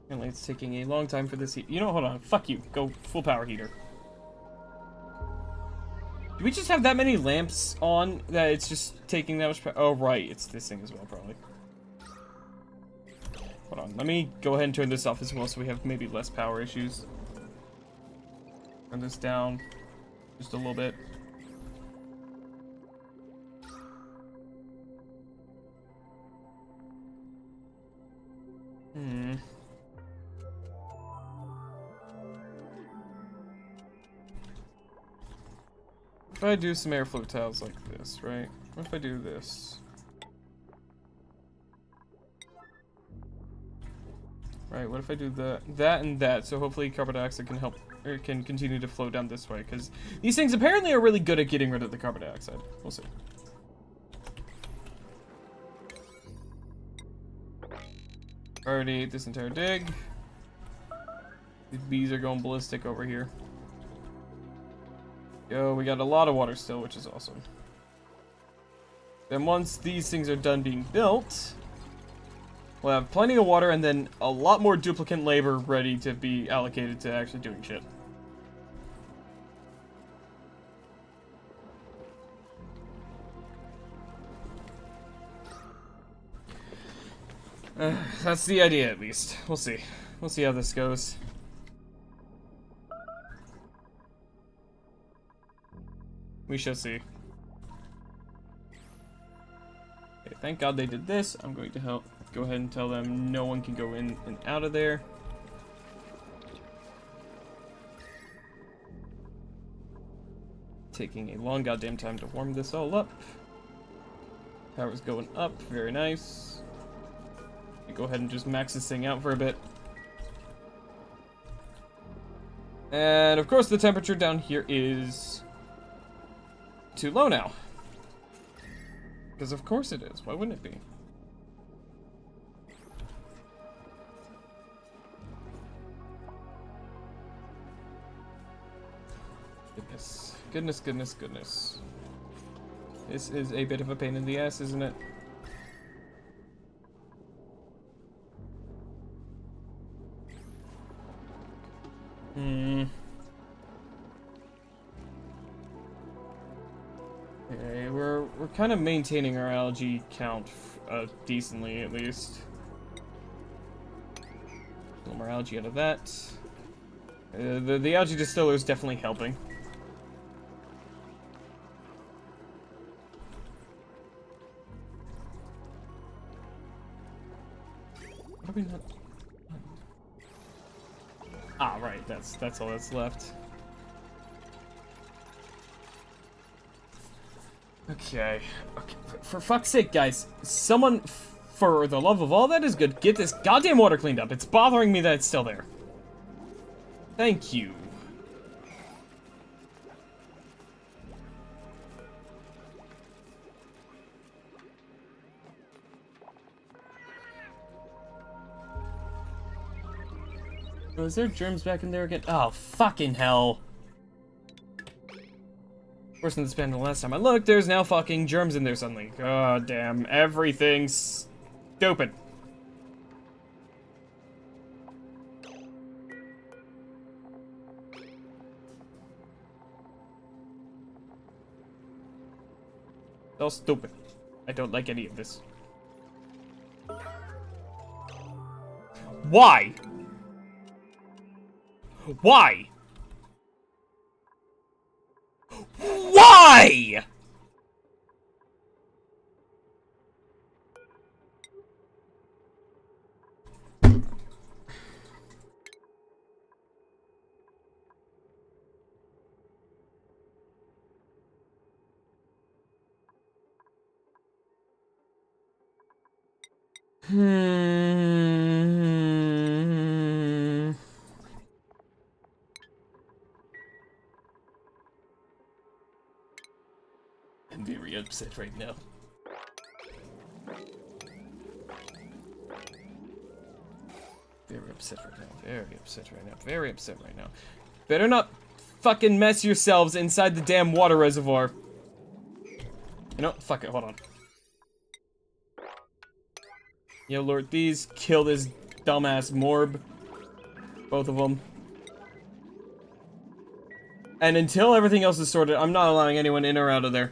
Apparently it's taking a long time for this heat. You know, hold on. Fuck you. Go full power heater. Do we just have that many lamps on that it's just taking that much power? Oh, right. It's this thing as well, probably. Hold on. Let me go ahead and turn this off as well so we have maybe less power issues. Turn this down just a little bit. If I do some airflow tiles like this, right? What if I do this? Right, what if I do that and that? So hopefully carbon dioxide can help, or can continue to flow down this way, because these things apparently are really good at getting rid of the carbon dioxide. We'll see. Already ate this entire dig. These bees are going ballistic over here. Yo, we got a lot of water still, which is awesome. Then once these things are done being built, we'll have plenty of water and then a lot more duplicate labor ready to be allocated to actually doing shit. That's the idea, at least. We'll see. We'll see how this goes. We shall see. Okay, thank God they did this. I'm going to go ahead and tell them no one can go in and out of there. Taking a long goddamn time to warm this all up. Power's going up. Very nice. Go ahead and just max this thing out for a bit. And of course the temperature down here is too low now. Because of course it is. Why wouldn't it be? Goodness. Goodness, goodness, goodness. This is a bit of a pain in the ass, isn't it? Okay, we're kind of maintaining our algae count decently, at least. more algae out of that. The algae distiller is definitely helping. What are we not? Ah, right. That's all that's left. Okay. Okay. For fuck's sake, guys, someone, for the love of all that is good, get this goddamn water cleaned up. It's bothering me that it's still there. Thank you. Oh, is there germs back in there again? Oh, fucking hell. Worse than this been the last time I looked, there's now fucking germs in there suddenly. God damn, everything's stupid. It's all stupid. I don't like any of this. Why? Why? Why? I'm very upset right now. Very upset right now. Very upset right now. Very upset right now. Better not fucking mess yourselves inside the damn water reservoir. You know, fuck it, hold on. Yo, Lord, these kill this dumbass morb. Both of them. And until everything else is sorted, I'm not allowing anyone in or out of there.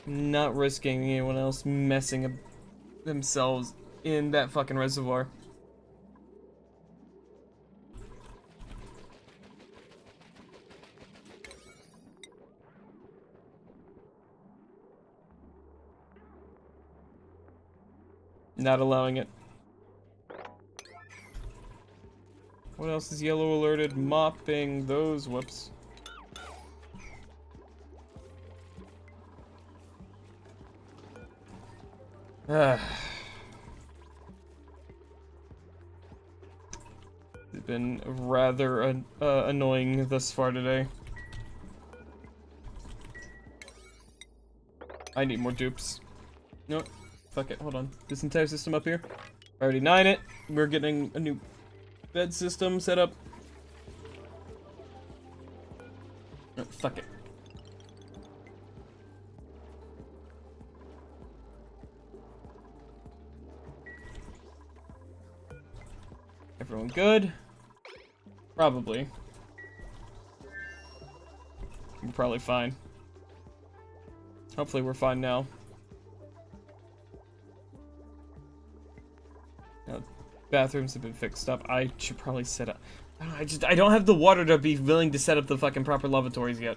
Not risking anyone else messing themselves in that fucking reservoir. Not allowing it. What else is yellow alerted? Mopping those. Whoops. It's been rather annoying thus far today. I need more dupes. Nope. Fuck it. Hold on. This entire system up here. I already 9 it. We're getting a new bed system set up. Oh, fuck it. Everyone good? Probably. We're probably fine. Hopefully we're fine now. Bathrooms have been fixed up. I should probably set up. I don't have the water to be willing to set up the fucking proper lavatories yet.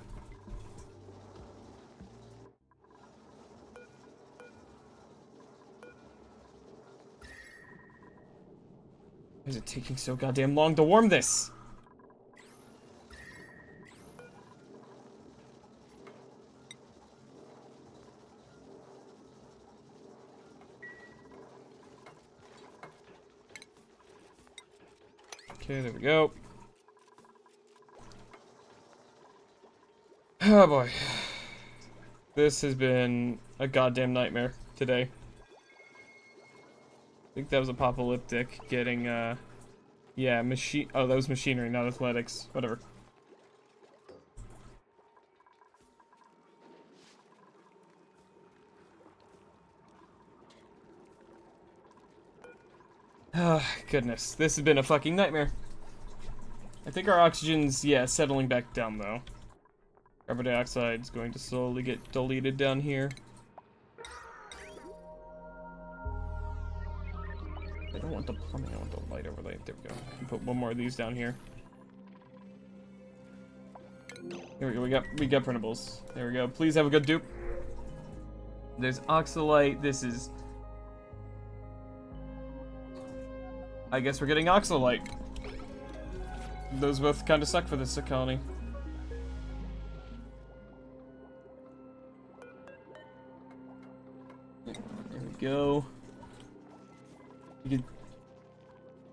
Why is it taking so goddamn long to warm this? Okay, there we go. Oh boy. This has been a goddamn nightmare today. I think that was apocalyptic getting, yeah, machine. Oh, that was machinery, not athletics. Whatever. Oh, goodness. This has been a fucking nightmare. I think our oxygen's, yeah, settling back down, though. Carbon dioxide's going to slowly get deleted down here. I don't want want the plumbing, I want the light overlay. There we go. I can put one more of these down here. Here we go, we got printables. There we go. Please have a good dupe. There's oxalite. This is... I guess we're getting oxalite. Those both kind of suck for this colony. There we go.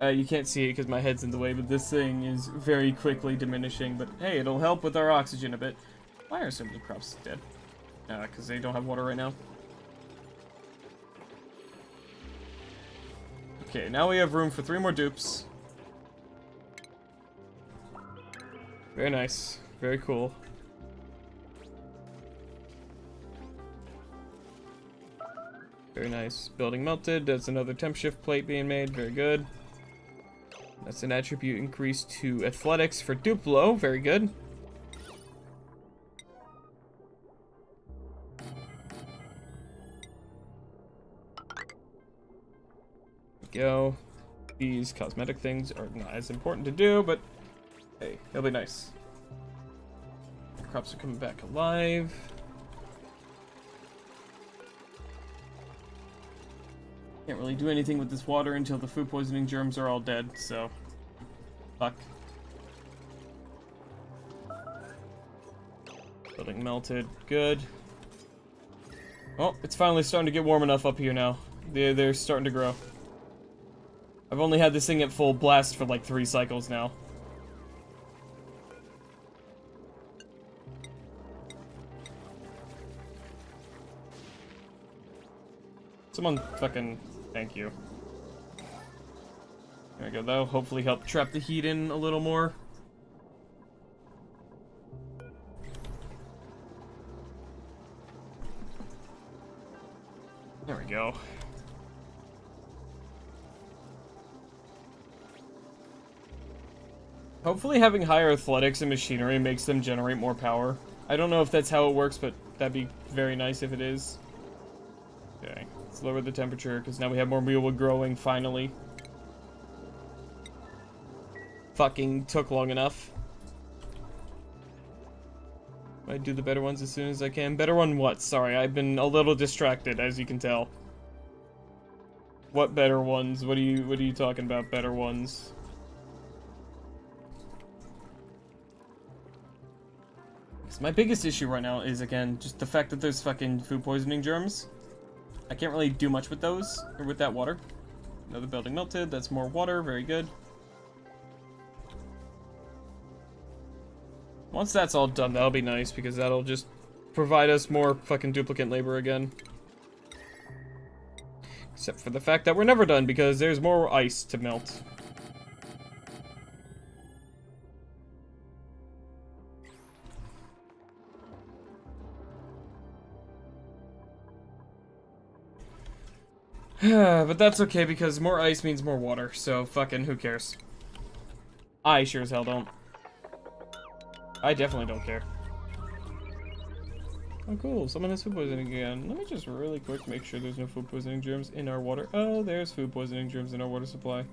You can't see it because my head's in the way, but this thing is very quickly diminishing. But hey, it'll help with our oxygen a bit. Why are so many crops dead? Because they don't have water right now. Okay, now we have room for 3 more dupes. Very nice. Very cool. Very nice. Building melted. That's another temp shift plate being made. Very good. That's an attribute increase to athletics for Duplo. Very good. Go. These cosmetic things are not as important to do, but hey, it'll be nice. The crops are coming back alive. Can't really do anything with this water until the food poisoning germs are all dead, so fuck. Building melted, good. Well, it's finally starting to get warm enough up here now. They're starting to grow. I've only had this thing at full blast for like 3 cycles now. Someone fucking... Thank you. There we go, that'll hopefully help trap the heat in a little more. There we go. Hopefully having higher athletics and machinery makes them generate more power. I don't know if that's how it works, but that'd be very nice if it is. Okay, let's lower the temperature, because now we have more mealwood growing, finally. Fucking took long enough. I do the better ones as soon as I can. Better one what? Sorry, I've been a little distracted, as you can tell. What better ones? What are you talking about, better ones? My biggest issue right now is, again, just the fact that there's fucking food poisoning germs. I can't really do much with those, or with that water. Another building melted, that's more water, very good. Once that's all done, that'll be nice, because that'll just provide us more fucking duplicate labor again. Except for the fact that we're never done, because there's more ice to melt. But that's okay, because more ice means more water, so fucking who cares? I sure as hell don't. I definitely don't care. Oh cool, someone has food poisoning again. Let me just really quick make sure there's no food poisoning germs in our water. Oh, there's food poisoning germs in our water supply.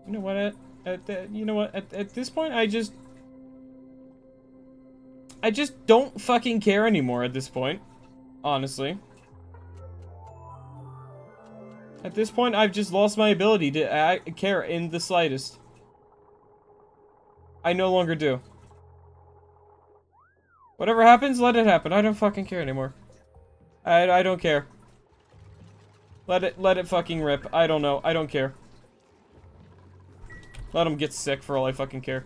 You know what, at this point, I just don't fucking care anymore at this point. Honestly. At this point, I've just lost my ability to care in the slightest. I no longer do. Whatever happens, let it happen. I don't fucking care anymore. I don't care. Let it fucking rip. I don't know. I don't care. Let them get sick for all I fucking care.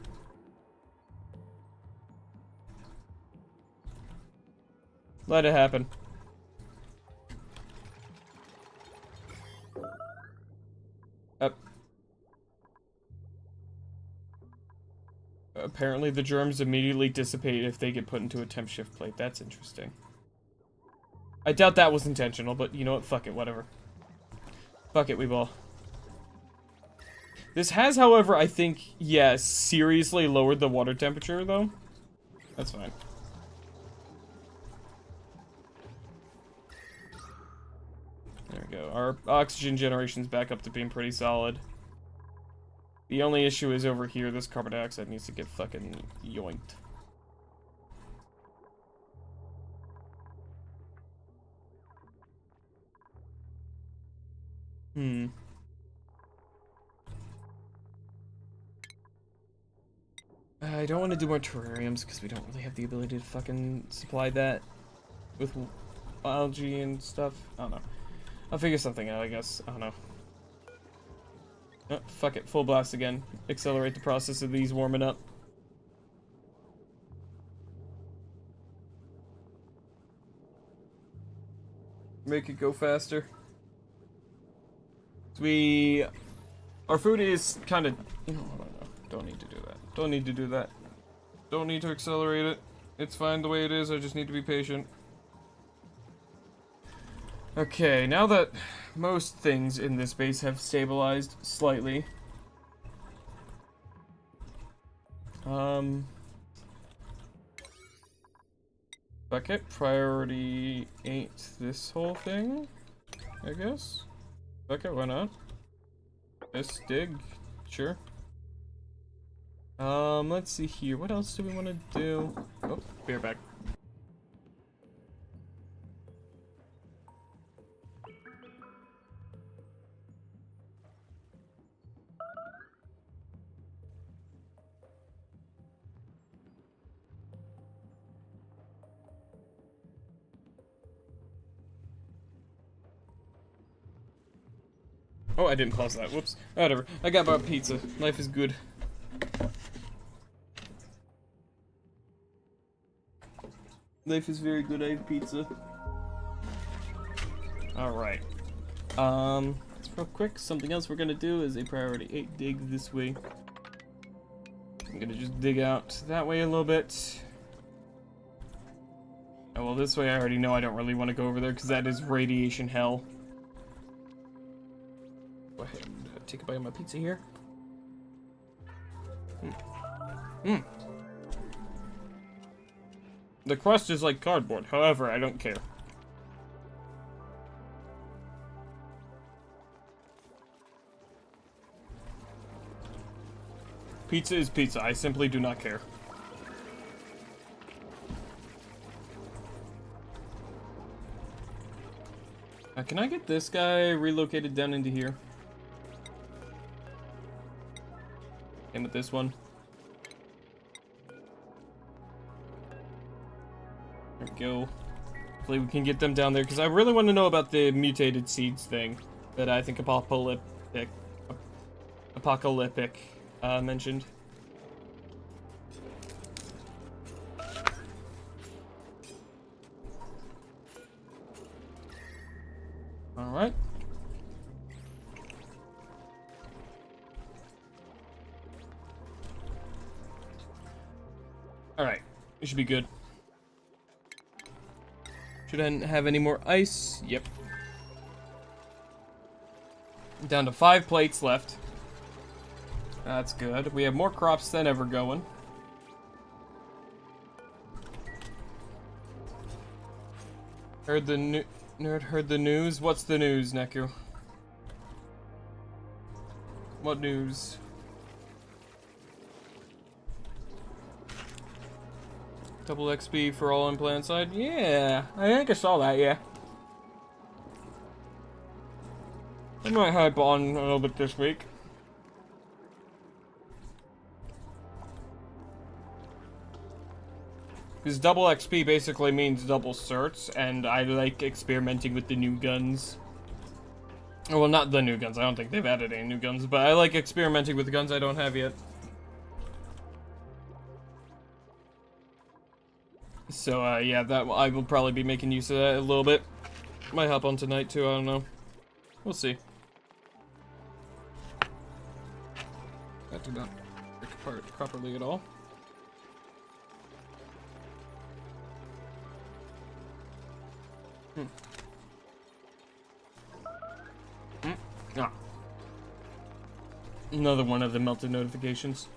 Let it happen. Apparently the germs immediately dissipate if they get put into a temp shift plate. That's interesting. I doubt that was intentional, but you know what? Fuck it, whatever. Fuck it, we ball. This has, however, I think, yeah, seriously lowered the water temperature, though. That's fine. There our oxygen generation's back up to being pretty solid. The only issue is over here, this carbon dioxide needs to get fucking yoinked. I don't want to do more terrariums because we don't really have the ability to fucking supply that with algae and stuff. I don't know. I'll figure something out, I guess. I don't know. Oh, fuck it. Full blast again. Accelerate the process of these warming up. Make it go faster. Our food is kind of... No, don't need to do that. Don't need to do that. Don't need to accelerate it. It's fine the way it is, I just need to be patient. Okay, now that most things in this base have stabilized slightly. Bucket priority ain't this whole thing, I guess. Bucket, why not? Let's dig, sure. Let's see here. What else do we want to do? Oh, bear back. Oh, I didn't pause that. Whoops. Whatever. I got my pizza. Life is good. Life is very good. I have pizza. Alright. Real quick, something else we're gonna do is a priority 8 dig this way. I'm gonna just dig out that way a little bit. Oh, well, this way I already know I don't really want to go over there because that is radiation hell. Go ahead and take a bite of my pizza here. The crust is like cardboard, however, I don't care. Pizza is pizza, I simply do not care. Can I get this guy relocated down into here? And with this one. There we go. Hopefully we can get them down there, because I really want to know about the mutated seeds thing that I think Apocalyptic mentioned. Alright. Alright, it should be good. Shouldn't have any more ice. Yep. Down to 5 plates left. That's good. We have more crops than ever going. Heard the nerd heard the news? What's the news, Neku? What news? Double XP for all on plan side? Yeah, I think I saw that, yeah. I might hype on a little bit this week. Because double XP basically means double certs, and I like experimenting with the new guns. Well, not the new guns, I don't think they've added any new guns, but I like experimenting with the guns I don't have yet. So, yeah, that I will probably be making use of that a little bit. Might hop on tonight, too, I don't know. We'll see. That did not break apart properly at all. Ah. Another one of the melted notifications.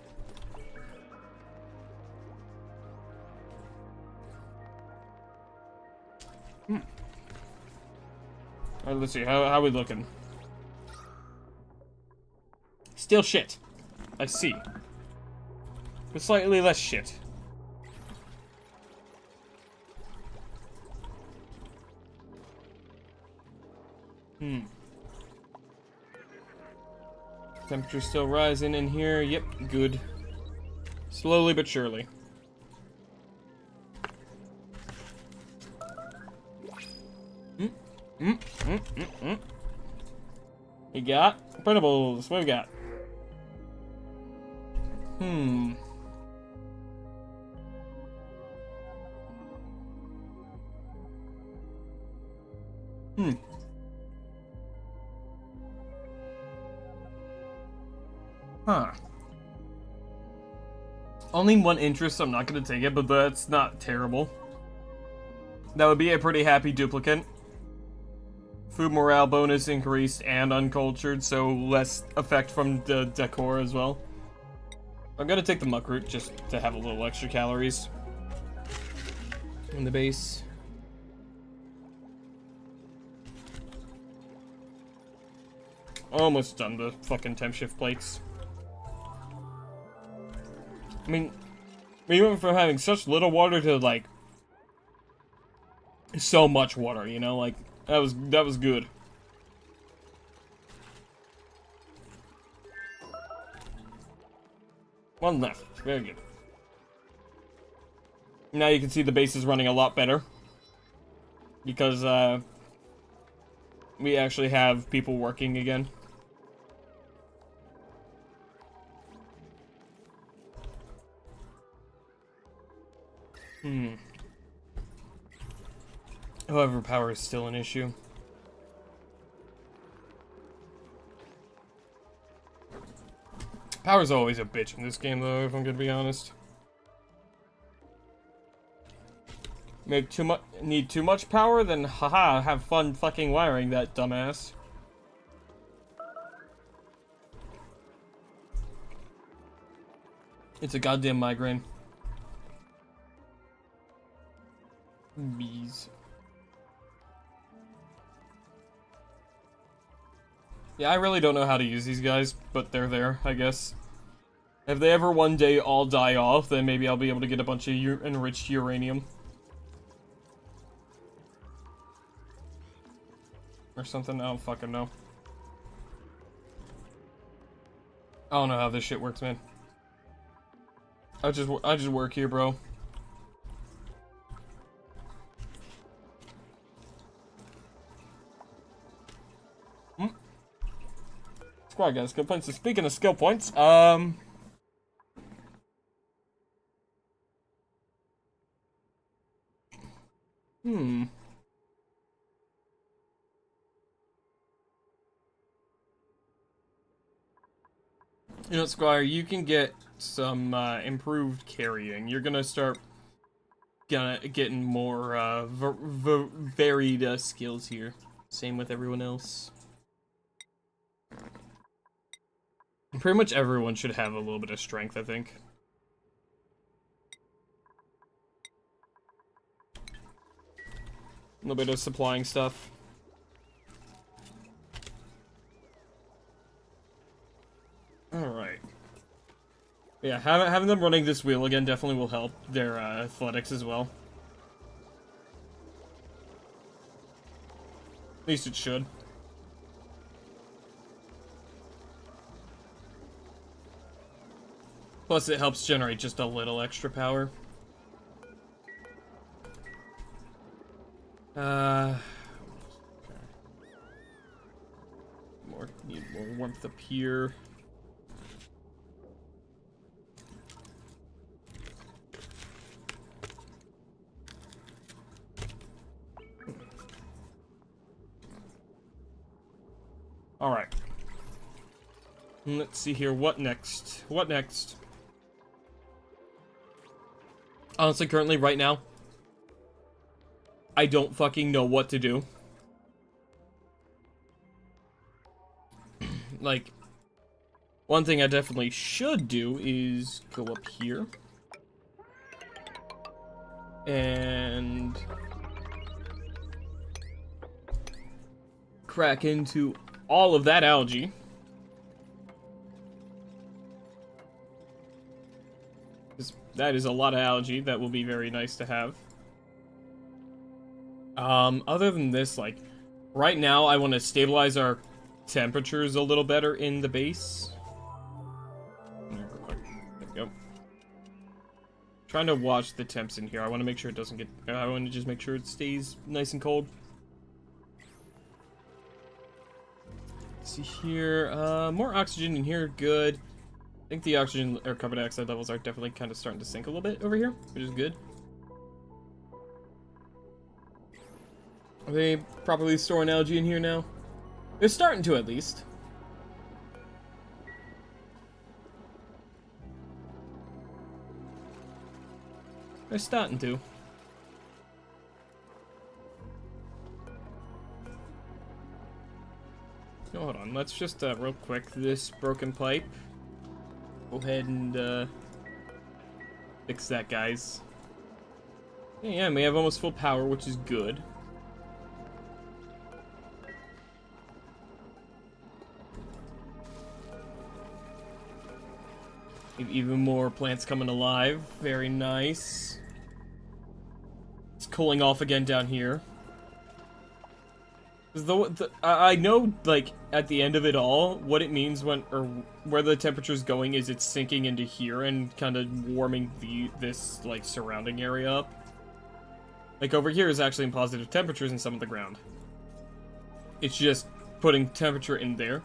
Alright, let's see. How are we looking? Still shit. I see. But slightly less shit. Temperature's still rising in here. Yep, good. Slowly but surely. We got printables. What we got? Huh. Only one interest, so I'm not gonna take it, but that's not terrible. That would be a pretty happy duplicate. Food morale bonus increased and uncultured, so less effect from the decor as well. I'm gonna take the muck root just to have a little extra calories in the base. Almost done the fucking temp shift plates. I mean, we went from having such little water to like so much water, you know, like that was good. One left. Very good. Now you can see the base is running a lot better because we actually have people working again. However, power is still an issue. Power's always a bitch in this game, though, if I'm gonna be honest. Need too much power? Then haha, have fun fucking wiring that dumbass. It's a goddamn migraine. Bees. Yeah, I really don't know how to use these guys, but they're there, I guess. If they ever one day all die off, then maybe I'll be able to get a bunch of enriched uranium. Or something, I don't fucking know. I don't know how this shit works, man. I just work here, bro. Squad guys, skill points. So speaking of skill points, You know, Squire, you can get some improved carrying. You're gonna start getting more varied skills here. Same with everyone else. Pretty much everyone should have a little bit of strength, I think. A little bit of supplying stuff. Alright. Yeah, having them running this wheel again definitely will help their athletics as well. At least it should. Plus it helps generate just a little extra power. Need more warmth up here. Alright. Let's see here, what next? What next? Honestly, currently, right now, I don't fucking know what to do. Like, one thing I definitely should do is go up here. And crack into all of that algae. That is a lot of algae. That will be very nice to have. Other than this, like, right now I want to stabilize our temperatures a little better in the base. There we go. Trying to watch the temps in here. I want to make sure it doesn't get... I want to just make sure it stays nice and cold. Let's see here. More oxygen in here. Good. I think the oxygen or carbon dioxide levels are definitely kind of starting to sink a little bit over here, which is good. Are they properly storing algae in here now? They're starting to, at least. They're starting to. No, hold on. Let's just, real quick, this broken pipe. Go ahead and, fix that, guys. Yeah, we have almost full power, which is good. Even more plants coming alive. Very nice. It's cooling off again down here. I know, like, at the end of it all, what it means when, or where the temperature's going is it's sinking into here and kind of warming this, like, surrounding area up. Like, over here is actually in positive temperatures in some of the ground. It's just putting temperature in there.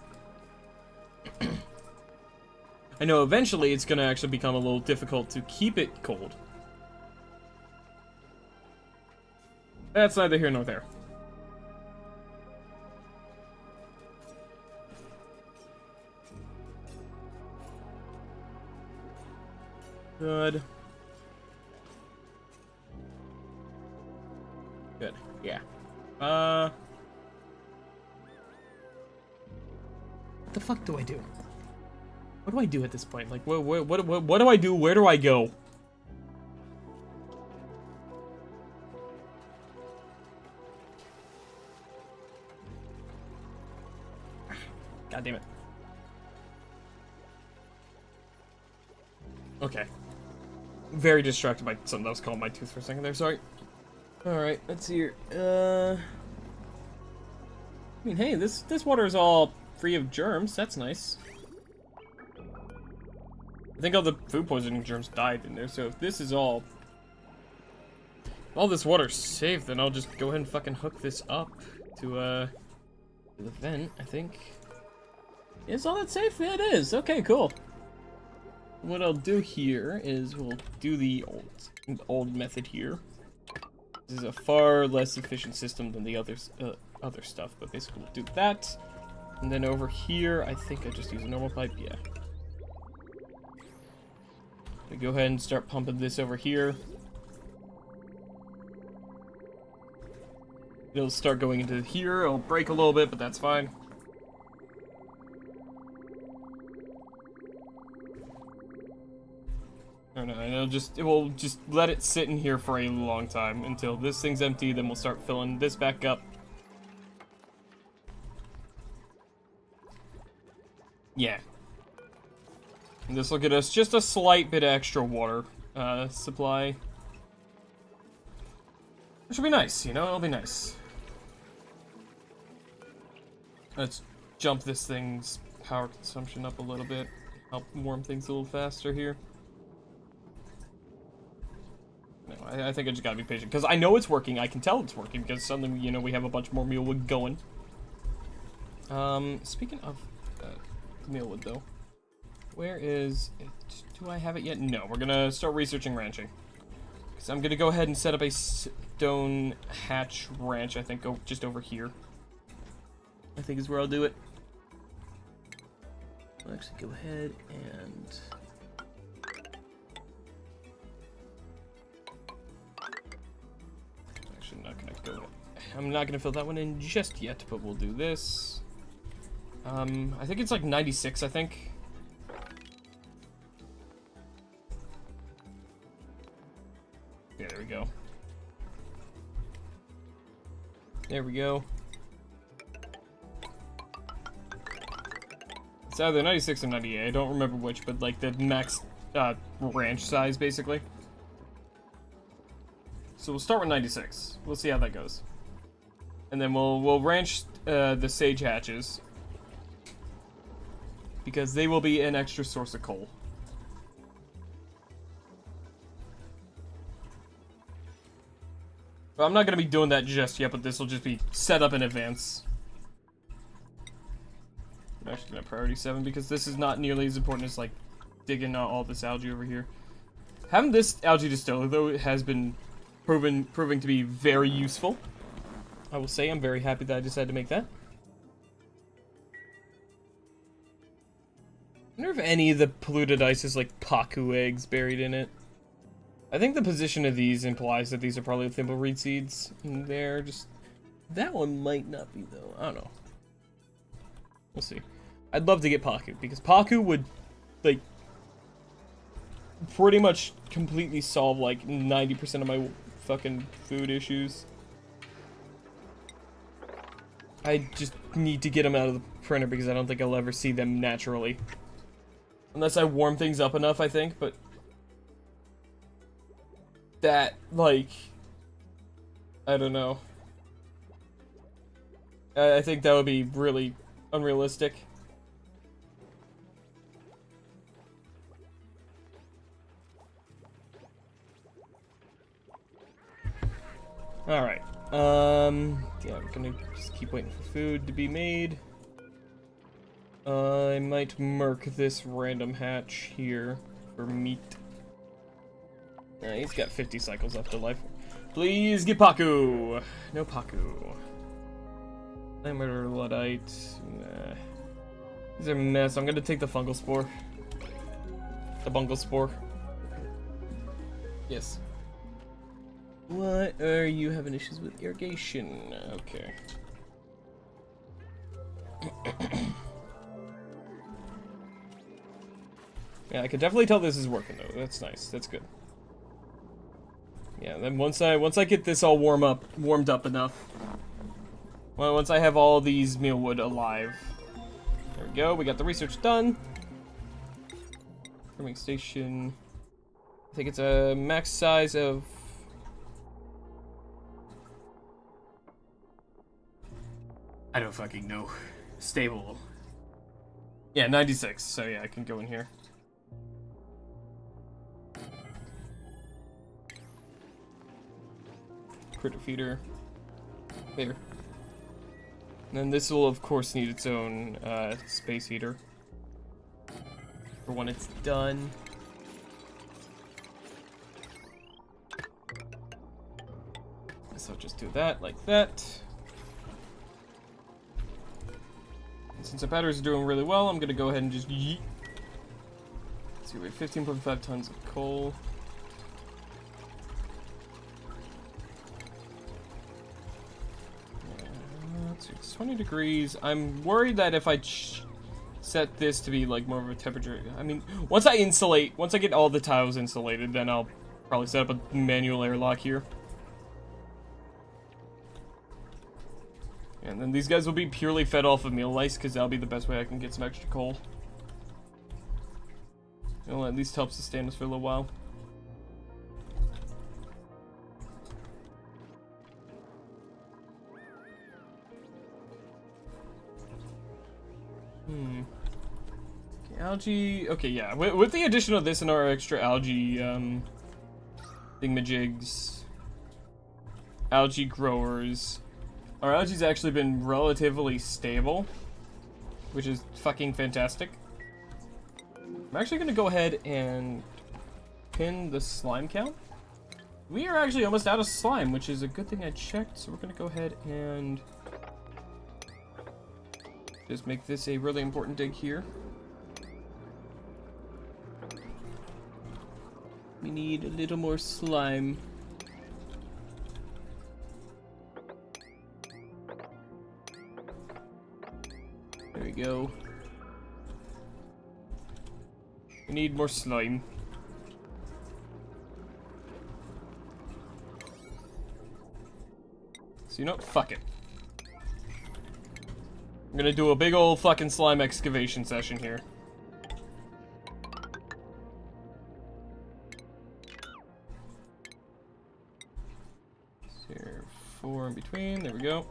I know eventually it's going to actually become a little difficult to keep it cold. That's neither here nor there. Good. Good. Yeah. What the fuck do I do? What do I do at this point? Like, what do I do? Where do I go? God damn it. Okay. Very distracted by something that was calling my tooth for a second there, sorry. Alright, let's see here. I mean, hey, this water is all free of germs. That's nice. I think all the food poisoning germs died in there, so if this is all this water's safe, then I'll just go ahead and fucking hook this up to the vent, I think. Is all that safe? Yeah, it is. Okay, cool. What I'll do here is we'll do the old method here. This is a far less efficient system than the other stuff, but basically we'll do that. And then over here, I think I just use a normal pipe, yeah. We go ahead and start pumping this over here. It'll start going into here. It'll break a little bit, but that's fine. I don't know, it will just let it sit in here for a long time until this thing's empty, then we'll start filling this back up. Yeah. And this will get us just a slight bit of extra water supply. Which will be nice, you know, it'll be nice. Let's jump this thing's power consumption up a little bit. Help warm things a little faster here. No, I think I just gotta be patient, because I know it's working. I can tell it's working, because suddenly, you know, we have a bunch more mealwood going. Speaking of mealwood, though, where is it? Do I have it yet? No, we're gonna start researching ranching. Because I'm gonna go ahead and set up a stone hatch ranch, I think, just over here. I think is where I'll do it. I'll actually go ahead and... Actually, I'm not gonna fill that one in just yet, but we'll do this. I think it's like 96, I think. Yeah, there we go. There we go. It's either 96 or 98. I don't remember which, but like the max ranch size, basically. So we'll start with 96. We'll see how that goes. And then we'll ranch the sage hatches, because they will be an extra source of coal. But I'm not going to be doing that just yet, but this will just be set up in advance. I'm actually going to priority 7 because this is not nearly as important as like digging out all this algae over here. Having this algae distiller, though, has been proving to be very useful. I will say I'm very happy that I decided to make that. I wonder if any of the polluted ice is like Paku eggs buried in it. I think the position of these implies that these are probably thimbleweed seeds. And they're just... That one might not be, though. I don't know. We'll see. I'd love to get Paku, because Paku would, like, pretty much completely solve, like, 90% of my fucking food issues. I just need to get them out of the printer, because I don't think I'll ever see them naturally. Unless I warm things up enough, I think, but... That, like... I don't know. I think that would be really unrealistic. Alright. Yeah, I'm gonna just keep waiting for food to be made. I might murk this random hatch here for meat. He's got 50 cycles left of life. Please get Paku! No Paku. Murder Luddite. Nah. These are a mess. I'm gonna take the fungal spore. The bungle spore. Yes. What are you having issues with? Irrigation. Okay. Yeah, I can definitely tell this is working though. That's nice. That's good. Yeah, then once I get this all warmed up enough. Well, once I have all these mealwood alive. There we go. We got the research done. Farming station. I think it's a max size of... I don't fucking know. Stable. Yeah, 96. So yeah, I can go in here. Critter feeder. There. And then this will, of course, need its own space heater for when it's done. So I'll just do that like that. And since the batteries are doing really well, I'm gonna go ahead and just yeet. Let's see, we have 15.5 tons of coal. It's 20 degrees. I'm worried that if I set this to be like more of a temperature, I mean, once I get all the tiles insulated, then I'll probably set up a manual airlock here. And then these guys will be purely fed off of meal lice, because that'll be the best way I can get some extra coal. It'll at least help sustain us for a little while. Okay, algae. Okay, yeah. With the addition of this and our extra algae thingamajigs, algae growers, our algae's actually been relatively stable, which is fucking fantastic. I'm actually gonna go ahead and pin the slime count. We are actually almost out of slime, which is a good thing I checked. So we're gonna go ahead and just make this a really important dig here. We need a little more slime. There we go. We need more slime. So you know, fuck it. I'm gonna do a big old fucking slime excavation session here. Here, 4 in between. There we go.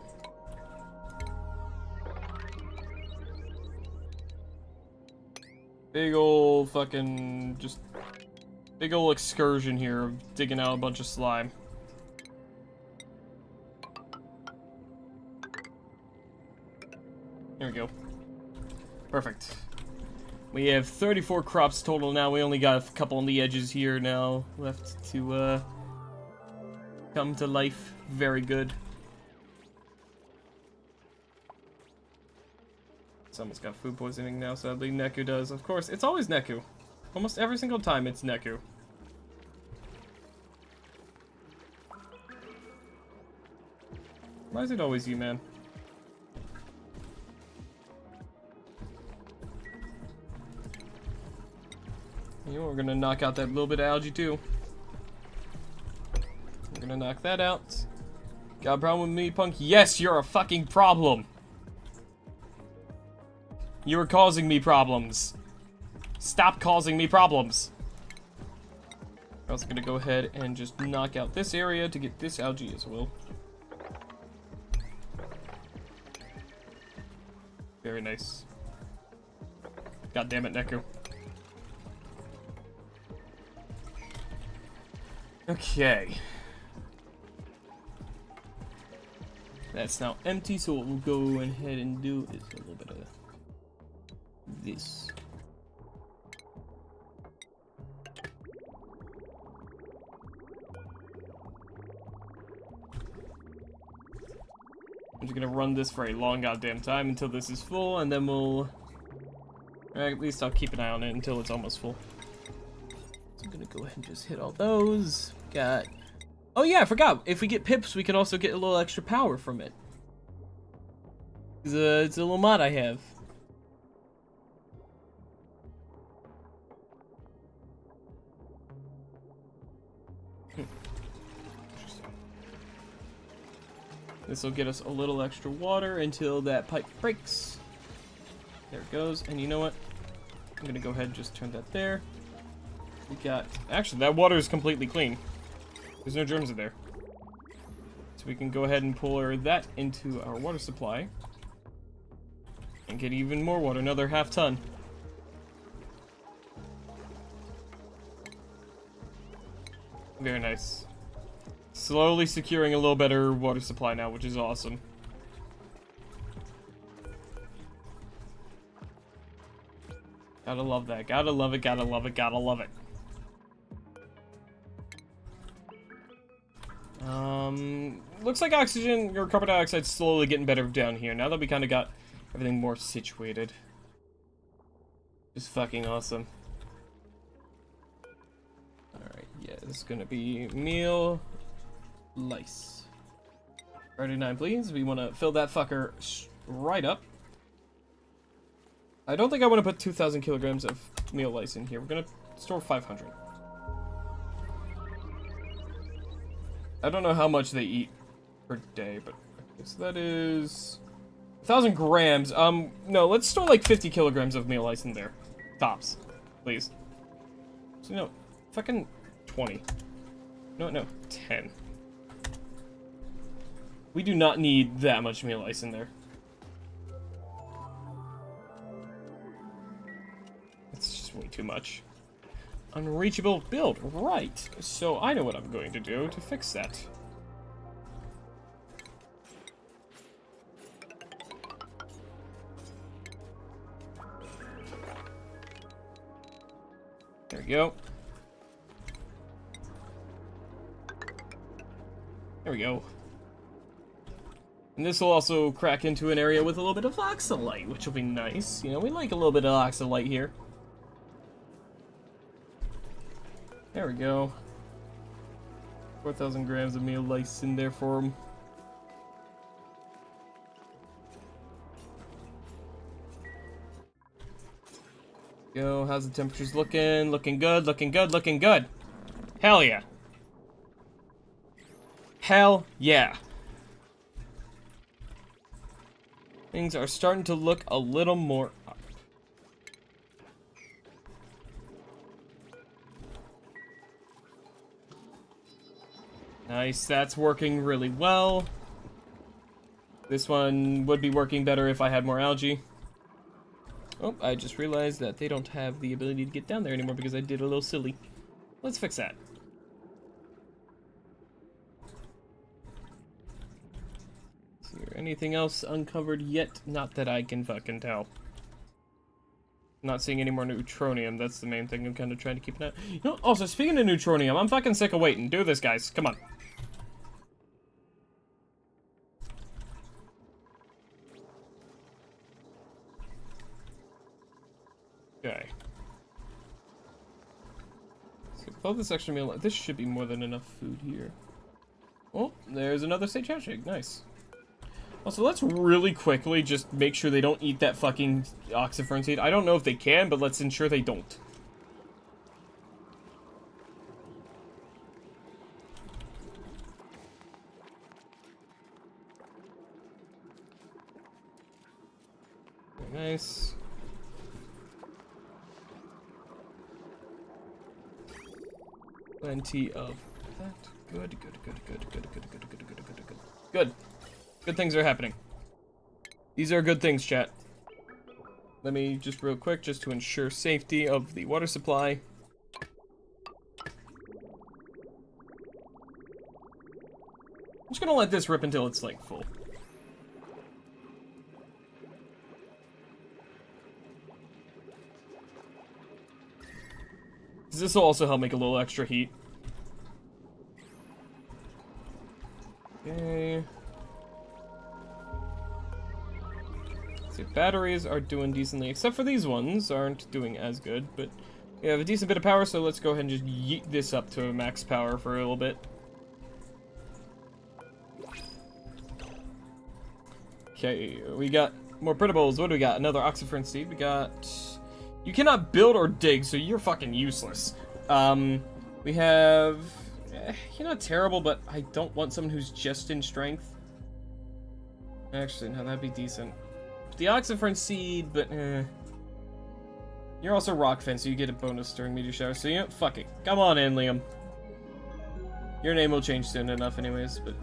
Big old fucking just big old excursion here of digging out a bunch of slime. There we go. Perfect. We have 34 crops total now. We only got a couple on the edges here now left to come to life. Very good. Someone's got food poisoning now, sadly. Neku does. Of course, it's always Neku. Almost every single time it's Neku. Why is it always you, man? You know, we're gonna knock out that little bit of algae too. We're gonna knock that out. Got a problem with me, punk? Yes, you're a fucking problem. You are causing me problems. Stop causing me problems. I'm also gonna go ahead and just knock out this area to get this algae as well. Very nice. God damn it, Neku. Okay. That's now empty, so what we'll go ahead and do is a little bit of this. I'm just gonna run this for a long goddamn time until this is full, and then we'll... at least I'll keep an eye on it until it's almost full. So I'm gonna go ahead and just hit all those. Got... oh yeah, I forgot. If we get pips, we can also get a little extra power from it. It's a little mod I have. This will get us a little extra water until that pipe breaks. There it goes. And you know what? I'm gonna go ahead and just turn that there. We got... actually, that water is completely clean. There's no germs in there. So we can go ahead and pour that into our water supply. And get even more water, another half ton. Very nice. Slowly securing a little better water supply now, which is awesome. Gotta love that. Gotta love it, gotta love it, gotta love it. Looks like oxygen or carbon dioxide's slowly getting better down here now that we kind of got everything more situated. Just fucking awesome. Alright, yeah, this is gonna be meal lice. 39, please. We want to fill that fucker right up. I don't think I want to put 2,000 kilograms of meal lice in here. We're gonna store 500. I don't know how much they eat per day, but I guess that is 1,000 grams. No, let's store like 50 kilograms of meal lice in there. Tops, please. So, no, fucking 20. No, 10. We do not need that much meal ice in there. It's just way too much. Unreachable build, right. So I know what I'm going to do to fix that. There we go. There we go. And this will also crack into an area with a little bit of oxalite, which will be nice. You know, we like a little bit of oxalite here. There we go. 4,000 grams of meal lice in there for him. Go, how's the temperatures looking? Looking good, looking good, looking good. Hell yeah. Hell yeah. Things are starting to look a little more up. Nice, that's working really well. This one would be working better if I had more algae. Oh, I just realized that they don't have the ability to get down there anymore because I did a little silly. Let's fix that. Is there anything else uncovered yet? Not that I can fucking tell. Not seeing any more neutronium. That's the main thing I'm kind of trying to keep an eye. You know, also, speaking of neutronium, I'm fucking sick of waiting. Do this, guys. Come on. Okay. So above this extra meal, this should be more than enough food here. Oh, there's another sage handshake. Nice. Also, let's really quickly just make sure they don't eat that fucking oxyfern seed. I don't know if they can, but let's ensure they don't. Very nice. Plenty of that. Good. Good things are happening. These are good things, chat. Let me just real quick, just to ensure safety of the water supply. I'm just gonna let this rip until it's, like, full. This will also help make a little extra heat. Okay. So batteries are doing decently, except for these ones aren't doing as good, but we have a decent bit of power, so let's go ahead and just yeet this up to max power for a little bit. Okay, we got more printables. What do we got? Another oxyfern seed. We got... You cannot build or dig, so you're fucking useless. We have... You're not terrible, but I don't want someone who's just in strength. Actually, no, that'd be decent. The oxyfern seed, but you're also rock fan, so you get a bonus during meteor shower. So you know, fuck it. Come on in, Liam. Your name will change soon enough, anyways. But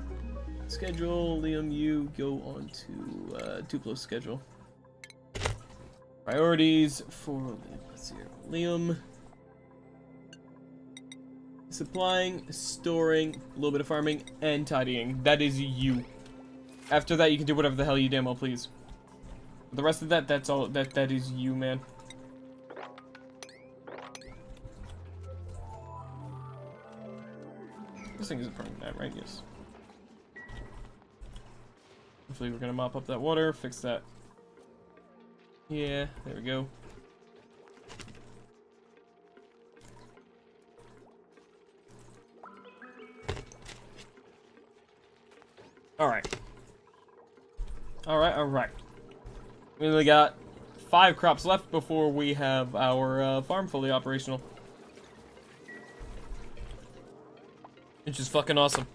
schedule, Liam. You go on to Tuplo's schedule. Priorities for Liam. Let's see here. Liam. Supplying, storing, a little bit of farming, and tidying. That is you. After that, you can do whatever the hell you damn well please. The rest of that, that's all. That is you, man. This thing is a permanent, right? Yes. Hopefully, we're gonna mop up that water, fix that. Yeah, there we go. Alright. Alright. We only got 5 crops left before we have our farm fully operational. Which is fucking awesome.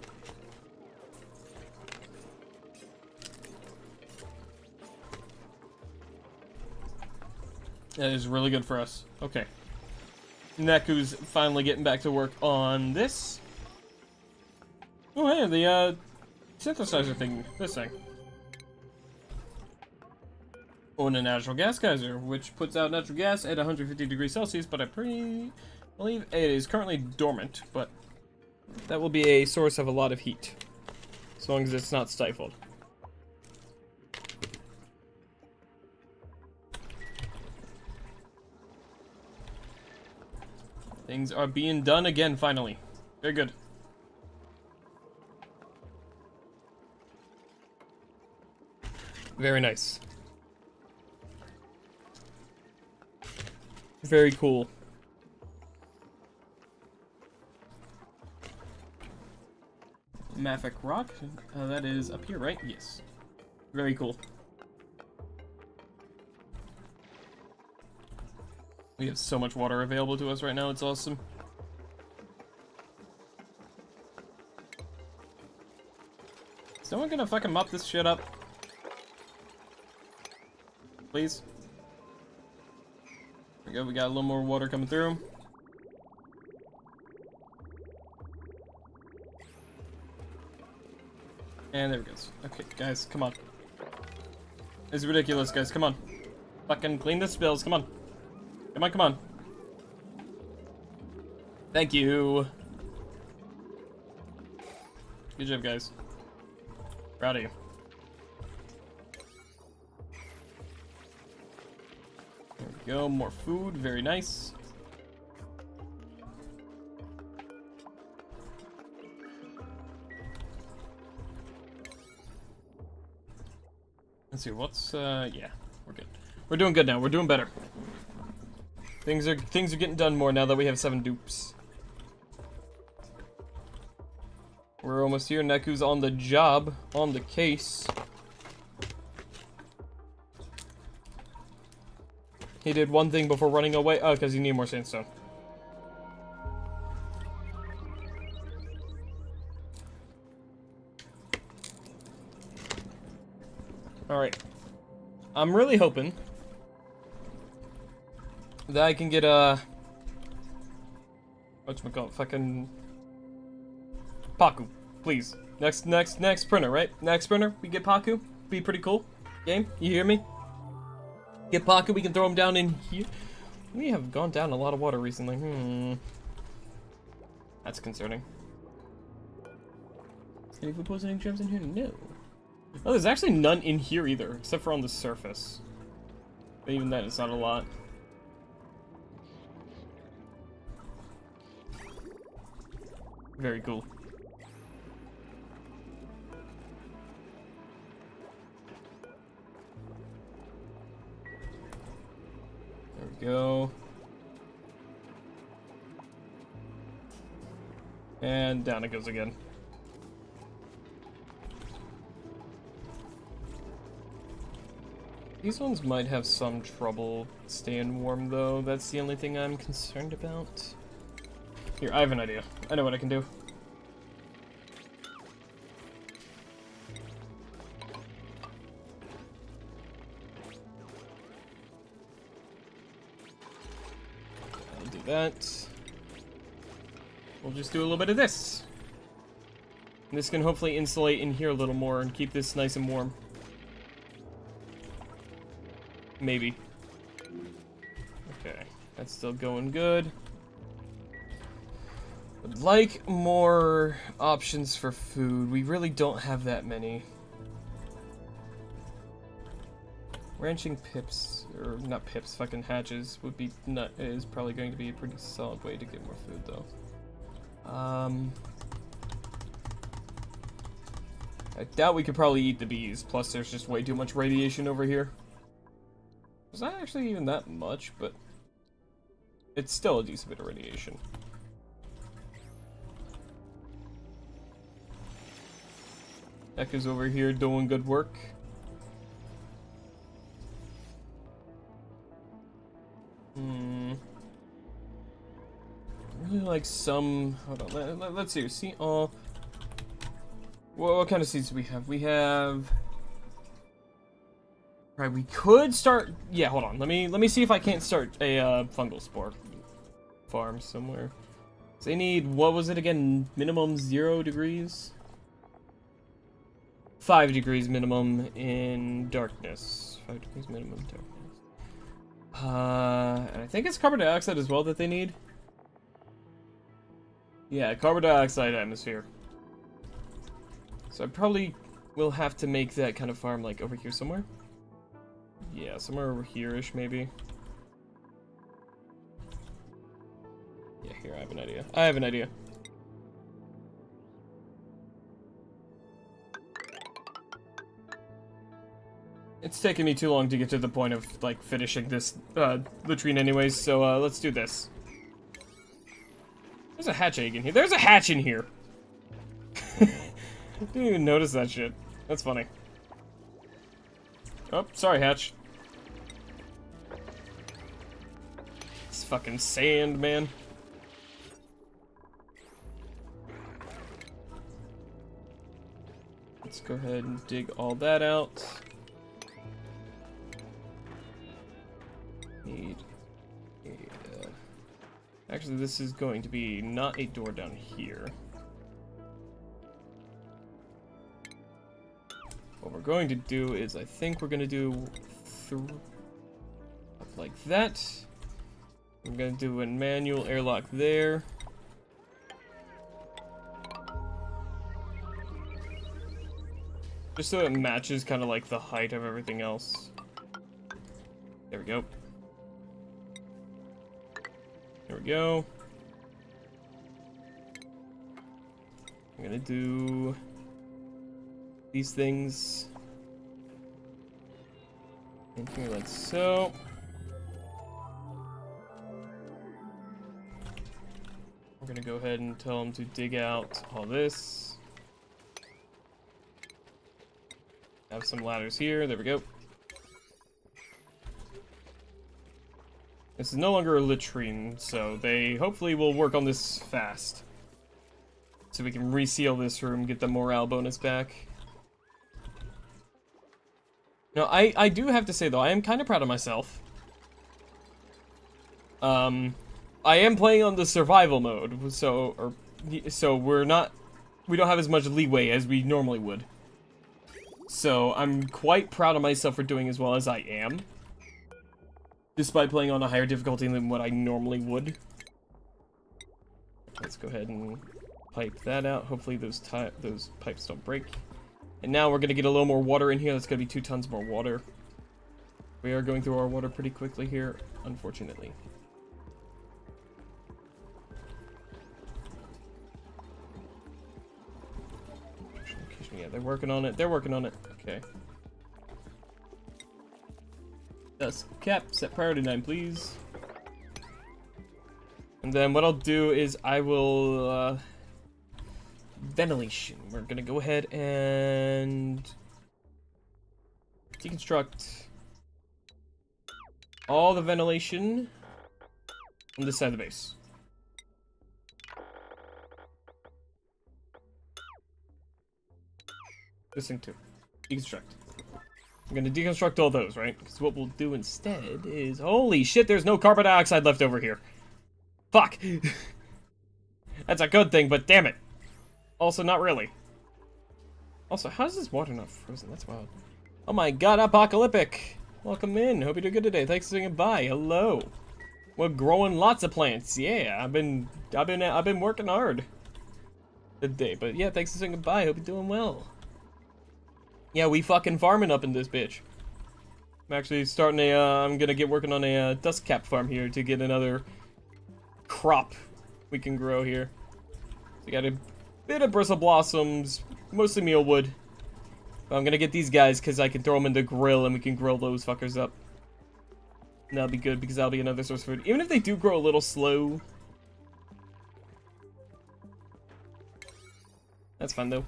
That is really good for us. Okay. Neku's finally getting back to work on this. Oh, hey, the synthesizer thing. This thing. On a natural gas geyser, which puts out natural gas at 150 degrees Celsius, but I believe it is currently dormant, but that will be a source of a lot of heat, as long as it's not stifled. Things are being done again, finally. Very good. Very nice. Very cool. Mafic rock. That is up here, right? Yes. Very cool. We have so much water available to us right now, it's awesome. Is no one gonna fucking mop this shit up? Please. There we go, we got a little more water coming through. And there it goes. Okay, guys, come on. This is ridiculous, guys, come on. Fucking clean the spills, come on. Come on, come on. Thank you. Good job, guys. Proud of you. There we go, more food, very nice. Let's see, what's, yeah, we're good. We're doing good now, we're doing better. Things are getting done more now that we have 7 dupes. We're almost here, Neku's on the job, on the case. He did one thing before running away, oh, because he needed more sandstone. Alright. I'm really hoping that I can get whatchamacallit, fucking Paku, please. Next printer, right? Next printer, we get Paku. Be pretty cool. Game, you hear me? Get Paku, we can throw him down in here. We have gone down a lot of water recently. That's concerning. Any food poisoning germs in here? No. Oh, there's actually none in here either, except for on the surface. But even then, it's not a lot. Very cool. There we go. And down it goes again. These ones might have some trouble staying warm, though. That's the only thing I'm concerned about. Here, I have an idea. I know what I can do. I'll do that. We'll just do a little bit of this. And this can hopefully insulate in here a little more and keep this nice and warm. Maybe. Okay, that's still going good. Would like more options for food. We really don't have that many. Ranching pips, or not pips, fucking hatches would be is probably going to be a pretty solid way to get more food, though. I doubt we could probably eat the bees. Plus, there's just way too much radiation over here. It's not actually even that much, but it's still a decent bit of radiation. Eka's over here doing good work. Really like some. Hold on. Let's see. See all. What kind of seeds do we have? We have. Right. We could start. Yeah. Hold on. Let me see if I can't start a fungal spore farm somewhere. So they need, what was it again? Minimum 0 degrees. 5 degrees minimum in darkness. 5 degrees minimum darkness. And I think it's carbon dioxide as well that they need. Yeah, carbon dioxide atmosphere. So I probably will have to make that kind of farm like over here somewhere. Yeah, somewhere over here-ish maybe. Yeah, here, I have an idea. I have an idea. It's taken me too long to get to the point of, like, finishing this latrine anyways, so, let's do this. There's a hatch egg in here. There's a hatch in here! Didn't even notice that shit. That's funny. Oh, sorry, hatch. It's fucking sand, man. Let's go ahead and dig all that out. Actually, this is going to be not a door down here. What we're going to do is, I think we're going to do like that. I'm going to do a manual airlock there. Just so it matches kind of like the height of everything else. There we go. There we go. I'm gonna do these things in here like so. We're gonna go ahead and tell them to dig out all this. Have some ladders here. There we go. This is no longer a latrine, so they hopefully will work on this fast. So we can reseal this room, get the morale bonus back. Now, I do have to say, though, I am kind of proud of myself. I am playing on the survival mode, so we don't have as much leeway as we normally would. So I'm quite proud of myself for doing as well as I am, despite playing on a higher difficulty than what I normally would. Let's go ahead and pipe that out. Hopefully those pipes don't break. And now we're gonna get a little more water in here. That's gonna be 2 tons more water. We are going through our water pretty quickly here, unfortunately. Yeah, they're working on it. They're working on it. Okay. Dust cap, set priority 9, please. And then what I'll do is I will ventilation. We're gonna go ahead and deconstruct all the ventilation on this side of the base. This thing too. Deconstruct. I'm gonna deconstruct all those, right? Because what we'll do instead is... Holy shit, there's no carbon dioxide left over here. Fuck. That's a good thing, but damn it. Also, not really. Also, how is this water not frozen? That's wild. Oh my god, Apocalyptic. Welcome in. Hope you're doing good today. Thanks for saying goodbye. Hello. We're growing lots of plants. Yeah, I've been working hard today. But yeah, thanks for saying goodbye. Hope you're doing well. Yeah, we fucking farming up in this bitch. I'm actually starting I'm gonna get working on a dust cap farm here to get another crop we can grow here. We got a bit of bristle blossoms, mostly mealwood. But I'm gonna get these guys because I can throw them in the grill and we can grill those fuckers up. And that'll be good because that'll be another source of food. Even if they do grow a little slow. That's fine though.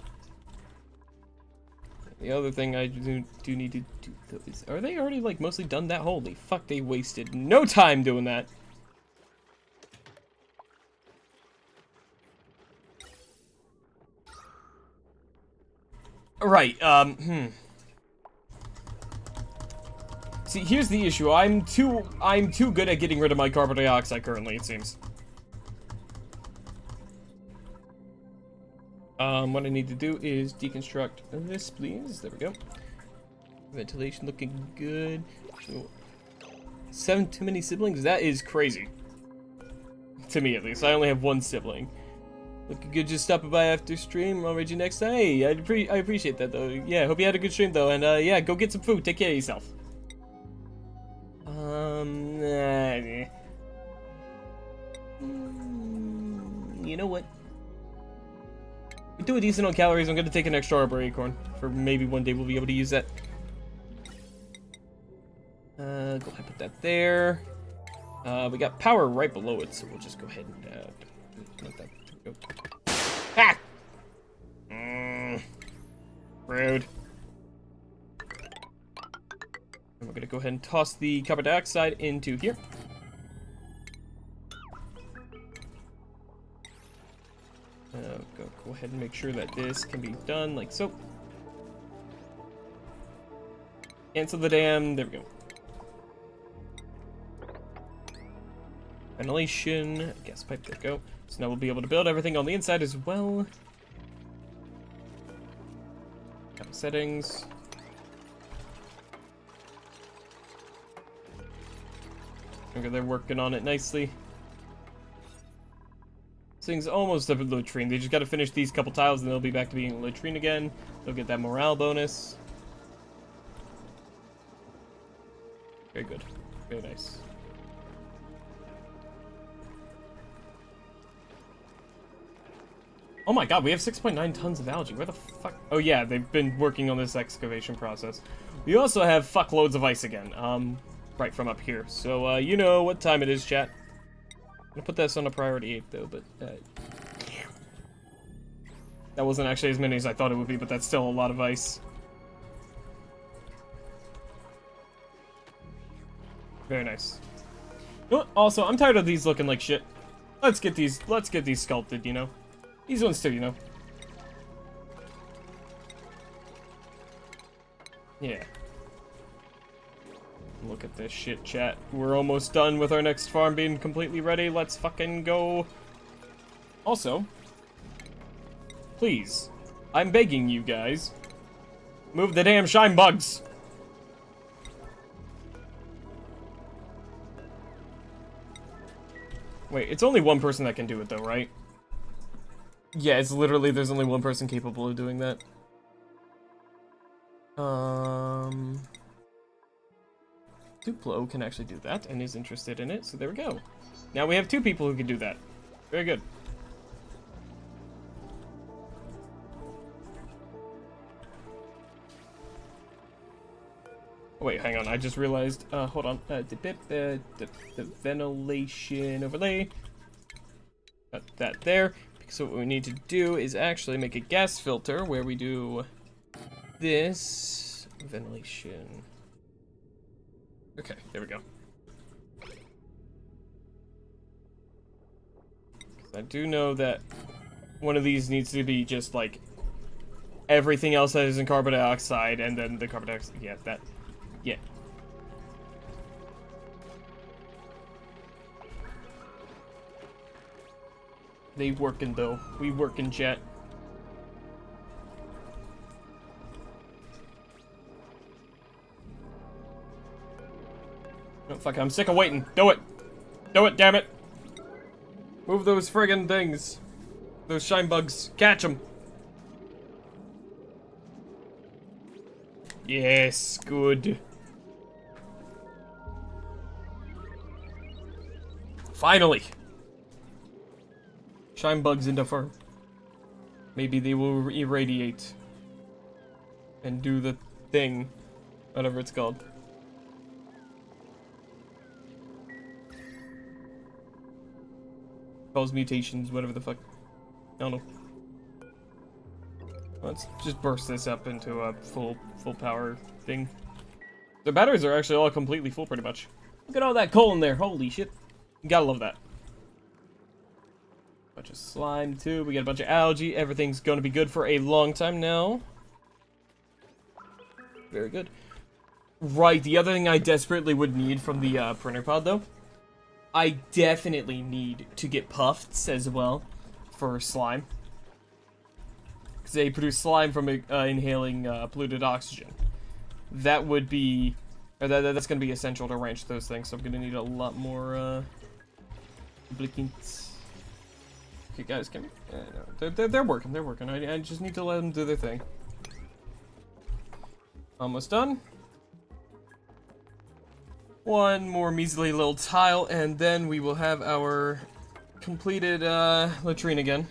The other thing I do need to do though is, are they already like mostly done that? Holy fuck, they wasted no time doing that. Right, See, here's the issue. I'm too good at getting rid of my carbon dioxide currently, it seems. What I need to do is deconstruct this, please. There we go. Ventilation looking good. 7 too many siblings? That is crazy. To me, at least. I only have 1 sibling. Looking good just stopping by after stream. I'll read you next time. Hey, I appreciate that, though. Yeah, hope you had a good stream, though. And, yeah, go get some food. Take care of yourself. You know what? We do a decent on calories. I'm gonna take an extra arbor acorn for maybe one day we'll be able to use that. Go ahead and put that there. We got power right below it, so we'll just go ahead and let that go. Ah! Rude. And we're gonna go ahead and toss the carbon dioxide into here. Go ahead and make sure that this can be done like so. Cancel the dam. There we go. Ventilation, gas pipe, there we go. So now we'll be able to build everything on the inside as well. Couple settings. Okay, they're working on it nicely. This thing's almost up a latrine. They just gotta finish these couple tiles and they'll be back to being a latrine again. They'll get that morale bonus. Very good. Very nice. Oh my god, we have 6.9 tons of algae. Where the fuck? Oh yeah, they've been working on this excavation process. We also have fuckloads of ice again. Right from up here. So, you know what time it is, chat. I'm gonna put this on a priority 8 though, but, that wasn't actually as many as I thought it would be, but that's still a lot of ice. Very nice. You know what? Also, I'm tired of these looking like shit. Let's get these sculpted, you know? These ones too, you know? Yeah. Look at this shit, chat. We're almost done with our next farm being completely ready. Let's fucking go. Also, please, I'm begging you guys, move the damn shine bugs. Wait, it's only one person that can do it though, right? Yeah, it's literally, there's only one person capable of doing that. Duplo can actually do that and is interested in it, so there we go. Now we have 2 people who can do that. Very good. Oh, wait, hang on, I just realized, hold on, the ventilation overlay. Got that there. So what we need to do is actually make a gas filter where we do this ventilation. Okay, there we go. I do know that one of these needs to be just like everything else that is in carbon dioxide, and then the carbon dioxide. Yeah, that. Yeah. They working though. We working, chat. Oh, fuck it, I'm sick of waiting. Do it! Do it, damn it! Move those friggin' things. Those shine bugs. Catch them! Yes, good. Finally! Shine bugs into farm. Maybe they will irradiate. And do the thing. Whatever it's called. Cause mutations, whatever the fuck. I don't know. Let's just burst this up into a full power thing. The batteries are actually all completely full pretty much. Look at all that coal in there, holy shit. You gotta love that. Bunch of slime too, we got a bunch of algae, everything's gonna be good for a long time now. Very good. Right, the other thing I desperately would need from the printer pod though, I definitely need to get puffs as well for slime. Because they produce slime from inhaling polluted oxygen. That would be, or that's going to be essential to ranch those things, so I'm going to need a lot more lubricants. Okay guys, can we, no, they're working, I just need to let them do their thing. Almost done. One more measly little tile, and then we will have our completed latrine again.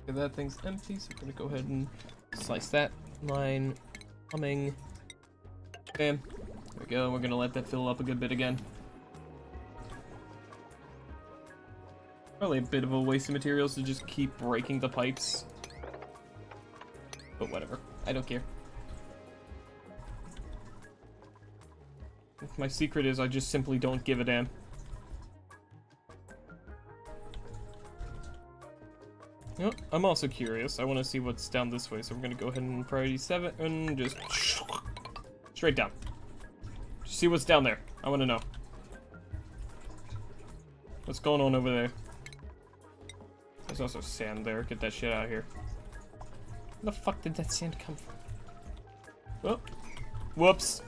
Okay, that thing's empty, so we're gonna go ahead and slice that line. Humming. Bam. There we go. We're gonna let that fill up a good bit again. Probably a bit of a waste of materials to just keep breaking the pipes. But whatever. I don't care. My secret is I just simply don't give a damn. You know, I'm also curious. I want to see what's down this way, so we're gonna go ahead and priority 7 and just straight down. Just see what's down there. I want to know. What's going on over there? There's also sand there. Get that shit out of here. Where the fuck did that sand come from? Oh. Whoops.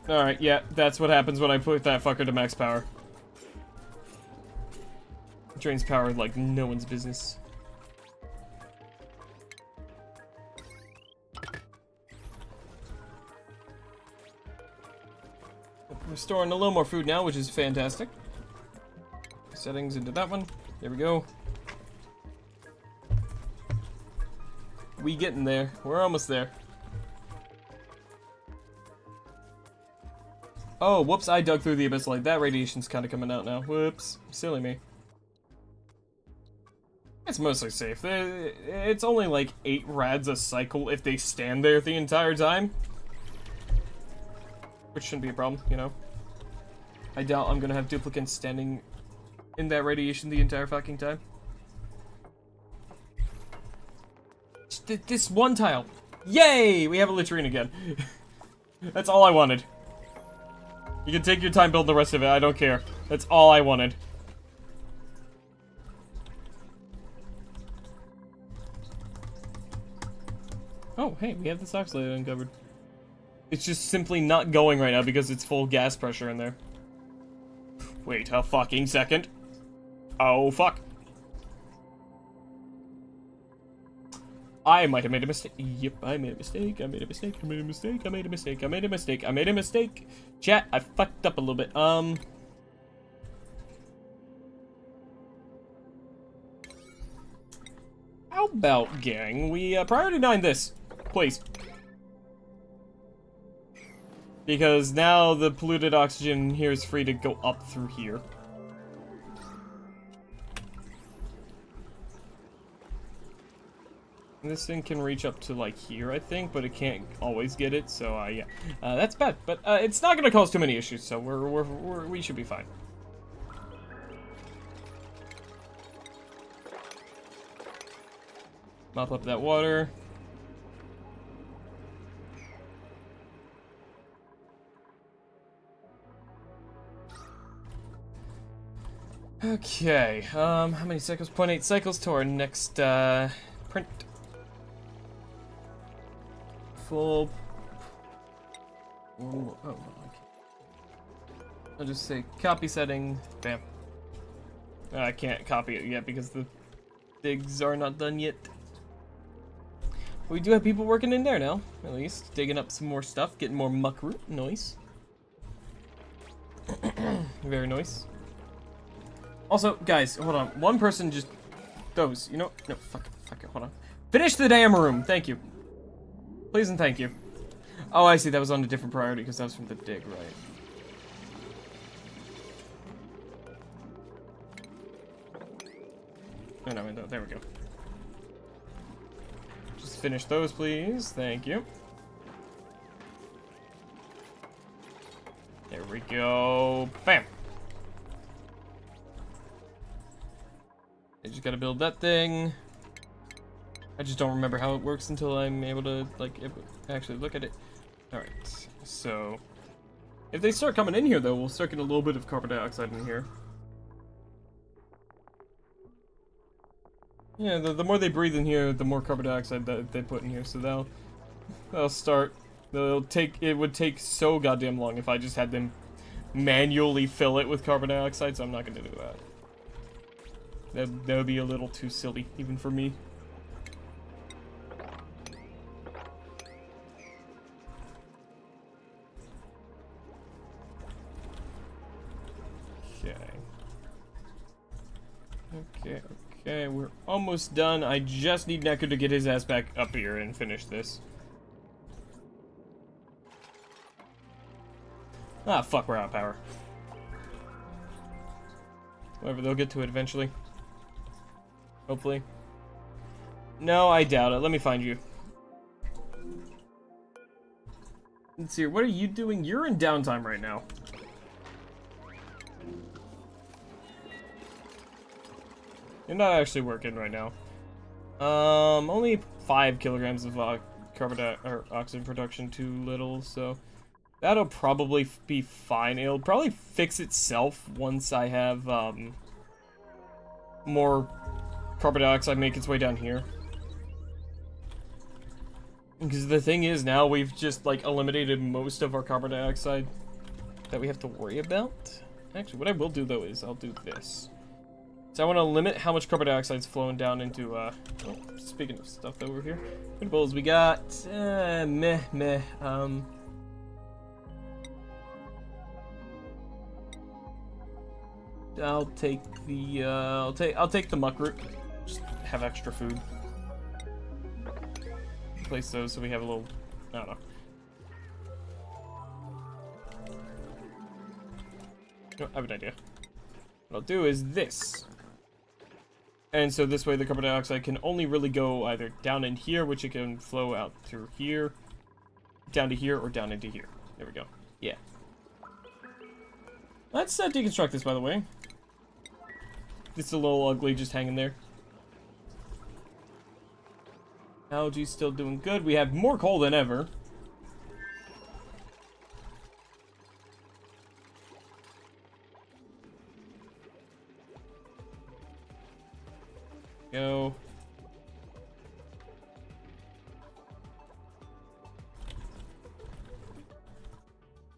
Alright, yeah, that's what happens when I put that fucker to max power. It drains power like no one's business. We're storing a little more food now, which is fantastic. Settings into that one. There we go. We getting there. We're almost there. Oh, whoops, I dug through the abyss light. That radiation's kind of coming out now. Whoops. Silly me. It's mostly safe. It's only like 8 rads a cycle if they stand there the entire time. Which shouldn't be a problem, you know. I doubt I'm gonna have duplicates standing in that radiation the entire fucking time. This one tile. Yay! We have a latrine again. That's all I wanted. You can take your time building the rest of it. I don't care. That's all I wanted. Oh, hey, we have the socks layer uncovered. It's just simply not going right now because it's full gas pressure in there. Wait a fucking second. Oh, fuck. I might have made a mistake. Yep, I made a mistake. I made a mistake. I made a mistake. I made a mistake. I made a mistake. I made a mistake. Chat, I fucked up a little bit. How about, gang, we priority 9 this, please. Because now the polluted oxygen here is free to go up through here. This thing can reach up to, like, here, I think, but it can't always get it, so, yeah. That's bad, but, it's not gonna cause too many issues, so we should be fine. Mop up that water. Okay, how many cycles? 0.8 cycles to our next, print. Full. Oh, okay. I'll just say copy setting. Bam. I can't copy it yet because the digs are not done yet. We do have people working in there now, at least. Digging up some more stuff, getting more muck root. Nice. Very nice. Also, guys, hold on. One person just... Those, you know... No, fuck it, hold on. Finish the damn room, thank you. Please and thank you. Oh, I see, that was on a different priority because that was from the dig, right. Oh, no, there we go. Just finish those, please. Thank you. There we go. Bam! I just gotta build that thing. I just don't remember how it works until I'm able to, like, actually look at it. Alright, so... If they start coming in here, though, we'll start getting a little bit of carbon dioxide in here. Yeah, the more they breathe in here, the more carbon dioxide that they put in here, so they'll start... It would take so goddamn long if I just had them manually fill it with carbon dioxide, so I'm not gonna do that. That would be a little too silly, even for me. Okay, we're almost done. I just need Neko to get his ass back up here and finish this. Ah, fuck, we're out of power. Whatever, they'll get to it eventually. Hopefully. No, I doubt it. Let me find you. Let's see, what are you doing? You're in downtime right now. You're not actually working right now. Only 5 kilograms of carbon or oxygen production, too little, so that'll probably be fine. It'll probably fix itself once I have more carbon dioxide make its way down here. Because the thing is, now we've just like eliminated most of our carbon dioxide that we have to worry about. Actually, what I will do though is I'll do this. So I want to limit how much carbon dioxide is flowing down into, oh, speaking of stuff over here. What bowls we got? Meh. I'll take the, I'll take the muck root. Just have extra food. Place those so we have a little, I don't know. Oh, I have an idea. What I'll do is this. And so this way the carbon dioxide can only really go either down in here, which it can flow out through here, down to here, or down into here. There we go. Yeah. Let's deconstruct this, by the way. It's a little ugly just hanging there. Algae's still doing good. We have more coal than ever. Go.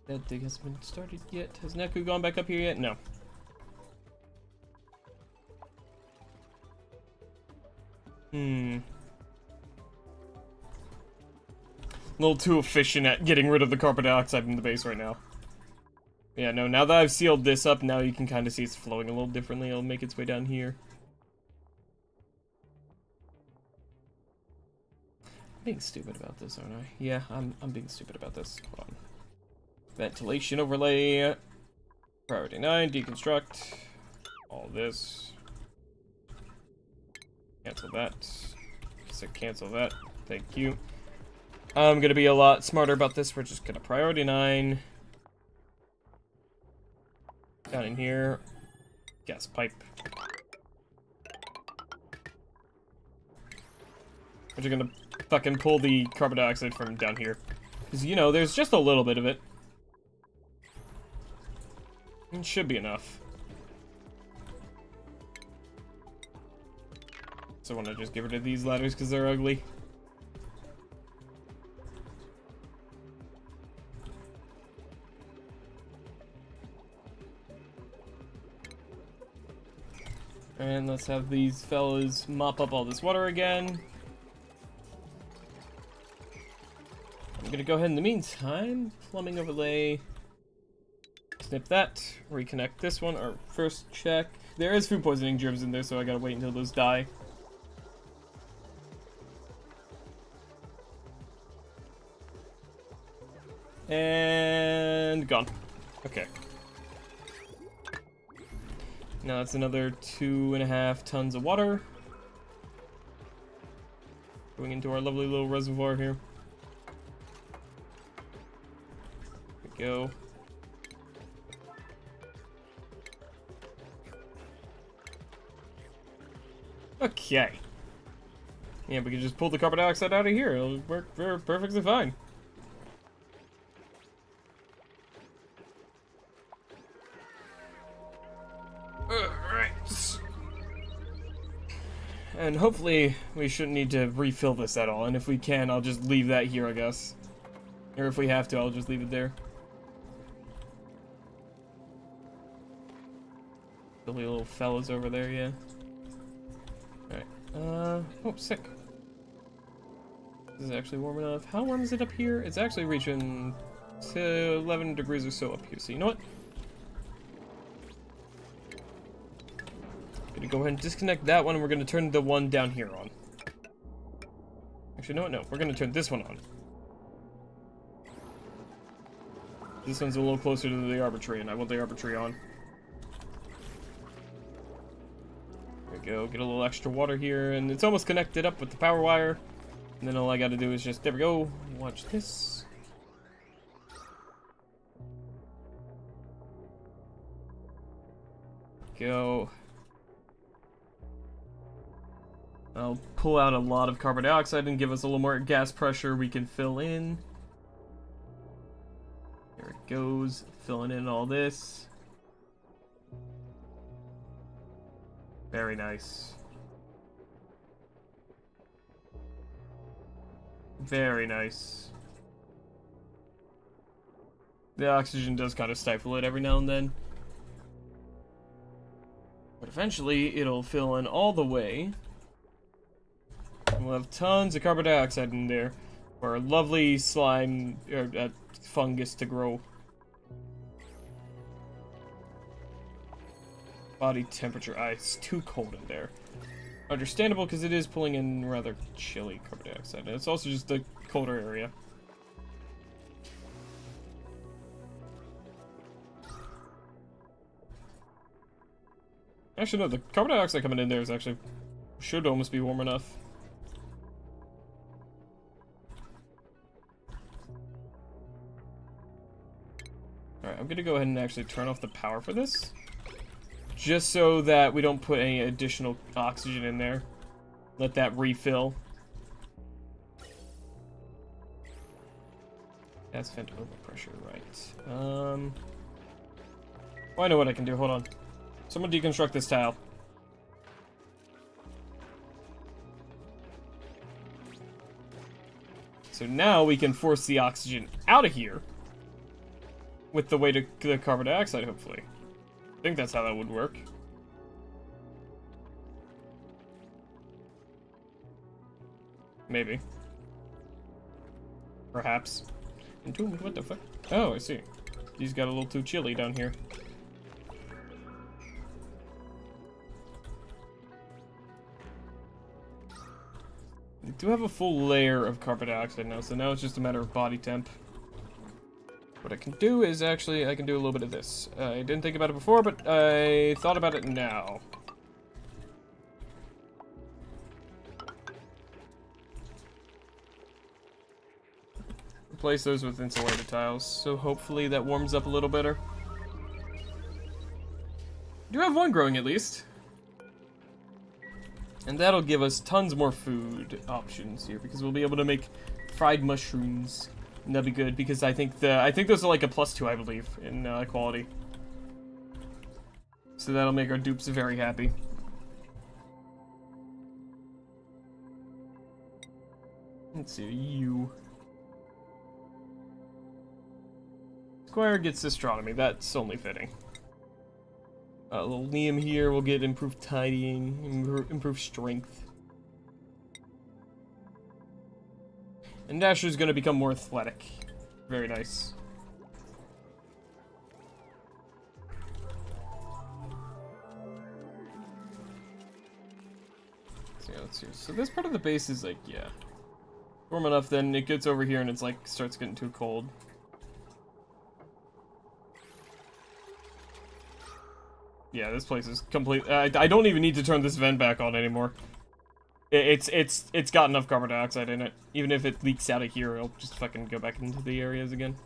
That dig hasn't been started yet. Has Neku gone back up here yet? No. A little too efficient at getting rid of the carbon dioxide in the base right now. Yeah, no, now that I've sealed this up, now you can kind of see it's flowing a little differently. It'll make its way down here. I'm being stupid about this, aren't I? Yeah, I'm being stupid about this. Hold on. Ventilation overlay. Priority 9, deconstruct. All this. Cancel that. So cancel that. Thank you. I'm gonna be a lot smarter about this. We're just gonna priority 9. Down in here. Gas pipe. We're just gonna fucking pull the carbon dioxide from down here. Because, you know, there's just a little bit of it. It should be enough. So I want to just get rid of these ladders because they're ugly. And let's have these fellas mop up all this water again. I'm gonna go ahead in the meantime, plumbing overlay, snip that, reconnect this one, or first check. There is food poisoning germs in there, so I gotta wait until those die. And gone. Okay. Now that's another 2.5 tons of water going into our lovely little reservoir here. There we go. Okay. Yeah, we can just pull the carbon dioxide out of here. It'll work perfectly fine. Alright. And hopefully we shouldn't need to refill this at all. And if we can, I'll just leave that here, I guess. Or if we have to, I'll just leave it there. Silly little fellas over there, yeah. Alright. Oh, sick. This is actually warm enough. How warm is it up here? It's actually reaching to 11 degrees or so up here. So you know what? Gonna go ahead and disconnect that one, and we're gonna turn the one down here on. Actually, no, we're gonna turn this one on. This one's a little closer to the arbitrary, and I want the arbitrary on. There we go, get a little extra water here, and it's almost connected up with the power wire. And then all I gotta do is just, there we go, watch this. Go. I'll pull out a lot of carbon dioxide and give us a little more gas pressure we can fill in. There it goes, filling in all this. Very nice. Very nice. The oxygen does kind of stifle it every now and then. But eventually, it'll fill in all the way. And we'll have tons of carbon dioxide in there for a lovely slime, or fungus to grow. Body temperature. It's too cold in there. Understandable, because it is pulling in rather chilly carbon dioxide. And it's also just a colder area. Actually, no, the carbon dioxide coming in there is actually... should almost be warm enough. Alright, I'm gonna go ahead and actually turn off the power for this. Just so that we don't put any additional oxygen in there. Let that refill. That's vent overpressure, right. Oh, I know what I can do, hold on. Someone deconstruct this tile. So now we can force the oxygen out of here with the way to the carbon dioxide, hopefully. I think that's how that would work. Maybe. Perhaps. Entombed, what the fuck? Oh, I see. These got a little too chilly down here. We do have a full layer of carbon dioxide now, so now it's just a matter of body temp. What I can do is actually, I can do a little bit of this. I didn't think about it before, but I thought about it now. Replace those with insulated tiles, so hopefully that warms up a little better. Do have one growing at least. And that'll give us tons more food options here, because we'll be able to make fried mushrooms. And that'll be good, because I think those are like a +2, I believe, in quality. So that'll make our dupes very happy. Let's see, you. Squire gets astronomy, that's only fitting. A little Liam here will get improved tidying, improved strength. And Dasher's gonna become more athletic. Very nice. So yeah, let's see. So this part of the base is like, yeah. Warm enough, then it gets over here and it's like, starts getting too cold. Yeah, this place is complete. I don't even need to turn this vent back on anymore. It's got enough carbon dioxide in it. Even if it leaks out of here, it'll just fucking go back into the areas again.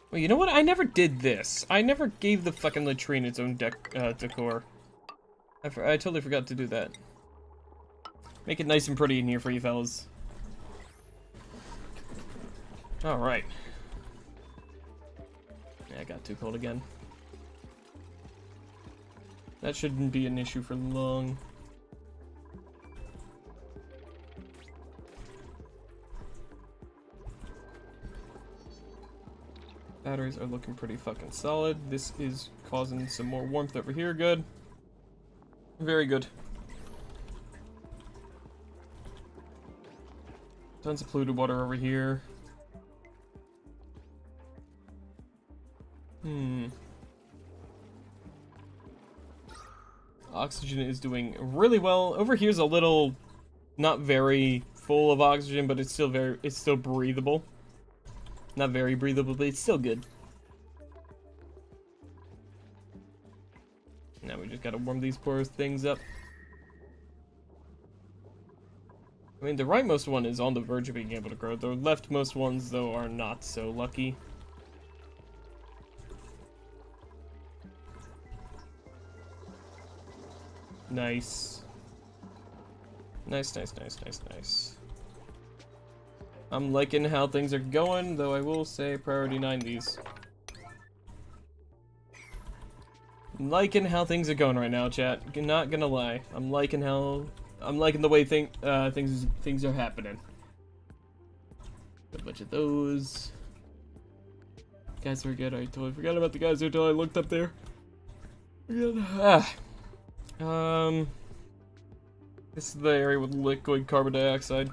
Well, you know what? I never did this. I never gave the fucking latrine its own decor. I totally forgot to do that. Make it nice and pretty in here for you fellas. Alright. Yeah, I got too cold again. That shouldn't be an issue for long. Batteries are looking pretty fucking solid. This is causing some more warmth over here. Good. Very good. Tons of polluted water over here. Oxygen is doing really well. Over here's a little, not very full of oxygen, but it's still breathable. Not very breathable, but it's still good. Now we just gotta warm these poor things up. I mean, the rightmost one is on the verge of being able to grow. The leftmost ones, though, are not so lucky. Nice. Nice, nice, nice, nice, nice. I'm liking how things are going, though I will say priority 9 these. I'm liking how things are going right now, chat. Not gonna lie. I'm liking the way things are happening. A bunch of those. Guys are good. I totally forgot about the guys until I looked up there. This is the area with liquid carbon dioxide.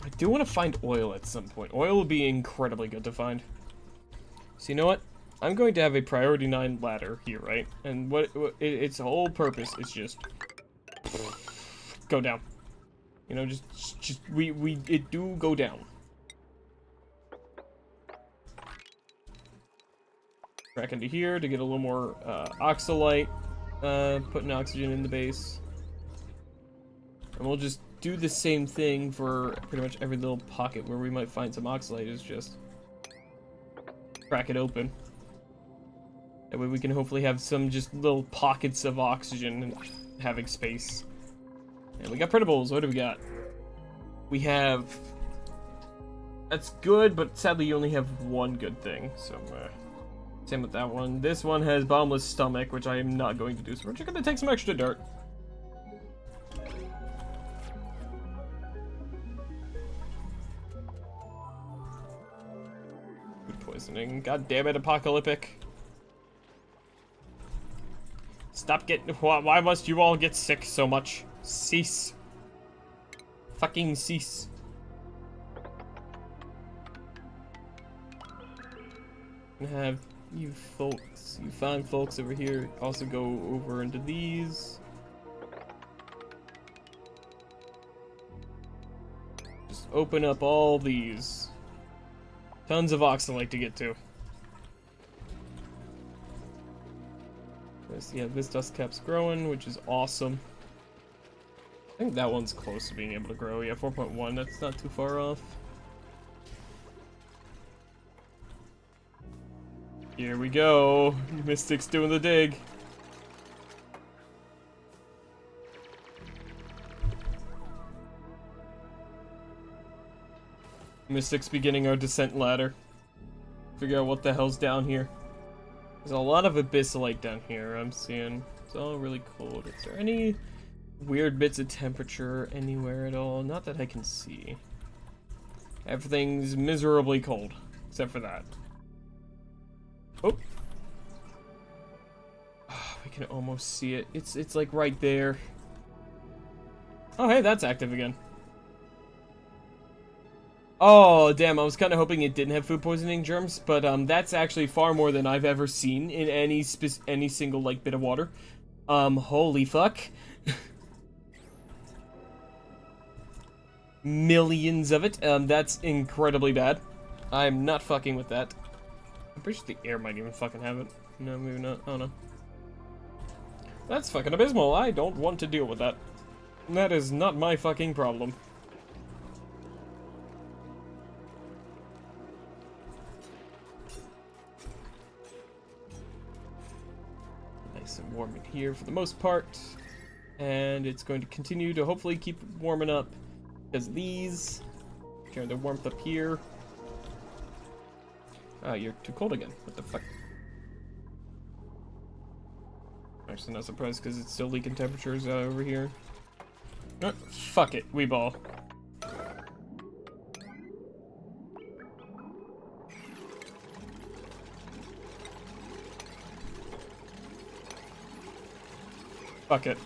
I do want to find oil at some point. Oil will be incredibly good to find. So you know what? I'm going to have a priority 9 ladder here, right? And its whole purpose is just go down. You know, it do go down. Back into here to get a little more oxalite, putting oxygen in the base. And we'll just do the same thing for pretty much every little pocket where we might find some oxalite, is just crack it open. That way we can hopefully have some just little pockets of oxygen and having space. And we got printables. What do we got? We have... That's good, but sadly you only have one good thing, so same with that one. This one has bottomless stomach, which I am not going to do, so we're just gonna take some extra dirt. Food poisoning. God damn it, apocalyptic. Stop getting... Why must you all get sick so much? Cease. Fucking cease. And have you fine folks over here also go over into these. Just open up all these. Tons of oxalate to get to. Yeah, this dust cap's growing, which is awesome. I think that one's close to being able to grow. Yeah, 4.1, that's not too far off. Here we go. Mystic's doing the dig. Mystic's beginning our descent ladder. Figure out what the hell's down here. There's a lot of abyssalite down here, I'm seeing. It's all really cold. Is there any weird bits of temperature anywhere at all? Not that I can see. Everything's miserably cold, except for that. Oh. We can almost see it. It's like right there. Oh, hey, that's active again. Oh, damn, I was kind of hoping it didn't have food poisoning germs, but that's actually far more than I've ever seen in any single, like, bit of water. Holy fuck. Millions of it. That's incredibly bad. I'm not fucking with that. I'm pretty sure the air might even fucking have it. No, maybe not. Oh, no. That's fucking abysmal. I don't want to deal with that. That is not my fucking problem. Nice and warm in here for the most part. And it's going to continue to hopefully keep warming up. Because these carry the warmth up here. Ah, you're too cold again. What the fuck? Actually, not surprised because it's still leaking temperatures over here. Oh, fuck it, Weeball. Fuck it.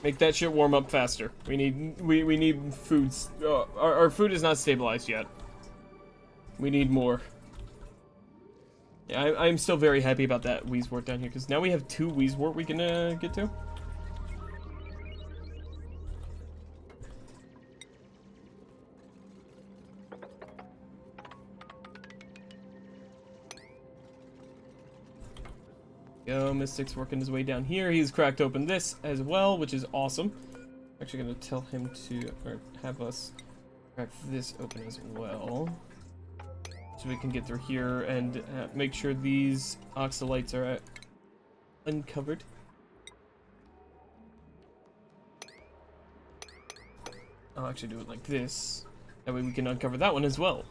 Make that shit warm up faster. We need foods. Our food is not stabilized yet. We need more. Yeah, I'm still very happy about that Wheezewort down here, because now we have 2 Wheezewort we can get to. Go, Mystic's working his way down here. He's cracked open this as well, which is awesome. I'm actually gonna tell him to, or have us crack this open as well. So we can get through here and make sure these oxalites are uncovered. I'll actually do it like this. That way we can uncover that one as well.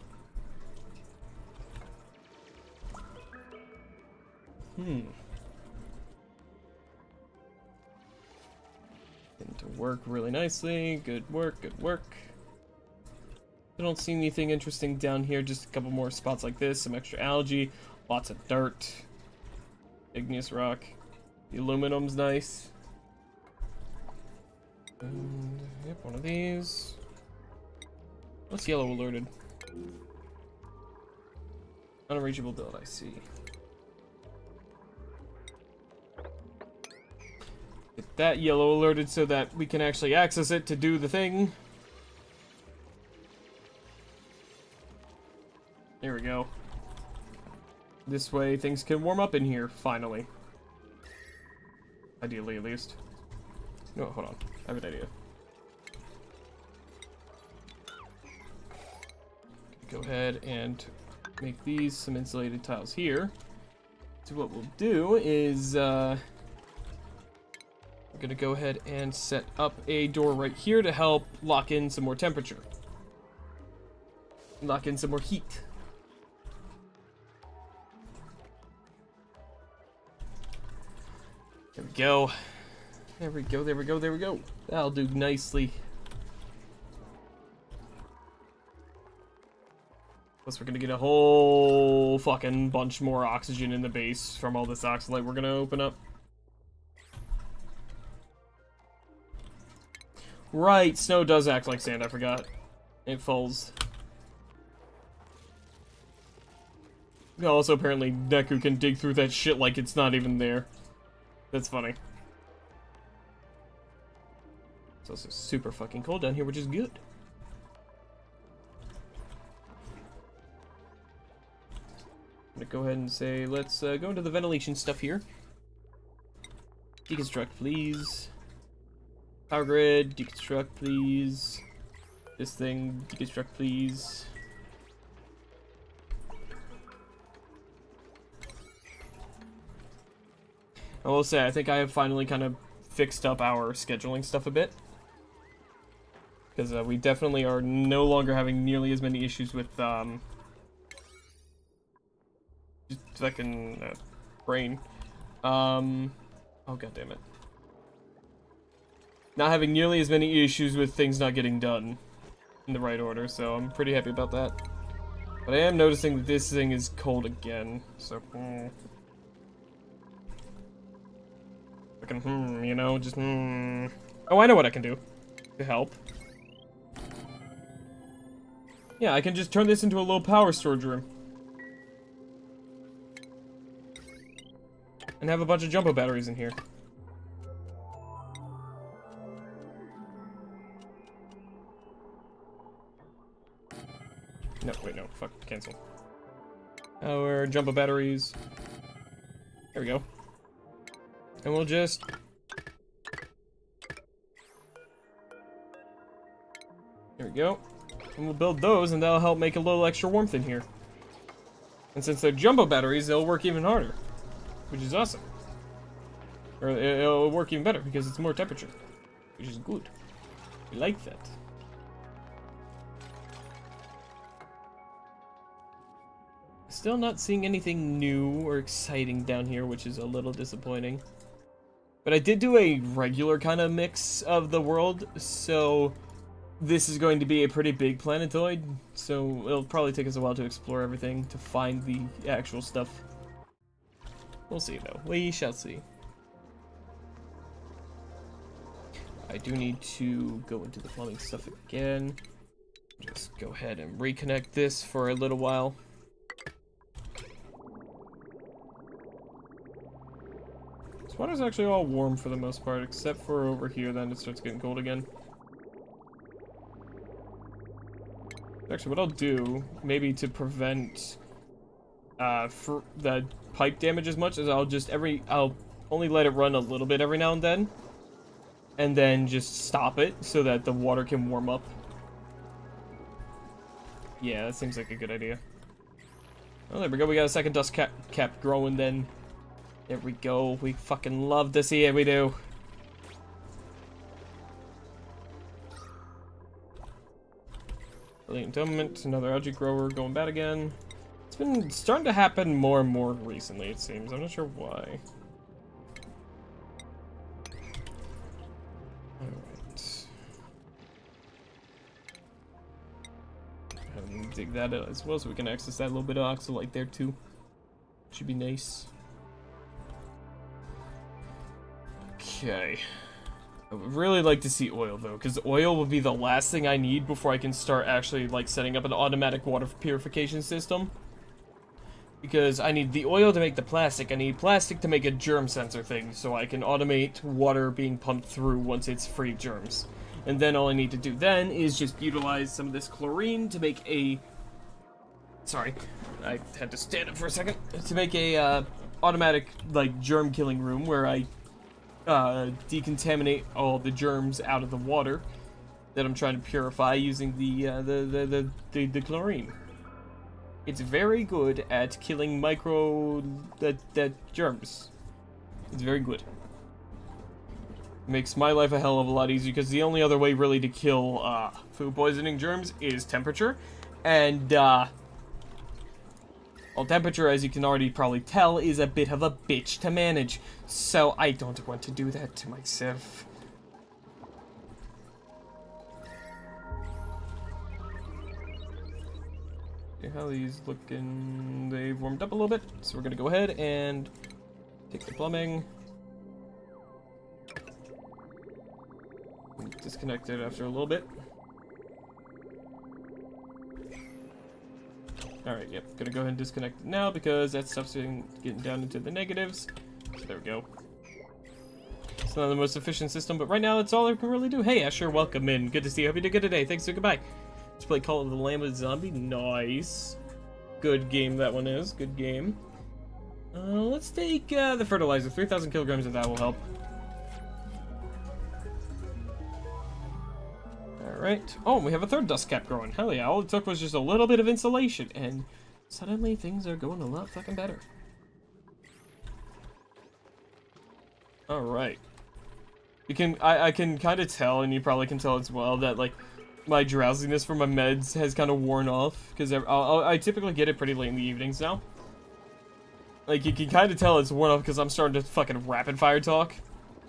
To work really nicely. Good work, good work. I don't see anything interesting down here. Just a couple more spots like this. Some extra algae. Lots of dirt. Igneous rock. The aluminum's nice. And, yep, one of these. What's yellow alerted? Unreachable build, I see. Get that yellow alerted so that we can actually access it to do the thing. There we go. This way things can warm up in here, finally. Ideally, at least. No, hold on. I have an idea. Go ahead and make these some insulated tiles here. So what we'll do is, we're gonna go ahead and set up a door right here to help lock in some more temperature. Lock in some more heat. There we go. There we go, there we go, there we go. That'll do nicely. Plus we're gonna get a whole fucking bunch more oxygen in the base from all this oxalite we're gonna open up. Right, snow does act like sand, I forgot. It falls. Also, apparently, Deku can dig through that shit like it's not even there. That's funny. It's also super fucking cold down here, which is good. I'm gonna go ahead and say, let's go into the ventilation stuff here. Deconstruct, please. Power grid, deconstruct, please. This thing, deconstruct, please. I will say, I think I have finally kind of fixed up our scheduling stuff a bit. Because we definitely are no longer having nearly as many issues with, just fucking, brain. Oh, goddammit. Not having nearly as many issues with things not getting done in the right order, so I'm pretty happy about that. But I am noticing that this thing is cold again, so, you know, just, Oh, I know what I can do to help. Yeah, I can just turn this into a low power storage room. And have a bunch of jumbo batteries in here. No, wait, no, fuck, cancel. Our jumbo batteries. There we go. And we'll just... There we go. And we'll build those, and that'll help make a little extra warmth in here. And since they're jumbo batteries, they'll work even harder. Which is awesome. Or it'll work even better, because it's more temperature. Which is good. We like that. Still not seeing anything new or exciting down here, which is a little disappointing. But I did do a regular kind of mix of the world, so this is going to be a pretty big planetoid, so it'll probably take us a while to explore everything, to find the actual stuff. We'll see, though. We shall see. I do need to go into the plumbing stuff again. Just go ahead and reconnect this for a little while. This water's actually all warm for the most part, except for over here, then it starts getting cold again. Actually, what I'll do, maybe to prevent for the pipe damage as much, as I'll only let it run a little bit every now and then just stop it so that the water can warm up. Yeah, that seems like a good idea. Oh, there we go. We got a second dust cap growing then. There we go. We fucking love to see it. We do. Brilliant Endowment. Another algae grower going bad again. It's been starting to happen more and more recently, it seems. I'm not sure why. Alright. Dig that out as well so we can access that little bit of oxalite there too. Should be nice. Okay. I would really like to see oil though, because oil will be the last thing I need before I can start actually like setting up an automatic water purification system. Because I need the oil to make the plastic, I need plastic to make a germ sensor thing, so I can automate water being pumped through once it's free of germs. And then all I need to do then is just utilize some of this chlorine to make a... Sorry, I had to stand up for a second. To make a automatic like germ killing room where I decontaminate all the germs out of the water that I'm trying to purify using the chlorine. It's very good at killing germs. It's very good. It makes my life a hell of a lot easier because the only other way really to kill food poisoning germs is temperature, and well, temperature, as you can already probably tell, is a bit of a bitch to manage, so I don't want to do that to myself. Okay, how are these looking? They've warmed up a little bit, so we're gonna go ahead and take the plumbing. Disconnect it after a little bit. Alright, yep. Gonna go ahead and disconnect it now because that stuff's getting down into the negatives. So there we go. It's not the most efficient system, but right now that's all I can really do. Hey, Asher, welcome in. Good to see you. Hope you did good today. Thanks, so goodbye. Let's play Call of the Lamb with Zombie. Nice. Good game that one is. Good game. Let's take the fertilizer. 3,000 kilograms of that will help. Alright. Oh, we have a third dust cap growing. Hell yeah, all it took was just a little bit of insulation, and suddenly things are going a lot fucking better. Alright. I can kind of tell, and you probably can tell as well, that, like, my drowsiness from my meds has kind of worn off, because I typically get it pretty late in the evenings now. Like, you can kind of tell it's worn off because I'm starting to fucking rapid fire talk.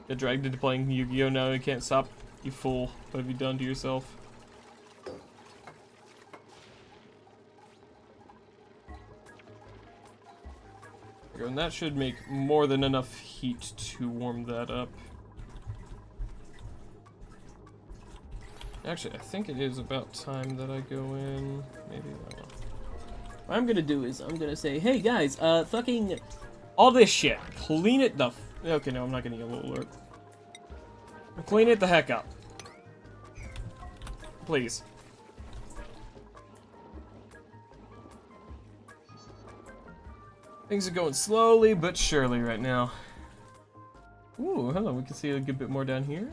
Get dragged into playing Yu-Gi-Oh! Now, I can't stop. You fool. What have you done to yourself? And that should make more than enough heat to warm that up. Actually, I think it is about time that I go in. Maybe I don't know. What I'm gonna do is I'm gonna say, hey guys, fucking all this shit, clean it the okay, no, I'm not gonna yellow alert. Clean it the heck up. Please. Things are going slowly but surely right now. Ooh, hello, we can see a good bit more down here.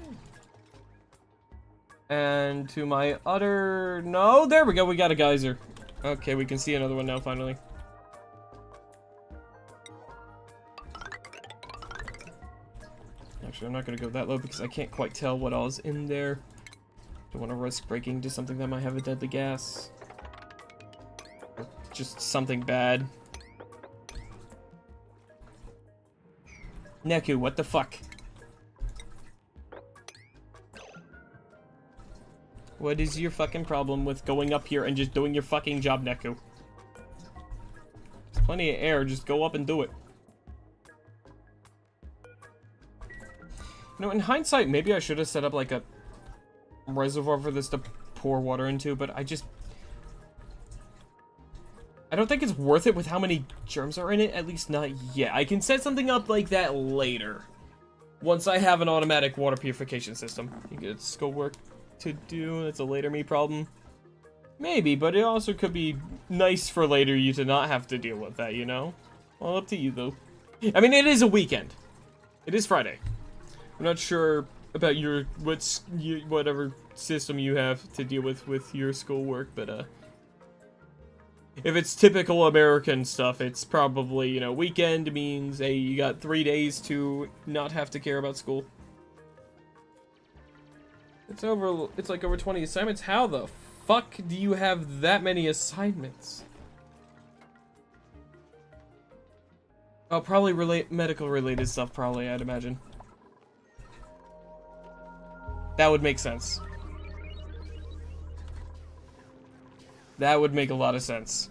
And to my utter... No, there we go, we got a geyser. Okay, we can see another one now, finally. Actually, I'm not going to go that low because I can't quite tell what all's in there. Don't want to risk breaking into something that might have a deadly gas. Or just something bad. Neku, what the fuck? What is your fucking problem with going up here and just doing your fucking job, Neku? There's plenty of air, just go up and do it. You know, in hindsight, maybe I should have set up like a reservoir for this to pour water into, but I don't think it's worth it with how many germs are in it, at least not yet. I can set something up like that later. Once I have an automatic water purification system. You get school work to do, it's a later me problem. Maybe, but it also could be nice for later you to not have to deal with that, you know? Well, up to you, though. I mean, it is a weekend. It is Friday. I'm not sure about whatever system you have to deal with your schoolwork, but, if it's typical American stuff, it's probably, you know, weekend means, hey, you got 3 days to not have to care about school. It's like over 20 assignments. How the fuck do you have that many assignments? Oh, probably medical related stuff, probably, I'd imagine. That would make sense. That would make a lot of sense.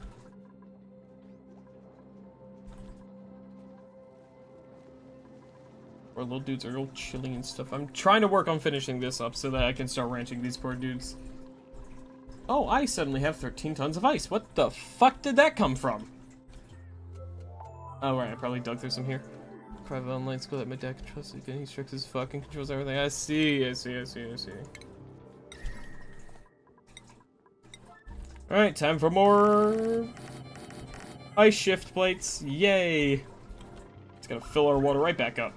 Our little dudes are all chilling and stuff. I'm trying to work on finishing this up so that I can start ranching these poor dudes. Oh, I suddenly have 13 tons of ice. What the fuck did that come from? Oh, right, I probably dug through some here. Private online school that my dad controls. Again, he strict as fuck and controls everything. I see. Alright, time for more ice shift plates. Yay! It's gonna fill our water right back up.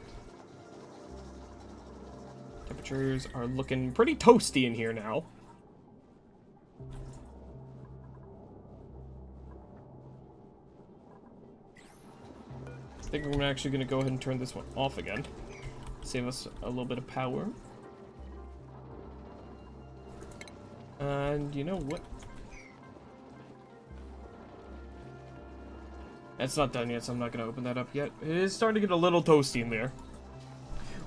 Temperatures are looking pretty toasty in here now. I think I'm actually gonna go ahead and turn this one off again. Save us a little bit of power. And you know what? That's not done yet, so I'm not going to open that up yet. It is starting to get a little toasty in there.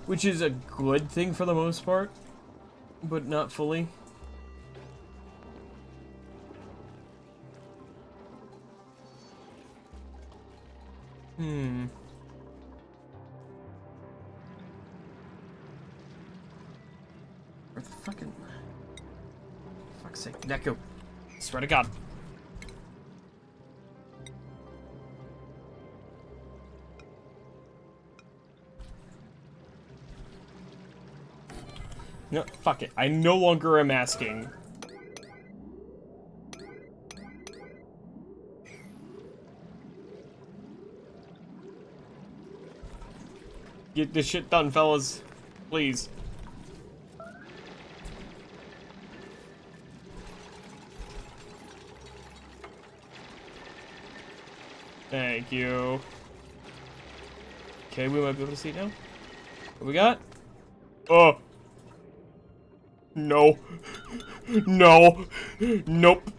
Which is a good thing for the most part. But not fully. Where the fucking... Fuck's sake. Neko. Swear to God. No, fuck it. I no longer am asking. Get this shit done, fellas. Please. Thank you. Okay, we might be able to see it now. What we got? Oh. No. No. Nope.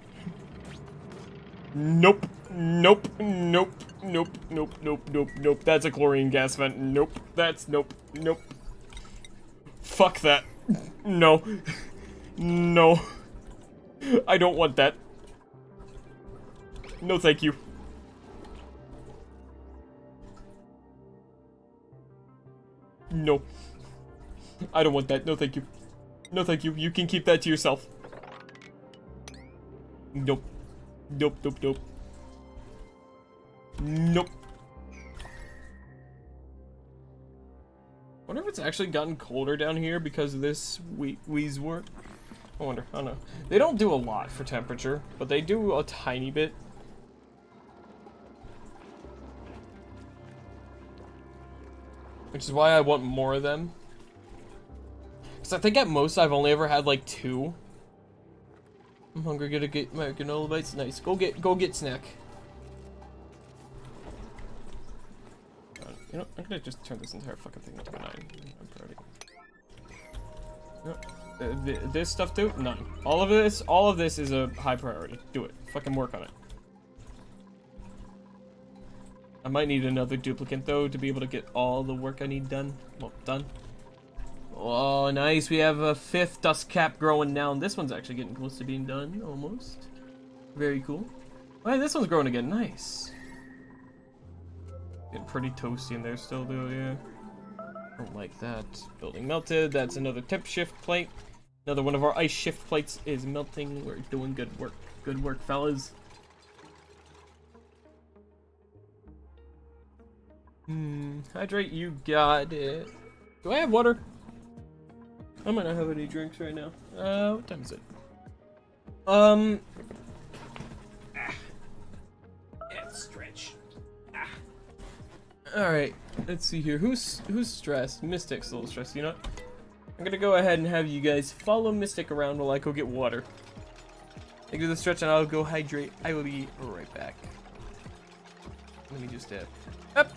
Nope. Nope. Nope. Nope. Nope. Nope. Nope. Nope. That's a chlorine gas vent. Nope. That's nope. Nope. Fuck that. No. No. I don't want that. No, thank you. No. I don't want that. No, thank you. No, thank you. You can keep that to yourself. Nope. Nope, nope, nope. Nope. Wonder if it's actually gotten colder down here because of this wheeze work. I wonder. I don't know. They don't do a lot for temperature, but they do a tiny bit. Which is why I want more of them. Because I think at most I've only ever had like 2. I'm hungry, gonna get my granola bites. Nice. Go get snack. You know, I'm gonna just turn this entire fucking thing into a 9. I'm priority. No, this stuff too? None. All of this is a high priority. Do it. Fucking work on it. I might need another duplicate though to be able to get all the work I need done. Well, done. Oh, nice. We have a 5th dust cap growing now. This one's actually getting close to being done, almost. Very cool. Oh, this one's growing again. Nice. Getting pretty toasty in there still, though, yeah. Don't like that. Building melted. That's another temp shift plate. Another one of our ice shift plates is melting. We're doing good work. Good work, fellas. Hydrate, you got it. Do I have water? I might not have any drinks right now. What time is it? Yeah, stretch. Alright, let's see here. Who's stressed? Mystic's a little stressed, you know what? I'm gonna go ahead and have you guys follow Mystic around while I go get water. I do the stretch and I'll go hydrate. I will be right back. Let me just dip. Up!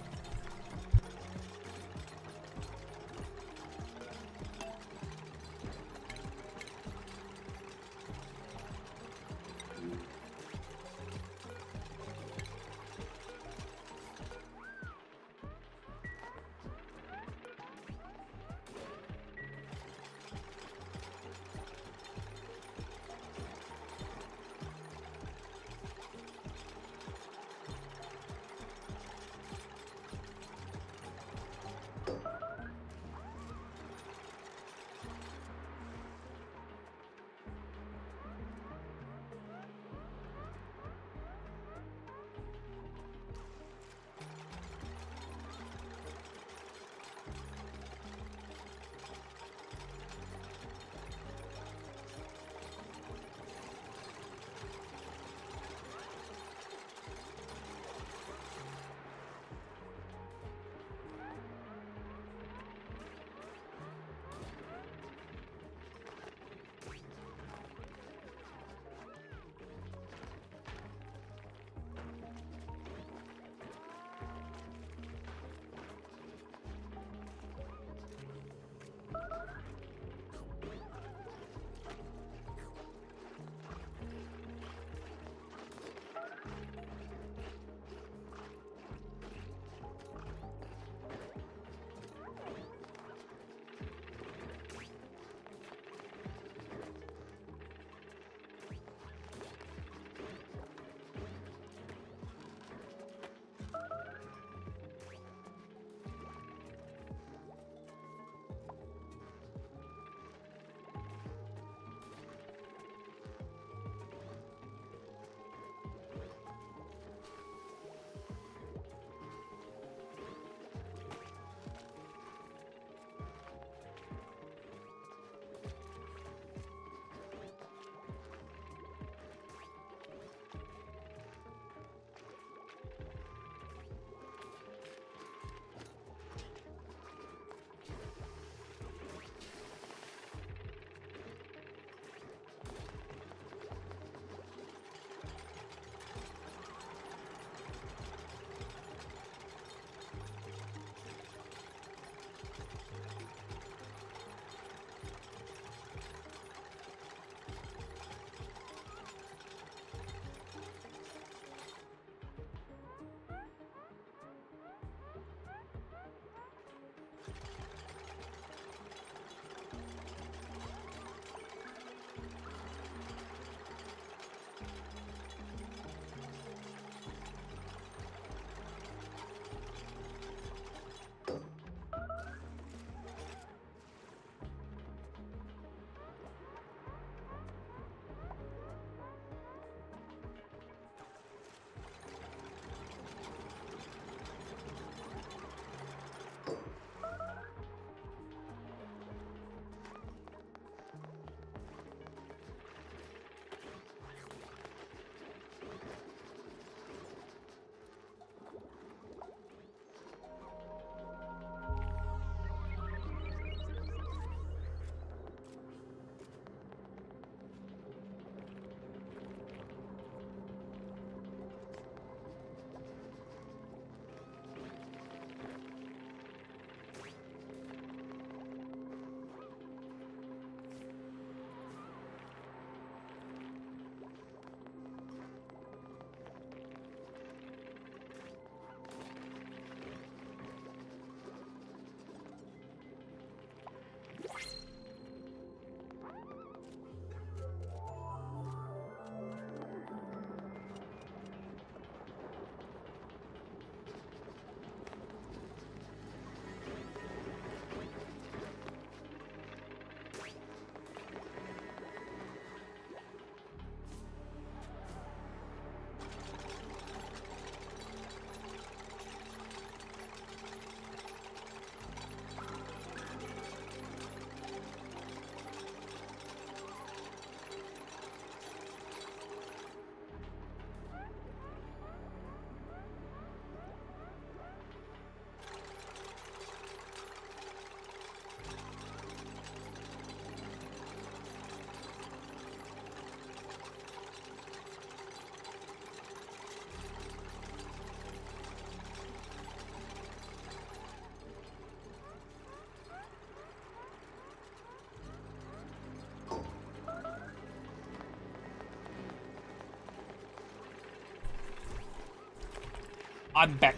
I'm back.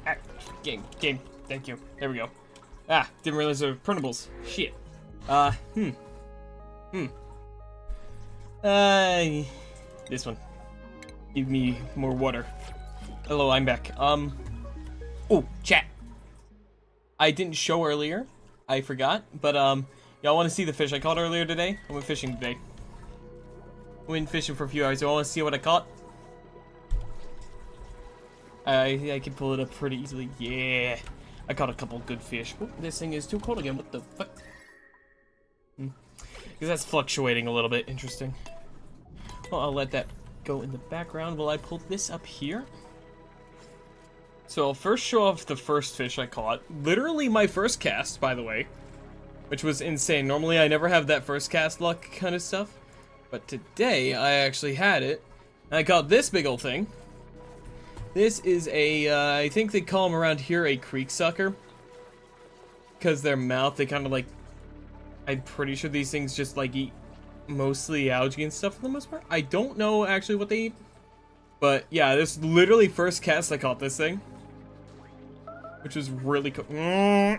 Ah, game. Thank you. There we go. Ah, didn't realize there were printables. Shit. This one. Give me more water. Hello, I'm back. Oh, chat. I didn't show earlier. I forgot, but y'all want to see the fish I caught earlier today? I went fishing today. I went fishing for a few hours. Y'all want to see what I caught? I can pull it up pretty easily. Yeah, I caught a couple good fish. Oh, this thing is too cold again. What the fuck? Because that's fluctuating a little bit. Interesting. Well, I'll let that go in the background while I pull this up here. So I'll first show off the first fish I caught. Literally my first cast, by the way. Which was insane. Normally I never have that first cast luck kind of stuff. But today I actually had it. And I caught this big old thing. This is a, I think they call them around here a creek sucker. Because their mouth, they kind of like... I'm pretty sure these things just like eat mostly algae and stuff for the most part. I don't know actually what they eat. But yeah, this literally first cast I caught this thing. Which was really cool. Okay,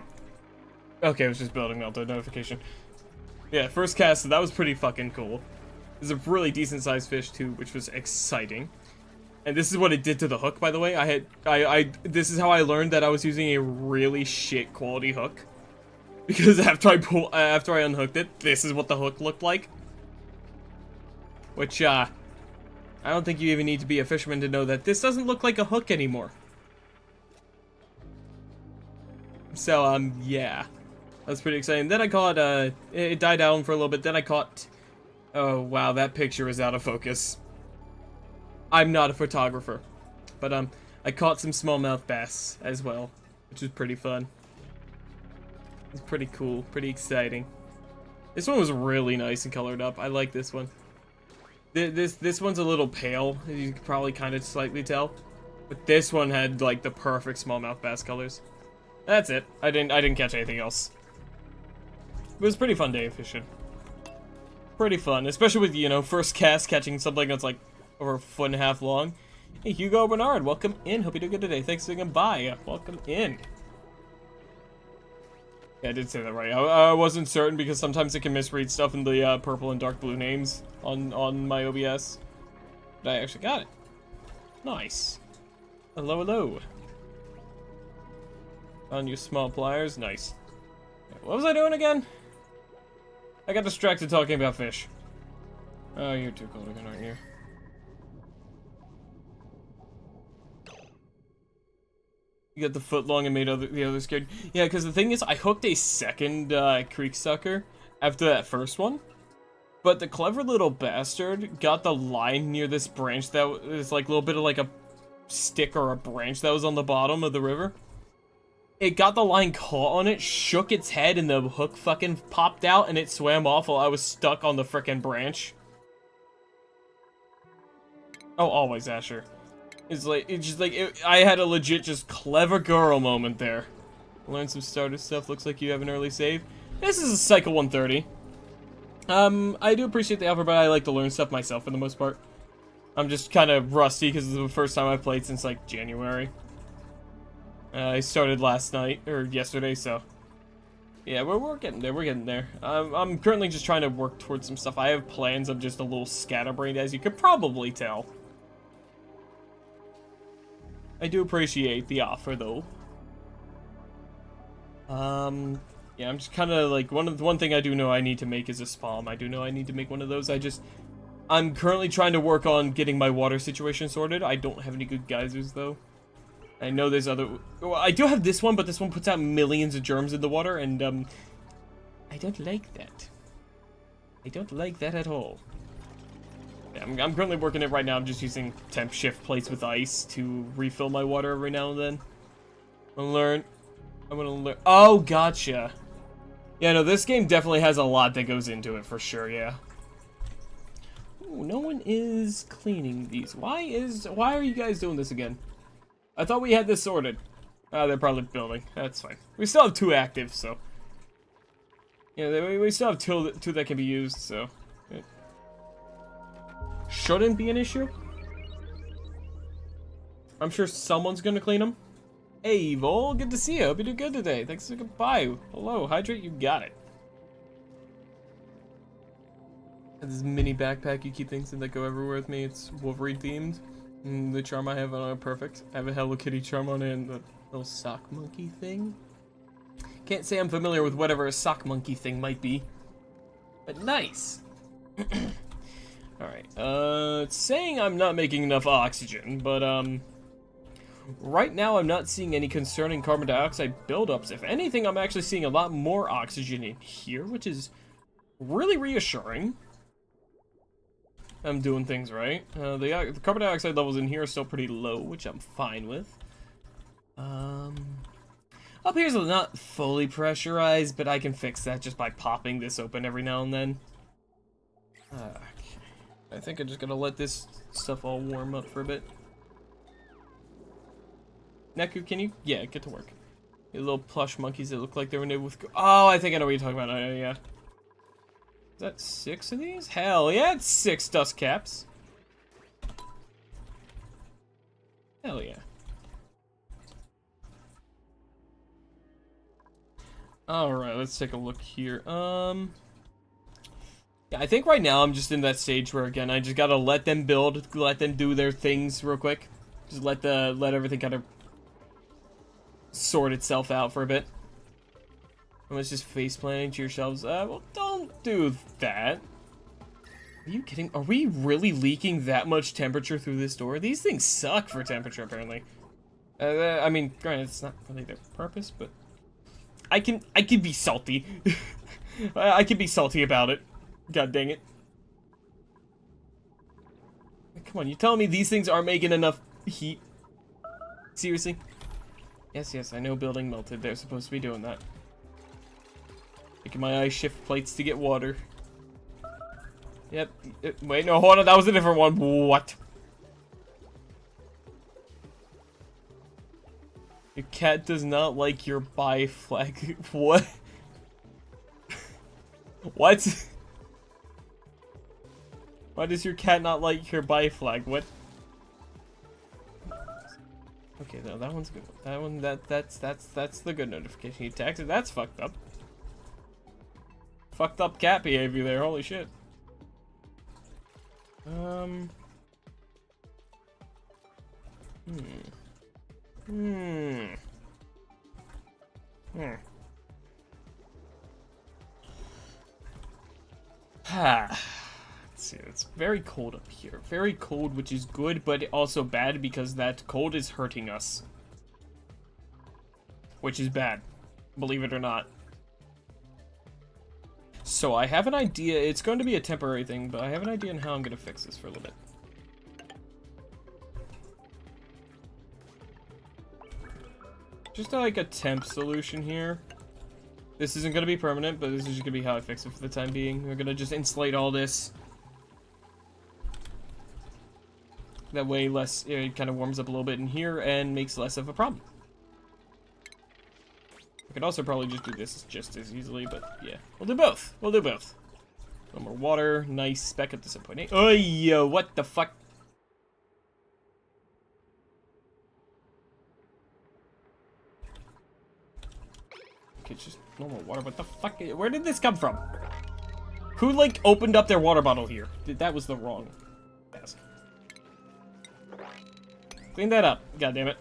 it was just building out the notification. Yeah, first cast, so that was pretty fucking cool. It was a really decent sized fish too, which was exciting. And this is what it did to the hook, by the way. This is how I learned that I was using a really shit quality hook. Because after I unhooked it, this is what the hook looked like. Which, I don't think you even need to be a fisherman to know that this doesn't look like a hook anymore. So, yeah. That's pretty exciting. Then I caught, it died down for a little bit. Then I caught... Oh, wow, that picture is out of focus. I'm not a photographer. But, I caught some smallmouth bass as well, which was pretty fun. It's pretty cool, pretty exciting. This one was really nice and colored up. I like this one. This one's a little pale, as you can probably kind of slightly tell. But this one had like the perfect smallmouth bass colors. That's it. I didn't catch anything else. It was a pretty fun day of fishing. Pretty fun, especially with, you know, first cast catching something that's like over 1.5 feet long. Hey, Hugo Bernard, welcome in. Hope you're doing good today. Thanks for saying bye. Welcome in. Yeah, I did say that right. I wasn't certain because sometimes it can misread stuff in the purple and dark blue names on my OBS. But I actually got it. Nice. Hello, hello. On your small pliers. Nice. What was I doing again? I got distracted talking about fish. Oh, you're too cold again, aren't you? You got the foot long and made the other scared. Yeah, because the thing is, I hooked a second creek sucker after that first one. But the clever little bastard got the line near this branch that was like a little bit of like a stick or a branch that was on the bottom of the river. It got the line caught on it, shook its head, and the hook fucking popped out, and it swam off while I was stuck on the frickin' branch. Oh, always, Asher. It's just like, I had a legit just clever girl moment there. Learn some starter stuff, looks like you have an early save. This is a Cycle 130. I do appreciate the offer, but I like to learn stuff myself for the most part. I'm just kind of rusty because it's the first time I've played since like January. I started last night, or yesterday, so... Yeah, we're getting there, we're getting there. I'm currently just trying to work towards some stuff. I have plans, I'm just a little scatterbrained, as you could probably tell. I do appreciate the offer, though. Yeah, I'm just kind of like, one thing I do know I need to make is a spalm. I do know I need to make one of those. I'm currently trying to work on getting my water situation sorted. I don't have any good geysers, though. I know there's other... Well, I do have this one, but this one puts out millions of germs in the water, and, I don't like that. I don't like that at all. Yeah, I'm currently working it right now. I'm just using temp shift plates with ice to refill my water every now and then. I'm gonna learn... Oh, gotcha. Yeah, no, this game definitely has a lot that goes into it, for sure, yeah. Ooh, no one is cleaning these. Why are you guys doing this again? I thought we had this sorted. They're probably building. That's fine. We still have 2 active, so... Yeah, we still have two that can be used, so... It shouldn't be an issue. I'm sure someone's gonna clean them. Hey, Vol, good to see you. Hope you do good today. Thanks for goodbye. Hello, hydrate, you got it. This mini backpack you keep things in that go everywhere with me. It's Wolverine themed. And the charm I have on it, perfect. I have a Hello Kitty charm on it and the little sock monkey thing. Can't say I'm familiar with whatever a sock monkey thing might be. But nice. Alright, it's saying I'm not making enough oxygen, but, right now I'm not seeing any concerning carbon dioxide buildups. If anything, I'm actually seeing a lot more oxygen in here, which is really reassuring. I'm doing things right. The carbon dioxide levels in here are still pretty low, which I'm fine with. Up here's not fully pressurized, but I can fix that just by popping this open every now and then. Okay. I think I'm just gonna let this stuff all warm up for a bit. Neku, can you? Yeah, get to work. The little plush monkeys that look like they were knitted with. Oh, I think I know what you're talking about. Oh, yeah. Is that 6 of these? Hell yeah, it's 6 dust caps. Hell yeah. Alright, let's take a look here. Yeah, I think right now I'm just in that stage where, again, I just gotta let them build, let them do their things real quick. Just let everything kind of sort itself out for a bit. And let's just face planting to yourselves. Well, don't do that. Are you kidding? Are we really leaking that much temperature through this door? These things suck for temperature, apparently. I mean, granted, it's not really their purpose, but I can be salty. I can be salty about it. God dang it. Come on, you telling me these things aren't making enough heat? Seriously? Yes, I know building melted. They're supposed to be doing that. Making my ice shift plates to get water. Yep. Wait, no, hold on. That was a different one. What? Your cat does not like your buy flag. What? What? Why does your cat not like your buy flag? What? Okay, no, that one's good. That one, that's the good notification. You tagged it. That's fucked up. Fucked up cat behavior there. Holy shit. Let's see, it's very cold up here. Very cold, which is good, but also bad because that cold is hurting us. Which is bad, believe it or not. So I have an idea. It's going to be a temporary thing, but I have an idea on how I'm going to fix this for a little bit. Just like a temp solution here. This isn't going to be permanent, but this is just going to be how I fix it for the time being. We're going to just insulate all this. That way it kind of warms up a little bit in here and makes less of a problem. I could also probably just do this just as easily, but yeah. We'll do both. We'll do both. No more water. Nice. Back up to 7.8. Oh, yo, what the fuck? Okay, it's just normal water. What the fuck? Where did this come from? Who, like, opened up their water bottle here? That was the wrong task. Clean that up. God damn it.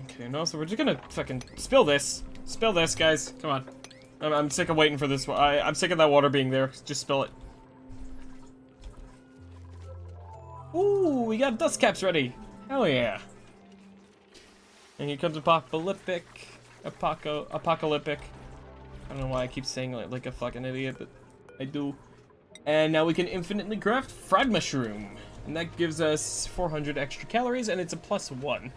Okay, no, so we're just gonna fucking spill this. Spill this, guys. Come on. I'm sick of waiting for this. I'm sick of that water being there. Just spill it. Ooh, we got dust caps ready. Hell yeah. And here comes apocalyptic. Apocalyptic. I don't know why I keep saying it like a fucking idiot, but I do. And now we can infinitely craft frag mushroom. And that gives us 400 extra calories, and it's a +1.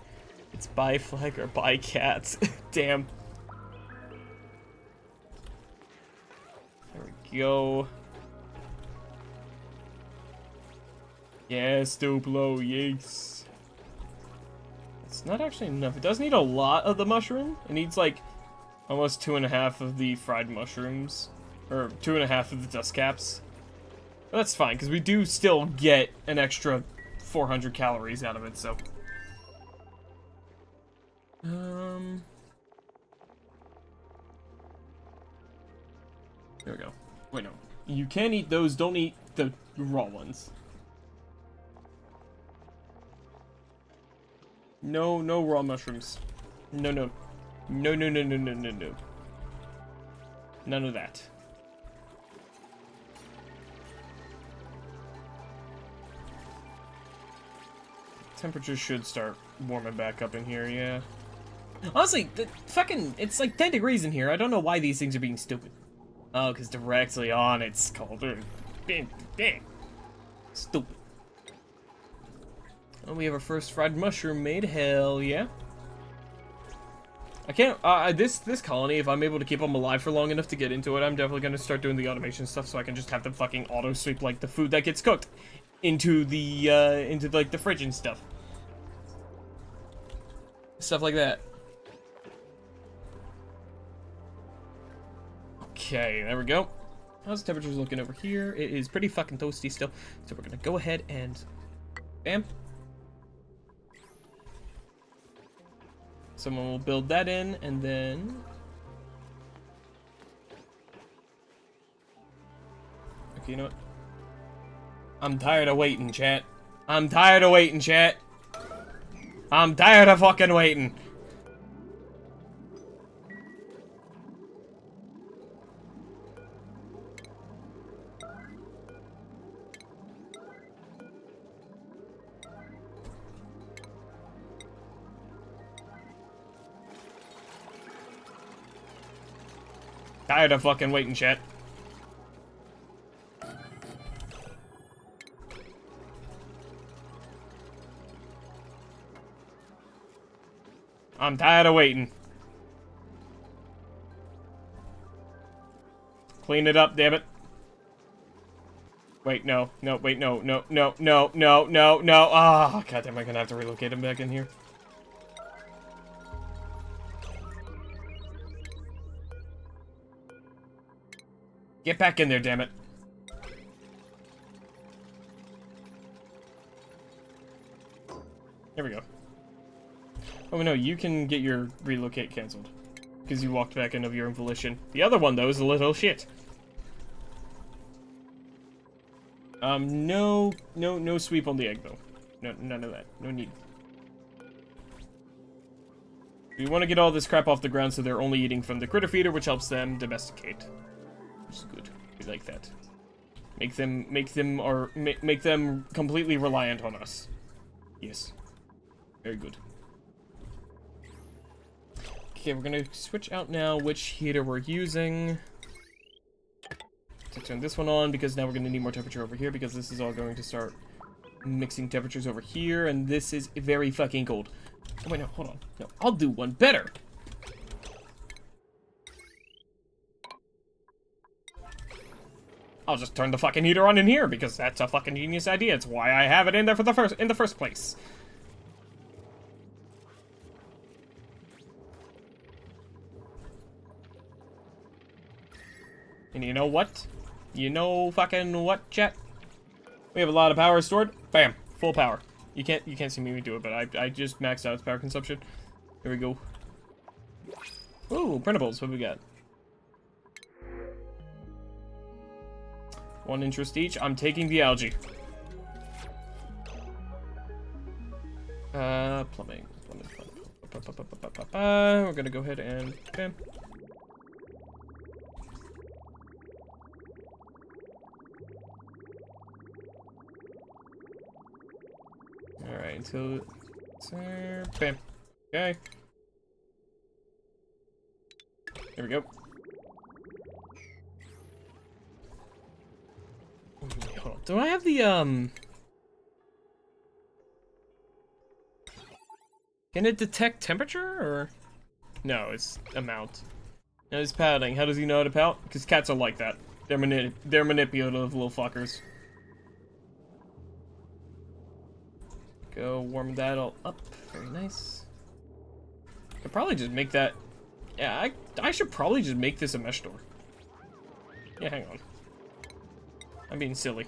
It's buy flag or buy cats. Damn. There we go. Yes, Duplo, yes. It's not actually enough. It does need a lot of the mushroom. It needs like almost 2.5 of the fried mushrooms. Or 2.5 of the dust caps. That's fine, because we do still get an extra 400 calories out of it, so. There we go. Wait, no. You can eat those, don't eat the raw ones. No, no raw mushrooms. No, no. No, no, no, no, no, no, no. None of that. Temperature should start warming back up in here, yeah. Honestly, it's like 10 degrees in here. I don't know why these things are being stupid. Oh, because directly on it's colder. Bang, bang. Stupid. Oh, we have our first fried mushroom made. Hell yeah. I can't, this colony, if I'm able to keep them alive for long enough to get into it, I'm definitely gonna start doing the automation stuff so I can just have them fucking auto-sweep, like, the food that gets cooked into the, like, the fridge and stuff. Stuff like that. Okay, there we go. How's the temperatures looking over here? It is pretty fucking toasty still, so we're gonna go ahead and, bam. Someone will build that in, and then... Okay, you know what? I'm tired of waiting, chat. I'm tired of waiting, chat. I'm tired of fucking waiting. Tired of fucking waiting, chat. I'm tired of waiting. Clean it up, damn it. Wait, no, no, wait, no, no, no, no, no, no, no. Ah, oh, goddamn, I'm gonna have to relocate him back in here. Get back in there, damn it. There we go. Oh no, you can get your relocate cancelled. Because you walked back in of your own volition. The other one, though, is a little shit. No sweep on the egg, though. No, none of that. No need. We want to get all this crap off the ground so they're only eating from the critter feeder, which helps them domesticate. Which is good. We like that. Make them completely reliant on us. Yes. Very good. Okay, we're gonna switch out now which heater we're using. To turn this one on, because now we're gonna need more temperature over here, because this is all going to start mixing temperatures over here, and this is very fucking cold. Oh wait, no, hold on. No, I'll do one better. I'll just turn the fucking heater on in here, because that's a fucking genius idea. It's why I have it in there in the first place. And you know what? You know fucking what, chat? We have a lot of power stored. Bam, full power. You can't see me do it, but I just maxed out its power consumption. Here we go. Ooh, printables. What do we got? 1 interest each. I'm taking the algae. Plumbing. We're gonna go ahead and bam. Alright, until it's bam. Okay. There we go. Hold on. Do I have the Can it detect temperature or no, it's amount. No, it's pouting. How does he know how to pout? Because cats are like that. They're manipulative little fuckers. Go warm that all up. Very nice. Could probably just make that. Yeah, I should probably just make this a mesh door. Yeah, hang on. I'm being silly.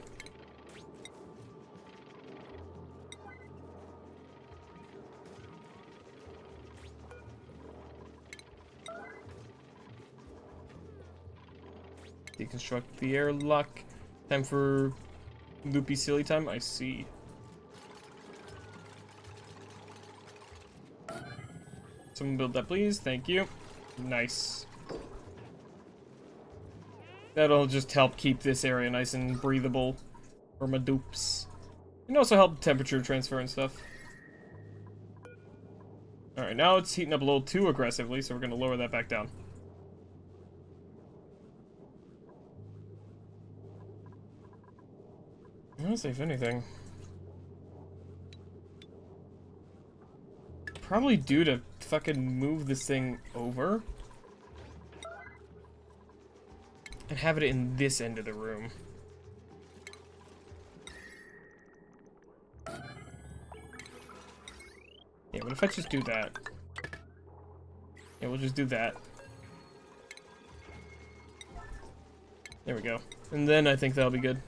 Deconstruct the airlock. Time for loopy silly time. I see. Someone build that, please. Thank you. Nice. That'll just help keep this area nice and breathable for my dupes. And also help temperature transfer and stuff. Alright, now it's heating up a little too aggressively, so we're going to lower that back down. Honestly, if anything. Probably due to fucking move this thing over. And have it in this end of the room. Yeah, but if I just do that. Yeah, we'll just do that. There we go. And then I think that'll be good.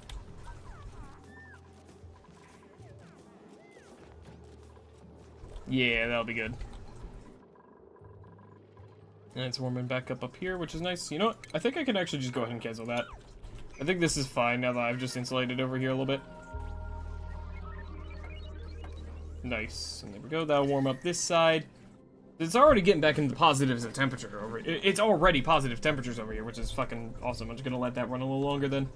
Yeah, that'll be good. And it's warming back up here, which is nice. You know what? I think I can actually just go ahead and cancel that. I think this is fine now that I've just insulated over here a little bit. Nice. And there we go. That'll warm up this side. It's already getting back into positives of temperature over here. It's already positive temperatures over here, which is fucking awesome. I'm just gonna let that run a little longer then.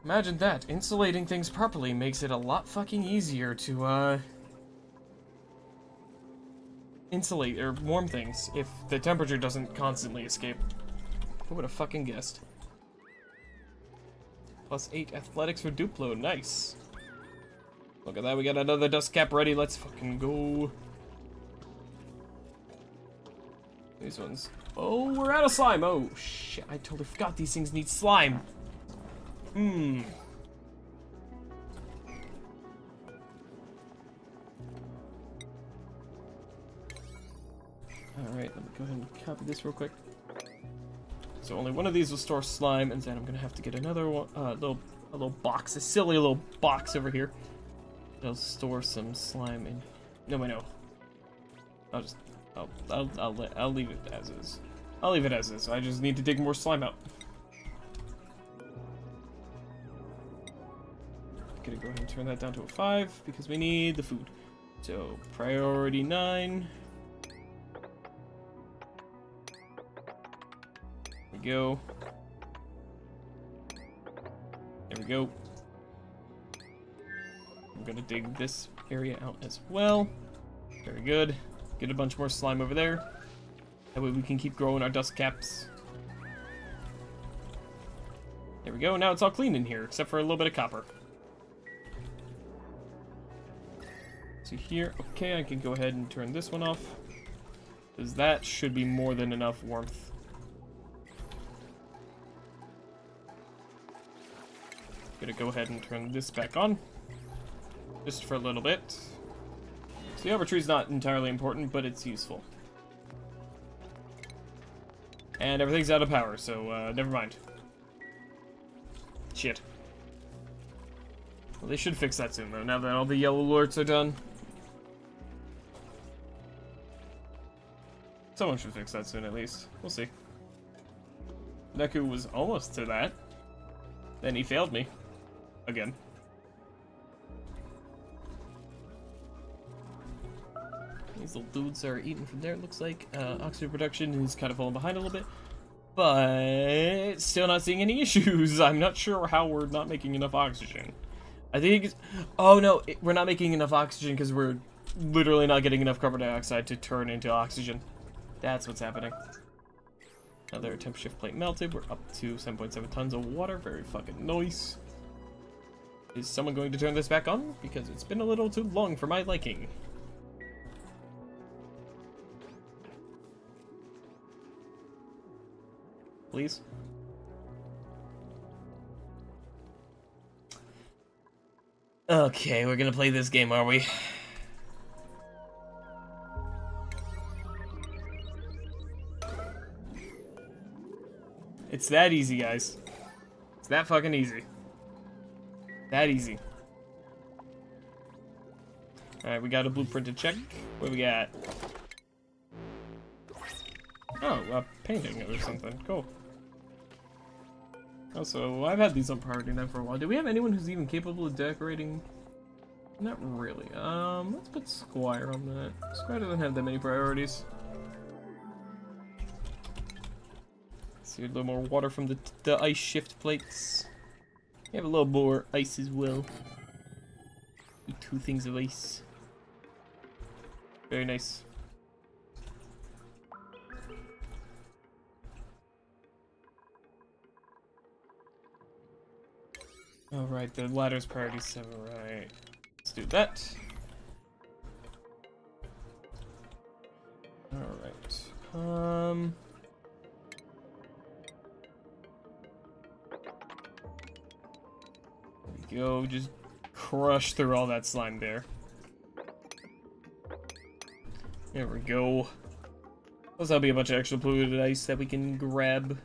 Imagine that. Insulating things properly makes it a lot fucking easier to, insulate or warm things if the temperature doesn't constantly escape. Who would have fucking guessed? +8 athletics for Duplo. Nice. Look at that. We got another dust cap ready. Let's fucking go. These ones. Oh, we're out of slime. Oh, shit. I totally forgot these things need slime. Alright, let me go ahead and copy this real quick. So only one of these will store slime, and then I'm gonna have to get another one, a little box, a silly little box over here. It'll store some slime in. No, wait, no. I'll leave it as is. I'll leave it as is. I just need to dig more slime out. Gonna go ahead and turn that down to a 5 because we need the food. So priority 9. There we go. There we go. I'm gonna dig this area out as well. Very good. Get a bunch more slime over there. That way we can keep growing our dust caps. There we go. Now it's all clean in here, except for a little bit of copper. So here, okay, I can go ahead and turn this one off. Because that should be more than enough warmth. Gonna go ahead and turn this back on. Just for a little bit. So the overtree's not entirely important, but it's useful. And everything's out of power, so never mind. Shit. Well, they should fix that soon, though, now that all the yellow alerts are done. Someone should fix that soon, at least. We'll see. Neku was almost to that. Then he failed me. Again. These little dudes are eating from there, it looks like. Oxygen production is kind of falling behind a little bit. But still not seeing any issues. I'm not sure how we're not making enough oxygen. I think it's... Oh, no. We're not making enough oxygen because we're literally not getting enough carbon dioxide to turn into oxygen. That's what's happening. Another temp shift plate melted. We're up to 7.7 tons of water. Very fucking nice. Is someone going to turn this back on? Because it's been a little too long for my liking. Please? Okay, we're gonna play this game, are we? It's that easy, guys. It's that fucking easy. That easy. Alright, we got a blueprint to check. What do we got? Oh, a painting or something. Cool. Also, I've had these on priority now for a while. Do we have anyone who's even capable of decorating? Not really. Let's put Squire on that. Squire doesn't have that many priorities. See a little more water from the ice shift plates. You have a little more ice as well. 2 things of ice. Very nice. Alright, the ladder's priority 7, right. Let's do that. Alright. There we go, just crush through all that slime there. There we go. Plus that'll be a bunch of extra polluted ice that we can grab.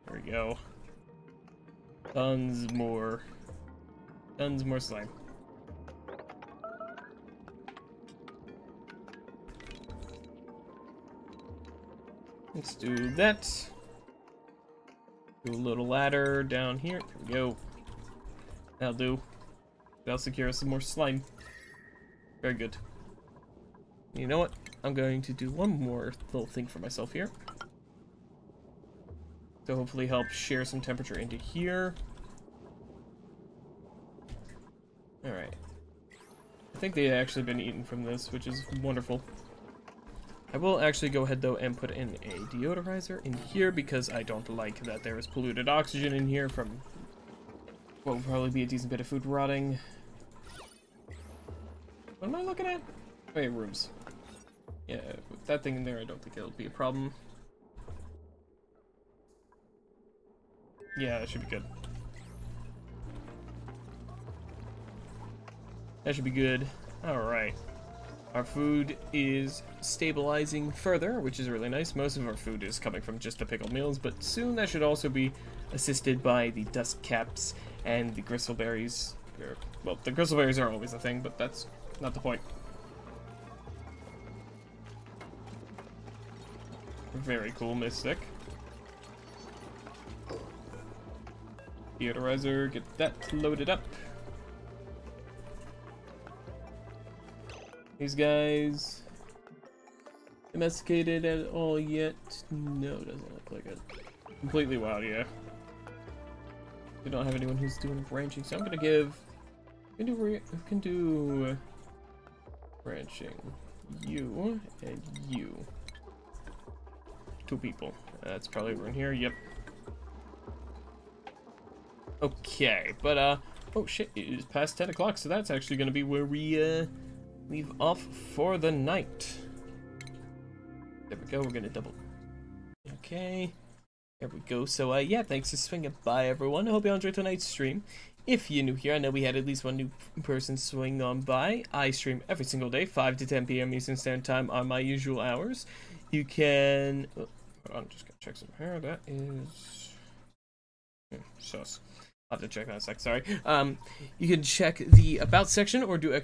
There we go. Tons more slime. Let's do that. Do a little ladder down here. There we go. That'll do. That'll secure us some more slime. Very good. You know what? I'm going to do one more little thing for myself here. To hopefully help share some temperature into here. Alright. I think they've actually been eaten from this, which is wonderful. I will actually go ahead though and put in a deodorizer in here because I don't like that there is polluted oxygen in here from what will probably be a decent bit of food rotting. What am I looking at? Oh yeah, rooms. Yeah, with that thing in there, I don't think it'll be a problem. Yeah, that should be good. That should be good. Alright. Our food is stabilizing further, which is really nice. Most of our food is coming from just the pickled meals, but soon that should also be assisted by the dust caps and the gristleberries. Well, the gristleberries are always a thing, but that's not the point. Very cool, Mystic. Deodorizer, get that loaded up. These guys domesticated at all yet? No, doesn't look like it. Completely wild, yeah. We don't have anyone who's doing branching, so I'm gonna give. We can do branching. You and you. 2 people. That's probably over in here. Yep. Okay, but oh shit, it is past 10 o'clock, so that's actually gonna be where we leave off for the night. There we go, we're gonna double. Okay, there we go. So yeah, thanks for swinging by, everyone. I hope you enjoyed tonight's stream. If you're new here, I know we had at least one new person swing on by. I stream every single day, 5 to 10 p.m. Eastern Standard Time on my usual hours. You can... Oh, I'm just gonna check some here. That is... sus. I'll have to check that in a sec, sorry. You can check the About section or do !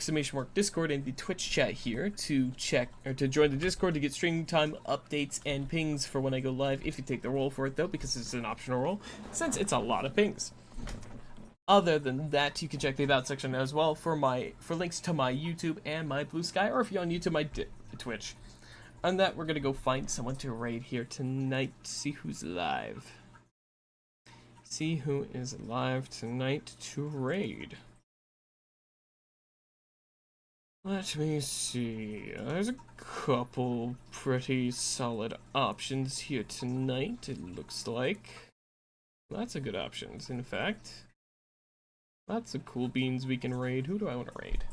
Discord in the Twitch chat here to check, or to join the Discord to get stream time updates and pings for when I go live, if you take the role for it though, because it's an optional role, since it's a lot of pings. Other than that, you can check the About section as well for links to my YouTube and my Blue Sky, or if you're on YouTube, my Twitch. On that, we're gonna go find someone to raid here tonight, see who's live. See who is live tonight to raid. Let me see. There's a couple pretty solid options here tonight, it looks like. Lots of good options, in fact. Lots of cool beans we can raid. Who do I want to raid?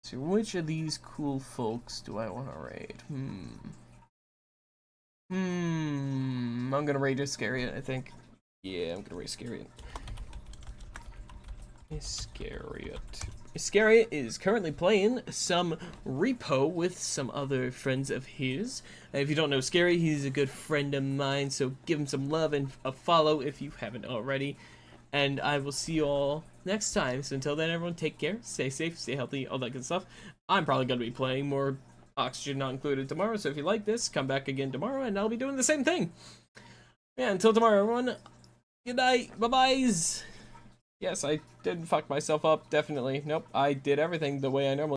So which of these cool folks do I want to raid? I'm gonna raid Iscariot, I think. Yeah, I'm gonna raid Iscariot. Iscariot. Iscariot is currently playing some repo with some other friends of his. If you don't know Scary, he's a good friend of mine, so give him some love and a follow if you haven't already. And I will see you all next time. So until then, everyone, take care, stay safe, stay healthy, all that good stuff. I'm probably going to be playing more Oxygen Not Included tomorrow, so if you like this, come back again tomorrow, and I'll be doing the same thing. Yeah, until tomorrow, everyone, good night, bye-byes. Yes, I did fuck myself up, definitely. Nope, I did everything the way I normally